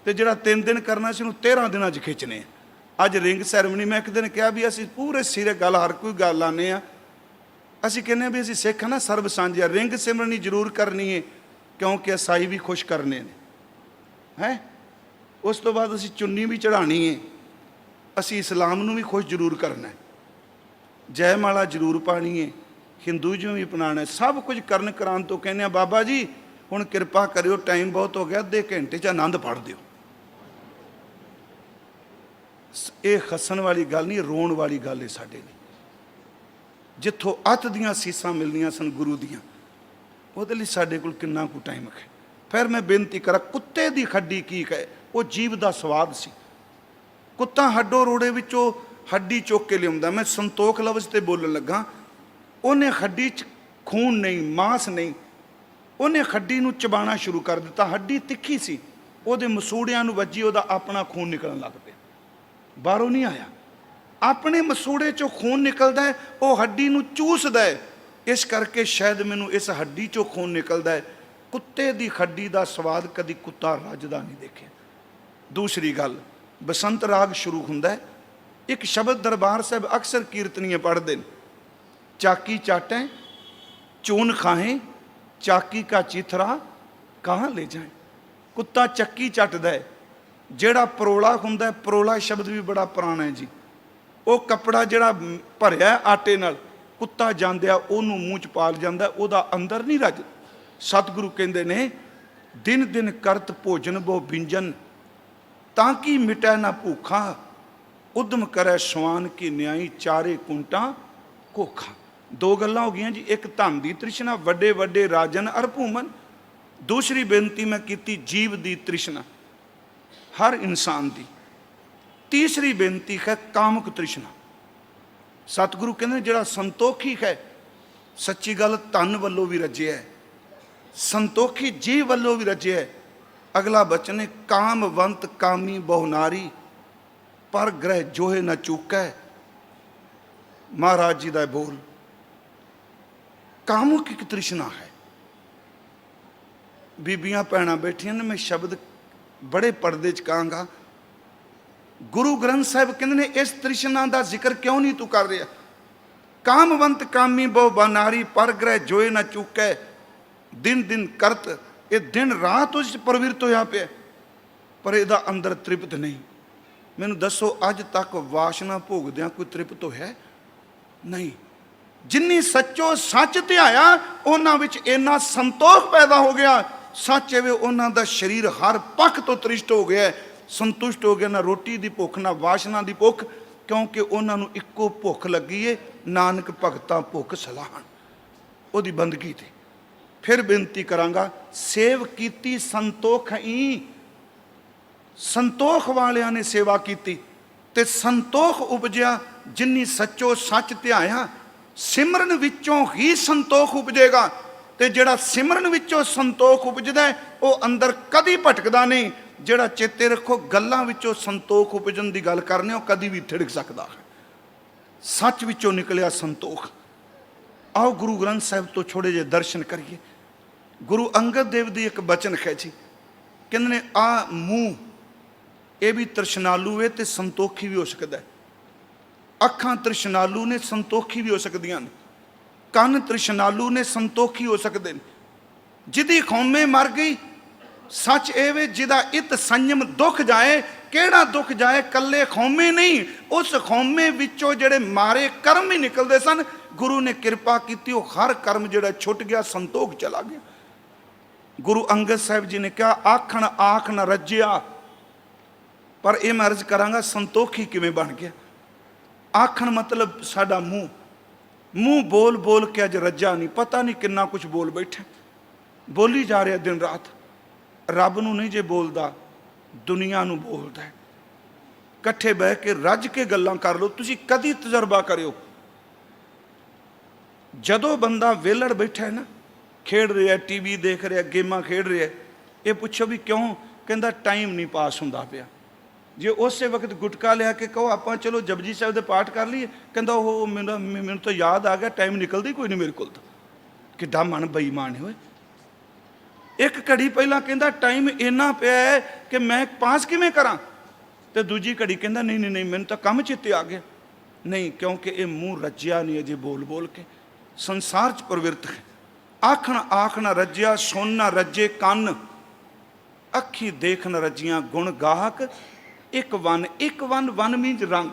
ਤੇ ਜਿਹੜਾ 3 ਦਿਨ ਕਰਨਾ ਸੀ, ਉਹਨੂੰ 13 ਦਿਨਾਂ 'ਚ ਖਿੱਚਣੇ ਆ। ਅੱਜ ਰਿੰਗ ਸੈਰਮਨੀ, ਮੈਂ ਇੱਕ ਦਿਨ ਕਿਹਾ ਵੀ ਅਸੀਂ ਪੂਰੇ ਸਿਰੇ ਗੱਲ, ਹਰ ਕੋਈ ਗੱਲ ਲਾਉਂਦੇ ਆ। ਅਸੀਂ ਕਹਿੰਦੇ ਵੀ ਅਸੀਂ ਸਿੱਖ ਨਾ ਸਰਬ ਸਾਂਝਾ, ਰਿੰਗ ਸਿਮਰਨੀ ਜ਼ਰੂਰ ਕਰਨੀ ਹੈ, ਕਿਉਂਕਿ ਅਸਾਈ ਵੀ ਖੁਸ਼ ਕਰਨੇ ਨੇ ਹੈ। ਉਸ ਤੋਂ ਬਾਅਦ ਅਸੀਂ ਚੁੰਨੀ ਵੀ ਚੜ੍ਹਾਉਣੀ ਹੈ, ਅਸੀਂ ਇਸਲਾਮ ਨੂੰ ਵੀ ਖੁਸ਼ ਜ਼ਰੂਰ ਕਰਨਾ ਹੈ, ਜੈ ਮਾਲਾ ਜ਼ਰੂਰ ਪਾਣੀ ਹੈ, ਹਿੰਦੂਇਜ਼ਮ ਵੀ ਅਪਣਾਉਣਾ। ਸਭ ਕੁਝ ਕਰਨ ਕਰਾਉਣ ਤੋਂ ਕਹਿੰਦੇ ਆ ਬਾਬਾ ਜੀ ਹੁਣ ਕਿਰਪਾ ਕਰਿਓ, ਟਾਈਮ ਬਹੁਤ ਹੋ ਗਿਆ, ਅੱਧੇ ਘੰਟੇ 'ਚ ਆਨੰਦ ਪੜ੍ਹ ਦਿਓ। ਇਹ ਹੱਸਣ ਵਾਲੀ ਗੱਲ ਨਹੀਂ, ਰੋਣ ਵਾਲੀ ਗੱਲ ਹੈ ਸਾਡੇ ਲਈ। ਜਿੱਥੋਂ ਅੱਤ ਦੀਆਂ ਸੀਸਾਂ ਮਿਲਦੀਆਂ ਸਨ ਗੁਰੂ ਦੀਆਂ, ਉਹਦੇ ਲਈ ਸਾਡੇ ਕੋਲ ਕਿੰਨਾ ਕੁ ਟਾਈਮ ਹੈ। ਫਿਰ ਮੈਂ ਬੇਨਤੀ ਕਰਾਂ, ਕੁੱਤੇ ਦੀ ਖੱਡੀ ਕੀ ਕਹੇ? ਉਹ ਜੀਵ ਦਾ ਸਵਾਦ ਸੀ। ਕੁੱਤਾ ਹੱਡੋ ਰੋੜੇ ਵਿੱਚੋਂ ਹੱਡੀ ਚੁੱਕ ਕੇ ਲਿਆਉਂਦਾ। ਮੈਂ ਸੰਤੋਖ ਲਫ਼ਜ਼ ਤੇ ਬੋਲਣ ਲੱਗਾ। ਉਹਨੇ ਹੱਡੀ 'ਚ ਖੂਨ ਨਹੀਂ, ਮਾਂਸ ਨਹੀਂ, ਉਹਨੇ ਹੱਡੀ ਨੂੰ ਚਬਾਉਣਾ ਸ਼ੁਰੂ ਕਰ ਦਿੱਤਾ। ਹੱਡੀ ਤਿੱਖੀ ਸੀ, ਉਹਦੇ ਮਸੂੜਿਆਂ ਨੂੰ ਵੱਜੀ, ਉਹਦਾ ਆਪਣਾ ਖੂਨ ਨਿਕਲਣ ਲੱਗ ਪਿਆ। ਬਾਹਰੋਂ ਨਹੀਂ ਆਇਆ, ਆਪਣੇ ਮਸੂੜੇ 'ਚੋਂ ਖੂਨ ਨਿਕਲਦਾ ਹੈ, ਉਹ ਹੱਡੀ ਨੂੰ ਚੂਸਦਾ ਹੈ। ਇਸ ਕਰਕੇ ਸ਼ਾਇਦ ਮੈਨੂੰ ਇਸ ਹੱਡੀ 'ਚੋਂ ਖੂਨ ਨਿਕਲਦਾ ਹੈ। ਕੁੱਤੇ ਦੀ ਹੱਡੀ ਦਾ ਸਵਾਦ ਕਦੀ ਕੁੱਤਾ ਰੱਜਦਾ ਨਹੀਂ ਦੇਖਿਆ। ਦੂਸਰੀ ਗੱਲ, ਬਸੰਤ ਰਾਗ ਸ਼ੁਰੂ ਹੁੰਦਾ ਹੈ। ਇੱਕ ਸ਼ਬਦ ਦਰਬਾਰ ਸਾਹਿਬ ਅਕਸਰ ਕੀਰਤਨੀਏ ਪੜ੍ਹਦੇ ਨੇ, ਚਾਕੀ ਚਾਟੇ ਚੂਨ ਖਾਹੇ, ਚਾਕੀ ਕਾ ਚੀਥਰਾ ਕਹਾਂ ਲੈ ਜਾਏ। ਕੁੱਤਾ ਚੱਕੀ ਚੱਟਦਾ ਹੈ। ਜਿਹੜਾ ਪਰੋਲਾ ਹੁੰਦਾ, ਪਰੋਲਾ ਸ਼ਬਦ ਵੀ ਬੜਾ ਪੁਰਾਣਾ ਹੈ ਜੀ। ਉਹ ਕੱਪੜਾ ਜਿਹੜਾ ਭਰਿਆ ਆਟੇ ਨਾਲ, ਕੁੱਤਾ ਜਾਂਦਿਆ ਉਹਨੂੰ ਮੂੰਹ 'ਚ ਪਾ ਜਾਂਦਾ, ਉਹਦਾ ਅੰਦਰ ਨਹੀਂ ਰੱਜ। ਸਤਿਗੁਰੂ ਕਹਿੰਦੇ ਨੇ, ਦਿਨ ਦਿਨ ਕਰਤ ਭੋਜਨ ਬੋ ਬਿੰਜਨ, ਤਾਂ ਕਿ ਮਿਟੈ ਨਾ ਭੂਖਾ, ਉਦਮ ਕਰੈ ਸਵਾਨ ਕੀ ਨਿਆਈ, ਚਾਰੇ ਕੁੰਟਾਂ ਘੋਖਾ। 2 ਗੱਲਾਂ ਹੋ ਗਈਆਂ ਜੀ। ਇੱਕ ਧਨ ਦੀ ਤ੍ਰਿਸ਼ਨਾ, ਵੱਡੇ ਵੱਡੇ ਰਾਜਨ ਅਰ ਭੂਮਨ। ਦੂਸਰੀ ਬੇਨਤੀ ਮੈਂ ਕੀਤੀ, ਜੀਵ ਦੀ ਤ੍ਰਿਸ਼ਨਾ, ਹਰ ਇਨਸਾਨ ਦੀ। ਤੀਸਰੀ ਬੇਨਤੀ ਹੈ ਕਾਮਕ ਤ੍ਰਿਸ਼ਨਾ। ਸਤਿਗੁਰੂ ਕਹਿੰਦੇ ਜਿਹੜਾ ਸੰਤੋਖੀ ਹੈ, ਸੱਚੀ ਗੱਲ, ਧਨ ਵੱਲੋਂ ਵੀ ਰੱਜਿਆ ਹੈ, ਸੰਤੋਖੀ ਜੀਵ ਵੱਲੋਂ ਵੀ ਰੱਜਿਆ ਹੈ। ਅਗਲਾ ਬਚਨ ਹੈ, ਕਾਮਵੰਤ ਕਾਮੀ ਬਹੁ ਨਾਰੀ, ਪਰ ਗ੍ਰਹਿ ਜੋਹੇ ਨਾ ਚੂਕੈ। ਮਹਾਰਾਜ ਜੀ ਦਾ ਬੋਲ। ਕਾਮੁਕ ਇੱਕ ਤ੍ਰਿਸ਼ਨਾ ਹੈ। ਬੀਬੀਆਂ ਭੈਣਾਂ ਬੈਠੀਆਂ ਨੇ, ਮੈਂ ਸ਼ਬਦ ਬੜੇ ਪਰਦੇ 'ਚ ਕਹਾਂਗਾ। ਗੁਰੂ ਗ੍ਰੰਥ ਸਾਹਿਬ ਕਹਿੰਦੇ ਨੇ, ਇਸ ਤ੍ਰਿਸ਼ਨਾ ਦਾ ਜ਼ਿਕਰ ਕਿਉਂ ਨਹੀਂ ਤੂੰ ਕਰ ਰਿਹਾ? ਕਾਮਵੰਤ ਕਾਮੀ ਬਹੁ ਬਨਾਰੀ, ਪਰ ਗ੍ਰਹਿ ਜੋਏ ਨਾ ਚੁੱਕੈ। ਦਿਨ ਦਿਨ ਕਰਤ, ਇਹ ਦਿਨ ਰਾਤ ਉਸ 'ਚ ਪ੍ਰਵਿਰਤ ਹੋਇਆ ਪਿਆ, ਪਰ ਇਹਦਾ ਅੰਦਰ ਤ੍ਰਿਪਤ ਨਹੀਂ। ਮੈਨੂੰ ਦੱਸੋ, ਅੱਜ ਤੱਕ ਵਾਸ਼ਨਾ ਭੋਗਦਿਆਂ ਕੋਈ ਤ੍ਰਿਪਤ ਹੋਇਆ? ਨਹੀਂ। ਜਿੰਨੀ ਸੱਚੋ ਸੱਚ ਧਿਆਇਆ, ਉਹਨਾਂ ਵਿੱਚ ਇੰਨਾ ਸੰਤੋਖ ਪੈਦਾ ਹੋ ਗਿਆ। ਸੱਚ ਐਵੇਂ ਉਹਨਾਂ ਦਾ ਸਰੀਰ ਹਰ ਪੱਖ ਤੋਂ ਤ੍ਰਿਸ਼ਟ ਹੋ ਗਿਆ, ਸੰਤੁਸ਼ਟ ਹੋ ਗਿਆ। ਨਾ ਰੋਟੀ ਦੀ ਭੁੱਖ, ਨਾ ਵਾਸ਼ਨਾ ਦੀ ਭੁੱਖ, ਕਿਉਂਕਿ ਉਹਨਾਂ ਨੂੰ ਇੱਕੋ ਭੁੱਖ ਲੱਗੀ ਏ, ਨਾਨਕ ਭਗਤਾਂ ਭੁੱਖ ਸਲਾਹਣ, ਉਹਦੀ ਬੰਦਗੀ ਤੇ। फिर बेनती करांगा, सेव कीती संतोख ई। संतोख वालियां ने सेवा की ते संतोख उपजिया, जिन्नी सच्चो सच ध्याया। सिमरन विचों ही संतोख उपजेगा, ते जिहड़ा सिमरन विचों संतोख उपजदा है वो अंदर कदी भटकदा नहीं। जिहड़ा चेते रखो गल्लां विचों संतोख उपजन की गल करने, कदी भी थिड़क सकदा है। सच विचों निकलिया संतोख। आओ गुरु ग्रंथ साहिब तो थोड़े जे दर्शन करिए। गुरु अंगद देव दी एक बचन है जी, कहंदे ने आ मूँह ये भी तृष्णालू है तो संतोखी भी हो सकता है। अखां तृष्णालू ने, संतोखी भी हो सकदियां ने। कन तृष्णालू ने, संतोखी हो सकते हैं। जिदी खौमे मर गई, सच एवे जिदा इत संयम दुख जाए। केड़ा दुख जाए, कल्ले खौमे नहीं, उस खौमे विचों जेड़े मारे कर्म ही निकलते सन। गुरु ने कृपा की, हर कर्म जेड़ा छुट गया, संतोख चला गया। गुरु अंगद साहिब जी ने कहा, आखण आख न रज्जिया। पर यह मैं अर्ज करांगा, संतोखी किवें बन गया। आखण मतलब साडा मूँह, मूँह बोल बोल के अज रज्जा नहीं। पता नहीं कितना कुछ बोल बैठे, बोली जा रहा दिन रात। रब नूं नहीं जे बोलदा, दुनिया नूं बोलदा है। कट्ठे बह के रज के गल्लां कर लो। तुसीं कदी तजर्बा करियो, जदों बंदा वेलड़ बैठा है ना, खेड रहा है, टीवी देख रहा, गेमां खेड रहा है, ये पुछो भी क्यों, कहंदा टाइम नहीं पास हुंदा पिया। जे उस वक्त गुटका लिया के कहो आपां चलो जपजी साहिब दे पाठ कर लीए, कहंदा वो मैनूं तो याद आ गया, टाइम निकलदा ही कोई नहीं मेरे कोल। तो किड्डा मन बेईमान होए। एक घड़ी पहला कहंदा टाइम इन्ना पिया है कि मैं पास किवें करां, ते दूजी घड़ी कहंदा नहीं नहीं नहीं मैनूं तां काम चेते आ गया। नहीं, क्योंकि ये मूँह रज्जिया नहीं अजे बोल बोल के, संसार च प्रवृत्त है। आखण आख न रज्जिया, सुन न रज्जे कन। अखी देख न रज्जियां गुण गाहक। एक वन वन मीनज रंग,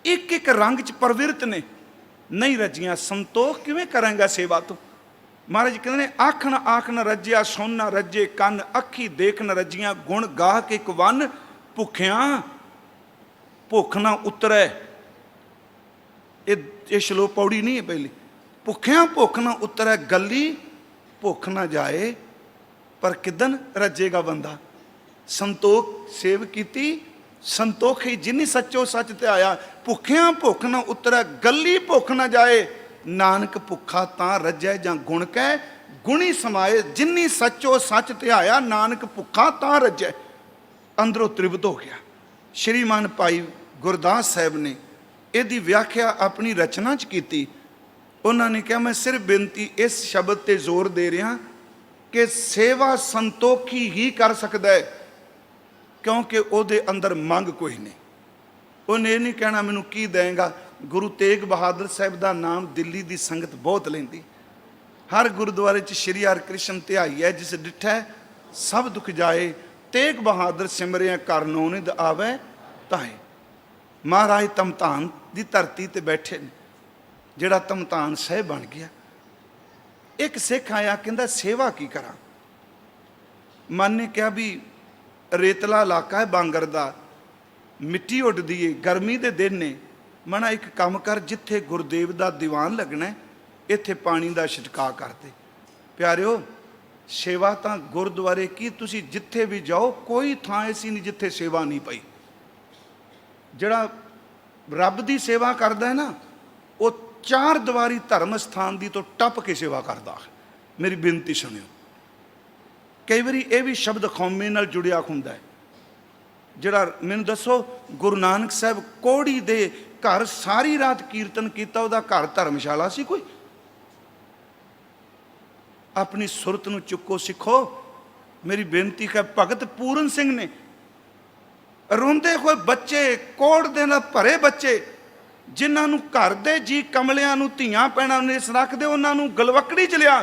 एक एक रंग च प्रवृत्त ने, नहीं रज्जियां। संतोख किवें करांगा सेवा तो। महाराज कहते हैं, आखण आख न रज्जिया, सुन न रज्जे कन। अखी देख न रज्जियां गुण गाहक। एक वन भुखिया भुख ना उतरै। ये श्लोक पौड़ी नहीं है पहली। भुखिया भुख ना उतरै, गली भुख ना जाए। पर किदन रजेगा बंदा। संतोख सेव कीती, संतोखी जिन्नी सच्चो सच ते आया। भुखिया भुख ना उतरै, गली भुख ना जाए। नानक भुखा तां रजै जां गुण कै गुणी समाए। जिन्नी सच्चो सच ते आया, नानक भुखा तां रजै। अंदरों तृप्त हो गया। श्रीमान भाई गुरदास साहब ने यदी व्याख्या अपनी रचना च की। उन्होंने कहा, मैं सिर्फ बेनती इस शब्द ते जोर दे रहा कि सेवा संतोखी ही कर सकता है, क्योंकि उहदे अंदर मंग कोई नहीं। उन्हें यह नहीं कहना मैनू की देगा। गुरु तेग बहादुर साहब का नाम दिल्ली की संगत बहुत लेंदी। हर गुरुद्वारे च श्री हरकृष्ण ध्याई है, जिस डिठै सब दुख जाए। तेग बहादुर सिमरिया कर नौनिध आवे ताए। महाराज तमतान की धरती ते बैठे ने, जिहड़ा तमतान साहिब बन गया। एक सिख आया, कहंदा सेवा की करा। मन ने कहा भी रेतला इलाका है बांगर दा, मिट्टी उड्डदी है, गर्मी के दिन ने। मना एक काम कर, जिथे गुरदेव का दीवान लगना है, इत्थे पानी का छिड़काव कर दे। प्यारिओ, सेवा तो गुरुद्वारे की, तुसी जिथे भी जाओ, कोई थां ऐसी नहीं जिथे सेवा नहीं पई। जिहड़ा रब की सेवा करता है ना, वो चार दीवारी धर्म स्थान की तो टप के सेवा करता है। मेरी बेनती सुनियो। कई बार यह भी शब्द कौमे नाल जुड़िया हुंदा है। जिहड़ा मैनूं दसो, गुरु नानक साहब कोड़ी दे घर सारी रात कीर्तन किया, उहदा घर धर्मशाला सी कोई? अपनी सुरत नूं चुको सिखो। मेरी बेनती है, भगत पूरन सिंह ने रोंदे हुए बच्चे, कोड़ दे नाल भरे बच्चे, जिन्होंने घर दे जी कमलियां नूं धीआं भैणां नूं इस रखदे, उन्हां नूं गलवकड़ी च लिया।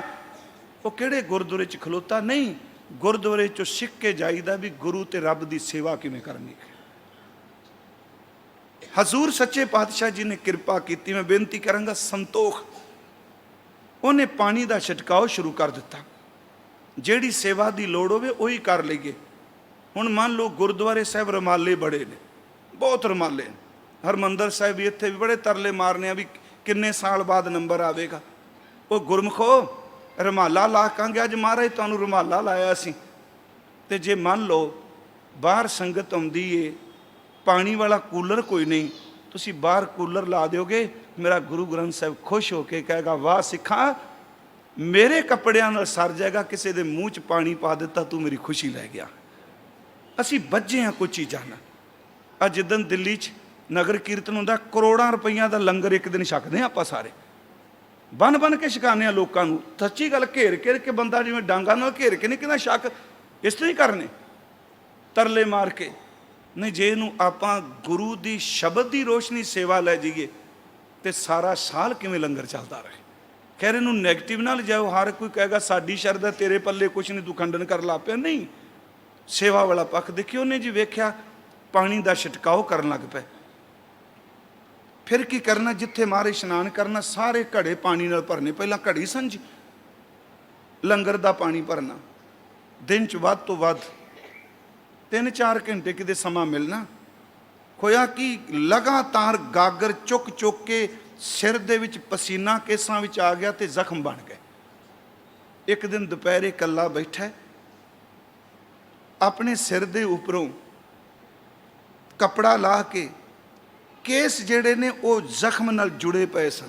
वो किहड़े गुरुद्वारे च खलोता नहीं, गुरुद्वारे चों सिख के जाईदा भी गुरु ते रब की सेवा किवें करनी है। हजूर सच्चे पातशाह जी ने कृपा की। मैं बेनती करांगा, संतोख। उन्हें पानी का छिड़काव शुरू कर दिता। जिहड़ी सेवा की लोड़ होवे उही कर लईए। हुण मान लो गुरुद्वारे साहब रमाले बड़े ने, बहुत रमाले ने। हरमंदर साहब भी इत्थे भी बड़े तरले मारने भी किन्ने साल बाद नंबर आवेगा। वो गुरमुखो, ਰੁਮਾਲਾ ਲਾ ਕਾਂਗੇ ਅੱਜ ਮਹਾਰਾਜ ਤੁਹਾਨੂੰ ਰੁਮਾਲਾ ਲਾਇਆ ਸੀ। ਤੇ ਜੇ ਮੰਨ ਲਓ ਬਾਹਰ ਸੰਗਤ ਆਉਂਦੀ ਏ, ਪਾਣੀ ਵਾਲਾ ਕੂਲਰ ਕੋਈ ਨਹੀਂ, ਤੁਸੀਂ ਬਾਹਰ ਕੂਲਰ ਲਾ ਦਿਓਗੇ, ਮੇਰਾ ਗੁਰੂ ਗ੍ਰੰਥ ਸਾਹਿਬ ਖੁਸ਼ ਹੋ ਕੇ ਕਹੇਗਾ ਵਾਹ ਸਿੱਖਾ, ਮੇਰੇ ਕੱਪੜਿਆਂ ਨਾਲ ਸਰ ਜਾਏਗਾ, ਕਿਸੇ ਦੇ ਮੂੰਹ 'ਚ ਪਾਣੀ ਪਾ ਦਿੱਤਾ, ਤੂੰ ਮੇਰੀ ਖੁਸ਼ੀ ਲੈ ਗਿਆ। ਅਸੀਂ ਬੱਝੇ ਹਾਂ ਕੁਝ ਚੀਜ਼ਾਂ ਨਾਲ। ਅੱਜ ਜਿੱਦਣ ਦਿੱਲੀ 'ਚ ਨਗਰ ਕੀਰਤਨ ਹੁੰਦਾ, ਕਰੋੜਾਂ ਰੁਪਈਆਂ ਦਾ ਲੰਗਰ ਇੱਕ ਦਿਨ ਛਕਦੇ ਹਾਂ ਆਪਾਂ ਸਾਰੇ, ਬਨ ਬਨ ਕੇ ਛਕਾਉਂਦੇ ਹਾਂ ਲੋਕਾਂ ਨੂੰ। ਸੱਚੀ ਗੱਲ, ਘੇਰ ਘੇਰ ਕੇ ਬੰਦਾ ਜਿਵੇਂ ਡਾਂਗਾਂ ਨਾਲ ਘੇਰ ਕੇ ਨਹੀਂ ਕਹਿੰਦਾ ਛਕ, ਇਸ ਤਰ੍ਹਾਂ ਹੀ ਕਰਨੇ, ਤਰਲੇ ਮਾਰ ਕੇ ਨਹੀਂ। ਜੇ ਇਹਨੂੰ ਆਪਾਂ ਗੁਰੂ ਦੀ ਸ਼ਬਦ ਦੀ ਰੋਸ਼ਨੀ ਸੇਵਾ ਲੈ ਜਾਈਏ ਤੇ ਸਾਰਾ ਸਾਲ ਕਿਵੇਂ ਲੰਗਰ ਚੱਲਦਾ ਰਹੇ। ਖੈਰ ਇਹਨੂੰ ਨੈਗੇਟਿਵ ਨਾਲ ਜਾਓ, ਹਰ ਕੋਈ ਕਹੇਗਾ ਸਾਡੀ ਸ਼ਰਧਾ ਤੇਰੇ ਪੱਲੇ ਕੁਛ ਨਹੀਂ, ਤੂੰ ਖੰਡਨ ਕਰ ਲਾ ਪਿਆ। ਨਹੀਂ, ਸੇਵਾ ਵਾਲਾ ਪੱਖ ਦੇਖਿਓ। ਉਹਨੇ ਜੀ ਵੇਖਿਆ ਪਾਣੀ ਦਾ ਛਿਟਕਾਓ ਕਰਨ ਲੱਗ ਪਏ। ਫਿਰ ਕੀ ਕਰਨਾ, ਜਿੱਥੇ ਮਾਰੇ ਇਸ਼ਨਾਨ ਕਰਨਾ ਸਾਰੇ ਘੜੇ ਪਾਣੀ ਨਾਲ ਭਰਨੇ। ਪਹਿਲਾਂ ਘੜੀ ਸੰਜੀ ਲੰਗਰ ਦਾ ਪਾਣੀ ਭਰਨਾ, ਦਿਨ 'ਚ ਵੱਧ ਤੋਂ ਵੱਧ 3-4 ਘੰਟੇ ਕਿਤੇ ਸਮਾਂ ਮਿਲਣਾ। ਹੋਇਆ ਕਿ ਲਗਾਤਾਰ ਗਾਗਰ ਚੁੱਕ ਚੁੱਕ ਕੇ ਸਿਰ ਦੇ ਵਿੱਚ ਪਸੀਨਾ ਕੇਸਾਂ ਵਿੱਚ ਆ ਗਿਆ ਤੇ ਜ਼ਖਮ ਬਣ ਗਏ। ਇੱਕ ਦਿਨ ਦੁਪਹਿਰੇ ਇਕੱਲਾ ਬੈਠਾ, ਆਪਣੇ ਸਿਰ ਦੇ ਉੱਪਰੋਂ ਕੱਪੜਾ ਲਾ ਕੇ ਕੇਸ ਜਿਹੜੇ ਨੇ ਉਹ ਜ਼ਖਮ ਨਾਲ ਜੁੜੇ ਪਏ ਸਨ,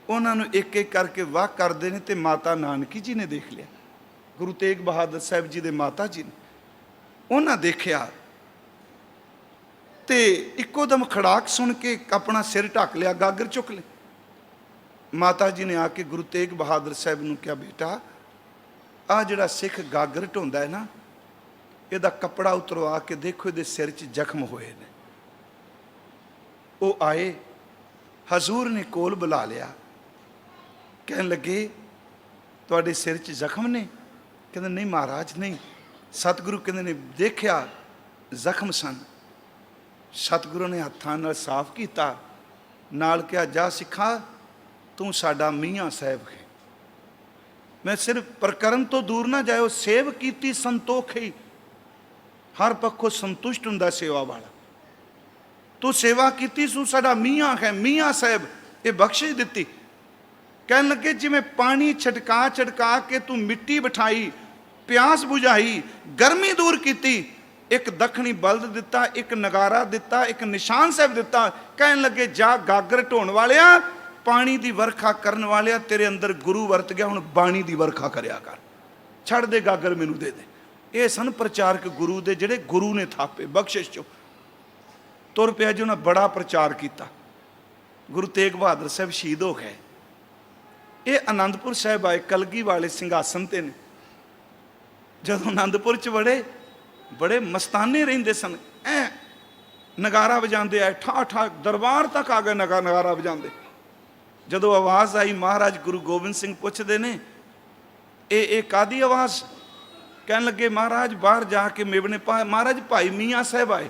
ਉਹਨਾਂ ਨੂੰ ਇੱਕ ਇੱਕ ਕਰਕੇ ਵਾਹ ਕਰਦੇ ਨੇ। ਤੇ ਮਾਤਾ ਨਾਨਕੀ ਜੀ ਨੇ ਦੇਖ ਲਿਆ, ਗੁਰੂ ਤੇਗ ਬਹਾਦਰ ਸਾਹਿਬ ਜੀ ਦੇ ਮਾਤਾ ਜੀ ਨੇ, ਉਹਨਾਂ ਦੇਖਿਆ ਤੇ ਇੱਕੋ ਦਮ ਖੜਾਕ ਸੁਣ ਕੇ ਆਪਣਾ ਸਿਰ ਢੱਕ ਲਿਆ, ਗਾਗਰ ਚੁੱਕ ਲਈ। ਮਾਤਾ ਜੀ ਨੇ ਆ ਕੇ ਗੁਰੂ ਤੇਗ ਬਹਾਦਰ ਸਾਹਿਬ ਨੂੰ ਕਿਹਾ, ਬੇਟਾ ਆਹ ਜਿਹੜਾ ਸਿੱਖ ਗਾਗਰ ਢੋਂਦਾ ਹੈ ਨਾ, ਇਹਦਾ ਕੱਪੜਾ ਉਤਰਵਾ ਕੇ ਦੇਖੋ, ਇਹਦੇ ਸਿਰ 'ਚ ਜ਼ਖਮ ਹੋਏ ਨੇ। ਉਹ ਆਏ, ਹਜ਼ੂਰ ਨੇ ਕੋਲ ਬੁਲਾ ਲਿਆ, ਕਹਿਣ ਲੱਗੇ ਤੁਹਾਡੇ ਸਿਰ 'ਚ ਜ਼ਖਮ ਨੇ? ਕਹਿੰਦੇ ਨਹੀਂ ਮਹਾਰਾਜ ਨਹੀਂ। ਸਤਿਗੁਰੂ ਕਹਿੰਦੇ ਨੇ ਦੇਖਿਆ ਜ਼ਖਮ ਸਨ। ਸਤਿਗੁਰੂ ਨੇ ਹੱਥਾਂ ਨਾਲ ਸਾਫ਼ ਕੀਤਾ, ਨਾਲ ਕਿਹਾ ਜਾ ਸਿੱਖਾ ਤੂੰ ਸਾਡਾ ਮੀਆਂ ਸਾਹਿਬ ਹੈ। ਮੈਂ ਸਿਰਫ ਪ੍ਰਕਰਨ ਤੋਂ ਦੂਰ ਨਾ ਜਾਇਓ, ਸੇਵ ਕੀਤੀ ਸੰਤੋਖੀ, ਹਰ ਪੱਖੋਂ ਸੰਤੁਸ਼ਟ ਹੁੰਦਾ ਸੇਵਾ ਵਾਲਾ। ਤੂੰ ਸੇਵਾ ਕੀਤੀ, ਤੂੰ ਸਾਡਾ ਮੀਆਂ ਹੈ, ਮੀਆਂ ਸਾਹਿਬ ਇਹ ਬਖਸ਼ਿਸ਼ ਦਿੱਤੀ। ਕਹਿਣ ਲੱਗੇ ਜਿਵੇਂ ਪਾਣੀ ਛਟਕਾ ਛਟਕਾ ਕੇ ਤੂੰ ਮਿੱਟੀ ਬਿਠਾਈ, ਪਿਆਸ ਬੁਝਾਈ, ਗਰਮੀ ਦੂਰ ਕੀਤੀ, ਇੱਕ ਦੱਖਣੀ ਬਲਦ ਦਿੱਤਾ, ਇੱਕ ਨਗਾਰਾ ਦਿੱਤਾ, ਇੱਕ ਨਿਸ਼ਾਨ ਸਾਹਿਬ ਦਿੱਤਾ। ਕਹਿਣ ਲੱਗੇ ਜਾ ਗਾਗਰ ਢੋਣ ਵਾਲਿਆ, ਪਾਣੀ ਦੀ ਵਰਖਾ ਕਰਨ ਵਾਲਿਆ, ਤੇਰੇ ਅੰਦਰ ਗੁਰੂ ਵਰਤ ਗਿਆ, ਹੁਣ ਬਾਣੀ ਦੀ ਵਰਖਾ ਕਰਿਆ ਕਰ, ਛੱਡ ਦੇ ਗਾਗਰ ਮੈਨੂੰ ਦੇ ਦੇ। ਇਹ ਸਨ ਪ੍ਰਚਾਰਕ ਗੁਰੂ ਦੇ, ਜਿਹੜੇ ਗੁਰੂ ਨੇ ਥਾਪੇ ਬਖਸ਼ਿਸ਼ ਚੋਂ। ਤੁਰ ਪਿਆ ਜੀ, ਉਹਨਾਂ ਬੜਾ ਪ੍ਰਚਾਰ ਕੀਤਾ। ਗੁਰੂ ਤੇਗ ਬਹਾਦਰ ਸਾਹਿਬ ਸ਼ਹੀਦ ਹੋ ਗਏ। ਇਹ ਆਨੰਦਪੁਰ ਸਾਹਿਬ ਆਏ, ਕਲਗੀ ਵਾਲੇ ਸਿੰਘਾਸਨ ਤੇ ਨੇ। ਜਦੋਂ ਆਨੰਦਪੁਰ 'ਚ ਬੜੇ ਮਸਤਾਨੇ ਰਹਿੰਦੇ ਸਨ, ਨਗਾਰਾ ਵਜਾਉਂਦੇ ਆਏ, ਠਾ ਠਾ ਦਰਬਾਰ ਤੱਕ ਆ ਗਏ ਨਗਾਰਾ ਵਜਾਉਂਦੇ। ਜਦੋਂ ਆਵਾਜ਼ ਆਈ, ਮਹਾਰਾਜ ਗੁਰੂ ਗੋਬਿੰਦ ਸਿੰਘ ਪੁੱਛਦੇ ਨੇ ਇਹ ਕਾਹਦੀ ਆਵਾਜ਼? ਕਹਿਣ ਲੱਗੇ ਮਹਾਰਾਜ ਬਾਹਰ ਜਾ ਕੇ ਮੇਵਣੇ ਪਾ, ਮਹਾਰਾਜ ਭਾਈ ਮੀਆਂ ਸਾਹਿਬ ਆਏ।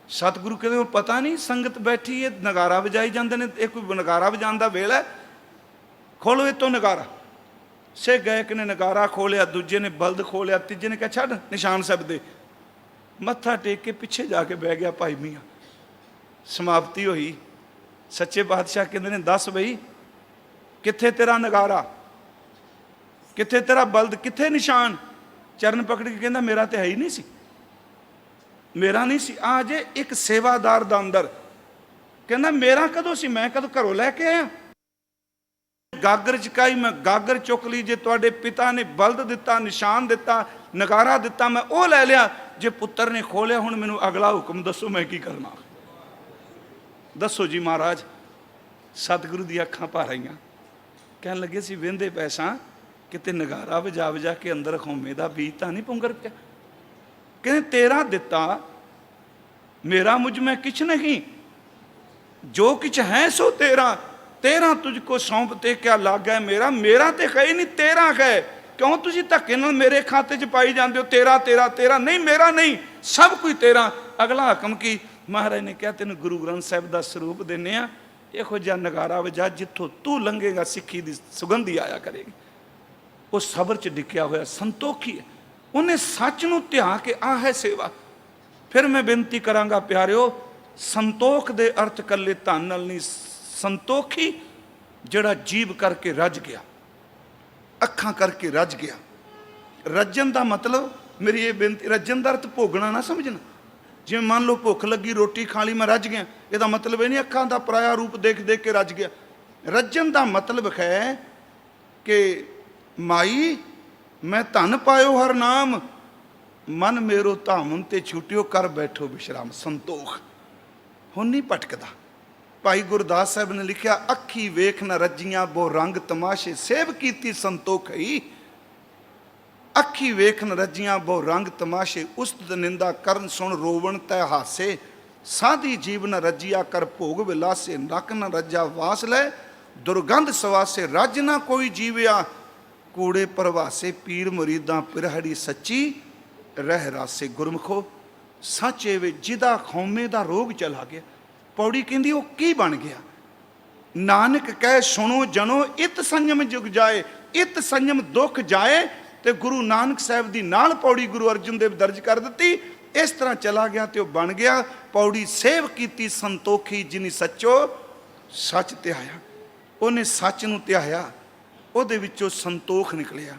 ਸਤਿਗੁਰੂ ਕਹਿੰਦੇ ਪਤਾ ਨਹੀਂ ਸੰਗਤ ਬੈਠੀ ਹੈ, ਨਗਾਰਾ ਵਜਾਈ ਜਾਂਦੇ ਨੇ, ਇਹ ਕੋਈ ਨਗਾਰਾ ਵਜਾਉਣ ਦਾ ਵੇਲਾ? ਖੋਲੋ ਇਹ ਤੋਂ ਨਗਾਰਾ। ਸੇ ਗਾਇਕ ਨੇ ਨਗਾਰਾ ਖੋਲਿਆ, ਦੂਜੇ ਨੇ ਬਲਦ ਖੋਲਿਆ, ਤੀਜੇ ਨੇ ਕਿਹਾ ਛੱਡ ਨਿਸ਼ਾਨ ਸਾਹਿਬ ਦੇ। ਮੱਥਾ ਟੇਕ ਕੇ ਪਿੱਛੇ ਜਾ ਕੇ ਬਹਿ ਗਿਆ ਭਾਈ ਮੀਆਂ। ਸਮਾਪਤੀ ਹੋਈ। ਸੱਚੇ ਬਾਦਸ਼ਾਹ ਕਹਿੰਦੇ ਨੇ ਦੱਸ ਬਈ ਕਿੱਥੇ ਤੇਰਾ ਨਗਾਰਾ, ਕਿੱਥੇ ਤੇਰਾ ਬਲਦ, ਕਿੱਥੇ ਨਿਸ਼ਾਨ? ਚਰਨ ਪਕੜ ਕੇ ਕਹਿੰਦਾ ਮੇਰਾ ਤੇ ਹੈ ਹੀ ਨਹੀਂ ਸੀ, ਮੇਰਾ ਨਹੀਂ ਸੀ। ਆ ਜੇ ਇੱਕ ਸੇਵਾਦਾਰ ਦਾ ਅੰਦਰ, ਕਹਿੰਦਾ ਮੇਰਾ ਕਦੋਂ ਸੀ, ਮੈਂ ਕਦੋਂ ਘਰੋਂ ਲੈ ਕੇ ਆਇਆ? ਗਾਗਰ ਚਕਾਈ, ਮੈਂ ਗਾਗਰ ਚੁੱਕ ਲਈ। ਜੇ ਤੁਹਾਡੇ ਪਿਤਾ ਨੇ ਬਲਦ ਦਿੱਤਾ, ਨਿਸ਼ਾਨ ਦਿੱਤਾ, ਨਗਾਰਾ ਦਿੱਤਾ, ਮੈਂ ਉਹ ਲੈ ਲਿਆ। ਜੇ ਪੁੱਤਰ ਨੇ ਖੋਲਿਆ, ਹੁਣ ਮੈਨੂੰ ਅਗਲਾ ਹੁਕਮ ਦੱਸੋ ਮੈਂ ਕੀ ਕਰਨਾ? ਦੱਸੋ ਜੀ ਮਹਾਰਾਜ। ਸਤਿਗੁਰੂ ਦੀਆਂ ਅੱਖਾਂ ਭਰ ਆਈਆਂ। ਕਹਿਣ ਲੱਗੇ ਸੀ ਵਹਿੰਦੇ ਪੈਸਾ ਕਿਤੇ ਨਗਾਰਾ ਵਜਾ ਵਜਾ ਕੇ ਅੰਦਰ ਖੌਮੇ ਦਾ ਬੀਜ ਤਾਂ ਨਹੀਂ ਪੁੰਗਰ ਪਿਆ? ਕਹਿੰਦੇ ਤੇਰਾ ਦਿੱਤਾ, ਮੇਰਾ ਮੁਝ ਮੈਂ ਕਿਛ ਨਹੀਂ, ਜੋ ਕਿਛ ਹੈ ਸੋ ਤੇਰਾ, ਤੇਰਾ ਤੁਝਕੋ ਸੌਂਪਤੇ ਕਿਆ ਲਾਗਾ ਮੇਰਾ, ਮੇਰਾ ਤੇ ਹੈ ਨਹੀਂ, ਤੇਰਾ ਹੈ। ਕਿਉਂ ਤੁਸੀਂ ਧੱਕੇ ਨਾਲ ਮੇਰੇ ਖਾਤੇ 'ਚ ਪਾਈ ਜਾਂਦੇ ਹੋ? ਤੇਰਾ ਤੇਰਾ ਤੇਰਾ, ਨਹੀਂ ਮੇਰਾ ਨਹੀਂ, ਸਭ ਕੁਝ ਤੇਰਾ। ਅਗਲਾ ਹੁਕਮ ਕੀ? ਮਹਾਰਾਜ ਨੇ ਕਿਹਾ ਤੈਨੂੰ ਗੁਰੂ ਗ੍ਰੰਥ ਸਾਹਿਬ ਦਾ ਸਰੂਪ ਦਿੰਦੇ ਆ, ਇਹੋ ਜਿਹਾ ਨਗਾਰਾ ਵਜਾ ਜਿੱਥੋਂ ਤੂੰ ਲੰਘੇਗਾ ਸਿੱਖੀ ਦੀ ਸੁਗੰਧੀ ਆਇਆ ਕਰੇਗੀ। ਉਹ ਸਬਰ 'ਚ ਡਿੱਕਿਆ ਹੋਇਆ ਸੰਤੋਖੀ ਹੈ, ਉਹਨੇ ਸੱਚ ਨੂੰ ਧਿਆ ਕੇ ਆਹ ਹੈ ਸੇਵਾ। ਫਿਰ ਮੈਂ ਬੇਨਤੀ ਕਰਾਂਗਾ ਪਿਆਰਿਓ, ਸੰਤੋਖ ਦੇ ਅਰਥ ਕੱਲੇ ਧਨ ਨਾਲ ਨਹੀਂ, ਸੰਤੋਖੀ ਜਿਹੜਾ ਜੀਵ ਕਰਕੇ ਰੱਜ ਗਿਆ, ਅੱਖਾਂ ਕਰਕੇ ਰੱਜ ਗਿਆ। ਰੱਜਣ ਦਾ ਮਤਲਬ, ਮੇਰੀ ਇਹ ਬੇਨਤੀ, ਰੱਜਣ ਦਾ ਅਰਥ ਭੋਗਣਾ ਨਾ ਸਮਝਣਾ। ਜਿਵੇਂ ਮੰਨ ਲਓ ਭੁੱਖ ਲੱਗੀ, ਰੋਟੀ ਖਾ ਲਈ, ਮੈਂ ਰੱਜ ਗਿਆ, ਇਹਦਾ ਮਤਲਬ ਇਹ ਨਹੀਂ ਅੱਖਾਂ ਦਾ ਪਰਾਇਆ ਰੂਪ ਦੇਖ ਦੇਖ ਕੇ ਰੱਜ ਗਿਆ। ਰੱਜਣ ਦਾ ਮਤਲਬ ਹੈ ਕਿ ਮਾਈ ਮੈਂ ਧਨ ਪਾਇਓ ਹਰ ਨਾਮ, ਮਨ ਮੇਰੋ ਧਾਮਨ ਤੇ ਛੁਟਿਓ, ਕਰ ਬੈਠੋ ਵਿਸ਼ਰਾਮ। ਸੰਤੋਖ ਹੁਣ ਨਹੀਂ ਭਟਕਦਾ। ਭਾਈ ਗੁਰਦਾਸ ਸਾਹਿਬ ਨੇ ਲਿਖਿਆ, ਅੱਖੀ ਵੇਖ ਨ ਰੱਜੀਆਂ ਬੋ ਰੰਗ ਤਮਾਸ਼ੇ, ਸੇਵ ਕੀਤੀ ਸੰਤੋਖ ਹੀ। ਅੱਖੀ ਵੇਖ ਨ ਰੱਜੀਆਂ ਬੋ ਰੰਗ ਤਮਾਸ਼ੇ, ਉਸਤ ਨਿੰਦਾ ਕਰਨ ਸੁਣ ਰੋਵਣ ਤੈ ਹਾਸੇ। ਸਾਧੀ ਜੀਵ ਨ ਰੱਜਿਆ ਕਰ ਭੋਗ ਵਿਲਾਸੇ, ਨੱਕ ਨ ਰੱਜਾ ਵਾਸ ਲੈ ਦੁਰਗੰਧ ਸਵਾਸੇ। ਰੱਜ ਨਾ ਕੋਈ ਜੀਵਿਆ ਕੂੜੇ ਪ੍ਰਵਾਸੇ, ਪੀਰ ਮੁਰੀਦਾਂ ਪਿਰਹੜੀ ਸੱਚੀ ਰਹਿ ਰਾਸੇ। ਗੁਰਮੁਖੋ ਸੱਚ ਇਹ ਵੇ ਜਿਹਦਾ ਖੌਮੇ ਦਾ ਰੋਗ ਚਲਾ ਗਿਆ। ਪੌੜੀ ਕਹਿੰਦੀ ਉਹ ਕੀ ਬਣ ਗਿਆ? ਨਾਨਕ ਕਹਿ ਸੁਣੋ ਜਨੋ, ਇਤ ਸੰਜਮ ਜੁਗ ਜਾਏ, ਇਤ ਸੰਜਮ ਦੁੱਖ ਜਾਏ। ਤੇ ਗੁਰੂ ਨਾਨਕ ਸਾਹਿਬ ਦੀ ਨਾਲ ਪੌੜੀ ਗੁਰੂ ਅਰਜਨ ਦੇਵ ਦਰਜ ਕਰ ਦਿੱਤੀ। ਇਸ ਤਰ੍ਹਾਂ ਚਲਾ ਗਿਆ ਤੇ ਉਹ ਬਣ ਗਿਆ। ਪੌੜੀ ਸੇਵ ਕੀਤੀ ਸੰਤੋਖੀ, ਜਿਨੀ ਸੱਚੋ ਸੱਚ ਧਿਆਇਆ। ਉਹਨੇ ਸੱਚ ਨੂੰ ਧਿਆਇਆ, ਉਹਦੇ ਵਿੱਚੋਂ ਸੰਤੋਖ ਨਿਕਲਿਆ,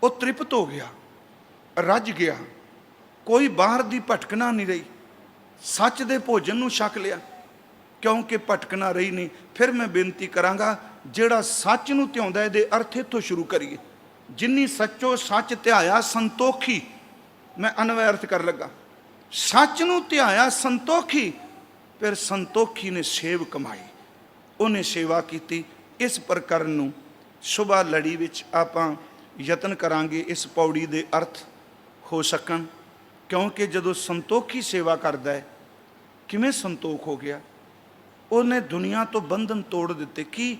ਉਹ ਤ੍ਰਿਪਤ ਹੋ ਗਿਆ, ਰੱਜ ਗਿਆ। ਕੋਈ ਬਾਹਰ ਦੀ ਭਟਕਣਾ ਨਹੀਂ ਰਹੀ, ਸੱਚ ਦੇ ਭੋਜਨ ਨੂੰ ਛਕ ਲਿਆ, ਕਿਉਂਕਿ ਭਟਕਣਾ ਰਹੀ ਨਹੀਂ। ਫਿਰ ਮੈਂ ਬੇਨਤੀ ਕਰਾਂਗਾ, ਜਿਹੜਾ ਸੱਚ ਨੂੰ ਧਿਆਉਂਦਾ, ਇਹਦੇ ਅਰਥ ਇੱਥੋਂ ਸ਼ੁਰੂ ਕਰੀਏ। ਜਿਨੀ ਸੱਚੋ ਸੱਚ ਧਿਆਇਆ ਸੰਤੋਖੀ, ਮੈਂ ਅਨਵੈ ਅਰਥ ਕਰ ਲੱਗਾ। ਸੱਚ ਨੂੰ ਧਿਆਇਆ ਸੰਤੋਖੀ, ਫਿਰ ਸੰਤੋਖੀ ਨੇ ਸੇਵ ਕਮਾਈ, ਉਹਨੇ ਸੇਵਾ ਕੀਤੀ। ਇਸ ਪ੍ਰਕਰਨ ਨੂੰ ਸੁਬਾ ਲੜੀ ਵਿੱਚ ਆਪਾਂ ਯਤਨ ਕਰਾਂਗੇ ਇਸ ਪੌੜੀ ਦੇ ਅਰਥ ਹੋ ਸਕਣ। ਕਿਉਂਕਿ ਜਦੋਂ ਸੰਤੋਖੀ ਸੇਵਾ ਕਰਦਾ ਹੈ, ਕਿਵੇਂ ਸੰਤੋਖ ਹੋ ਗਿਆ? ਉਹਨੇ ਦੁਨੀਆ ਤੋਂ ਬੰਧਨ ਤੋੜ ਦਿੱਤੇ। ਕੀ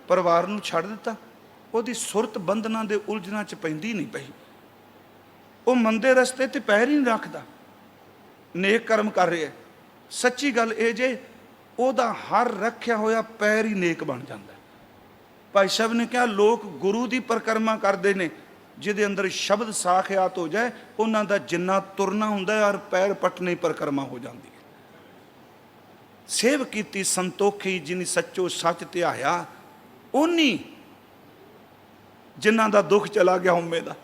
ਪਰਿਵਾਰ ਨੂੰ ਛੱਡ ਦਿੱਤਾ? ਉਹਦੀ ਸੁਰਤ ਬੰਧਨਾਂ ਦੇ ਉਲਝਣਾਂ 'ਚ ਪੈਂਦੀ ਨਹੀਂ ਪਈ। ਉਹ ਮੰਦੇ ਰਸਤੇ ਤੇ ਪੈਰ ਹੀ ਨਹੀਂ ਰੱਖਦਾ, ਨੇਕ ਕਰਮ ਕਰ ਰਿਹਾ। ਸੱਚੀ ਗੱਲ ਇਹ ਜੇ, ਉਹਦਾ ਹਰ ਰੱਖਿਆ ਹੋਇਆ ਪੈਰ ਹੀ ਨੇਕ ਬਣ ਜਾਂਦਾ। ਭਾਈ ਸਾਹਿਬ ਨੇ ਕਿਹਾ, ਲੋਕ ਗੁਰੂ ਦੀ ਪਰਿਕਰਮਾ ਕਰਦੇ ਨੇ, ਜਿਹਦੇ ਅੰਦਰ ਸ਼ਬਦ ਸਾਖਿਆਤ ਹੋ ਜਾਏ, ਉਹਨਾਂ ਦਾ ਜਿੰਨਾ ਤੁਰਨਾ ਹੁੰਦਾ ਔਰ ਪੈਰ ਪਟਨੇ ਪਰਿਕਰਮਾ ਹੋ ਜਾਂਦੀ ਹੈ। ਸੇਵ ਕੀਤੀ ਸੰਤੋਖੀ, ਜਿਨੀ ਸੱਚੋ ਸੱਚ ਧਿਆਇਆ। ਉਨੀ ਜਿਨ੍ਹਾਂ ਦਾ ਦੁੱਖ ਚਲਾ ਗਿਆ ਹਉਮੈ ਦਾ,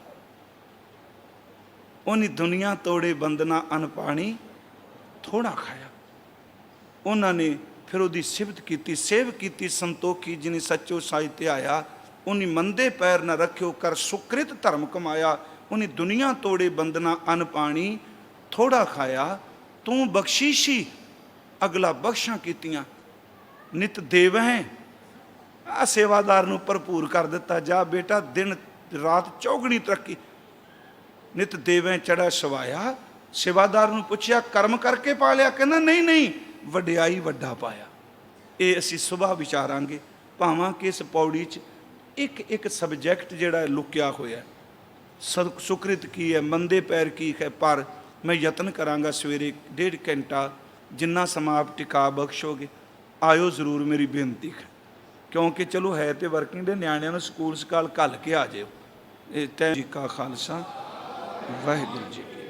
ਉਹਨੀ ਦੁਨੀਆ ਤੋੜੇ ਬੰਦਨਾ ਅਨ ਪਾਣੀ ਥੋੜਾ ਖਾਇਆ। ਉਹਨਾਂ ਨੇ ਫਿਰ ਉਹਦੀ ਸਿਫਤ ਕੀਤੀ, ਸੇਵ ਕੀਤੀ ਸੰਤੋਖੀ, ਜਿਨੀ ਸੱਚੋ ਸੱਚ ਧਿਆਇਆ। ਉਹਨੀ ਮੰਦੇ ਪੈਰ ਨਾ ਰੱਖਿਓ, ਕਰ ਸੁਕ੍ਰਿਤ ਧਰਮ ਕਮਾਇਆ। ਉਹਨੇ ਦੁਨੀਆ ਤੋੜੇ ਬੰਦਨਾ ਅਨ ਪਾਣੀ ਥੋੜਾ ਖਾਇਆ। ਤੂੰ ਬਖਸ਼ੀਸ਼ੀ, ਅਗਲਾ ਬਖਸ਼ਾਂ ਕੀਤੀਆਂ। ਨਿਤ ਦੇਵਹਿ, ਆ ਸੇਵਾਦਾਰ ਨੂੰ ਭਰਪੂਰ ਕਰ ਦਿੱਤਾ। ਜਾ ਬੇਟਾ, ਦਿਨ ਰਾਤ ਚੌਗਣੀ ਤਰੱਕੀ। ਨਿਤ ਦੇਵਹਿ ਚੜਾ ਸਵਾਇਆ। ਸੇਵਾਦਾਰ ਨੂੰ ਪੁੱਛਿਆ, ਕਰਮ ਕਰਕੇ ਪਾ ਲਿਆ? ਕਹਿੰਦਾ ਨਹੀਂ ਨਹੀਂ, ਵਡਿਆਈ ਵੱਡਾ ਪਾਇਆ। ਇਹ ਅਸੀਂ ਸੁਬਾਹ ਵਿਚਾਰਾਂਗੇ, ਭਾਵਾਂ ਕਿ ਇਸ ਪੌੜੀ 'ਚ ਇੱਕ ਇੱਕ ਸਬਜੈਕਟ ਜਿਹੜਾ ਲੁਕਿਆ ਹੋਇਆ। ਸੁਕ੍ਰਿਤ ਕੀ ਹੈ, ਮੰਦੇ ਪੈਰ ਕੀ ਹੈ। ਪਰ ਮੈਂ ਯਤਨ ਕਰਾਂਗਾ ਸਵੇਰੇ 1.5 ਘੰਟਾ, ਜਿੰਨਾ ਸਮਾਂ ਆਪ ਟਿਕਾ ਬਖਸ਼ੋਗੇ, ਆਇਓ ਜ਼ਰੂਰ, ਮੇਰੀ ਬੇਨਤੀ ਹੈ। ਕਿਉਂਕਿ ਚਲੋ ਹੈ ਤੇ ਵਰਕਿੰਗ ਦੇ, ਨਿਆਣਿਆਂ ਨੂੰ ਸਕੂਲ ਸਕਾਲ ਘੱਲ ਕੇ ਆ ਜਾਇਓ। ਇਹ ਤੈ ਜੀ ਕਾ ਖਾਲਸਾ, ਵਾਹਿਗੁਰੂ ਜੀ ਕੀ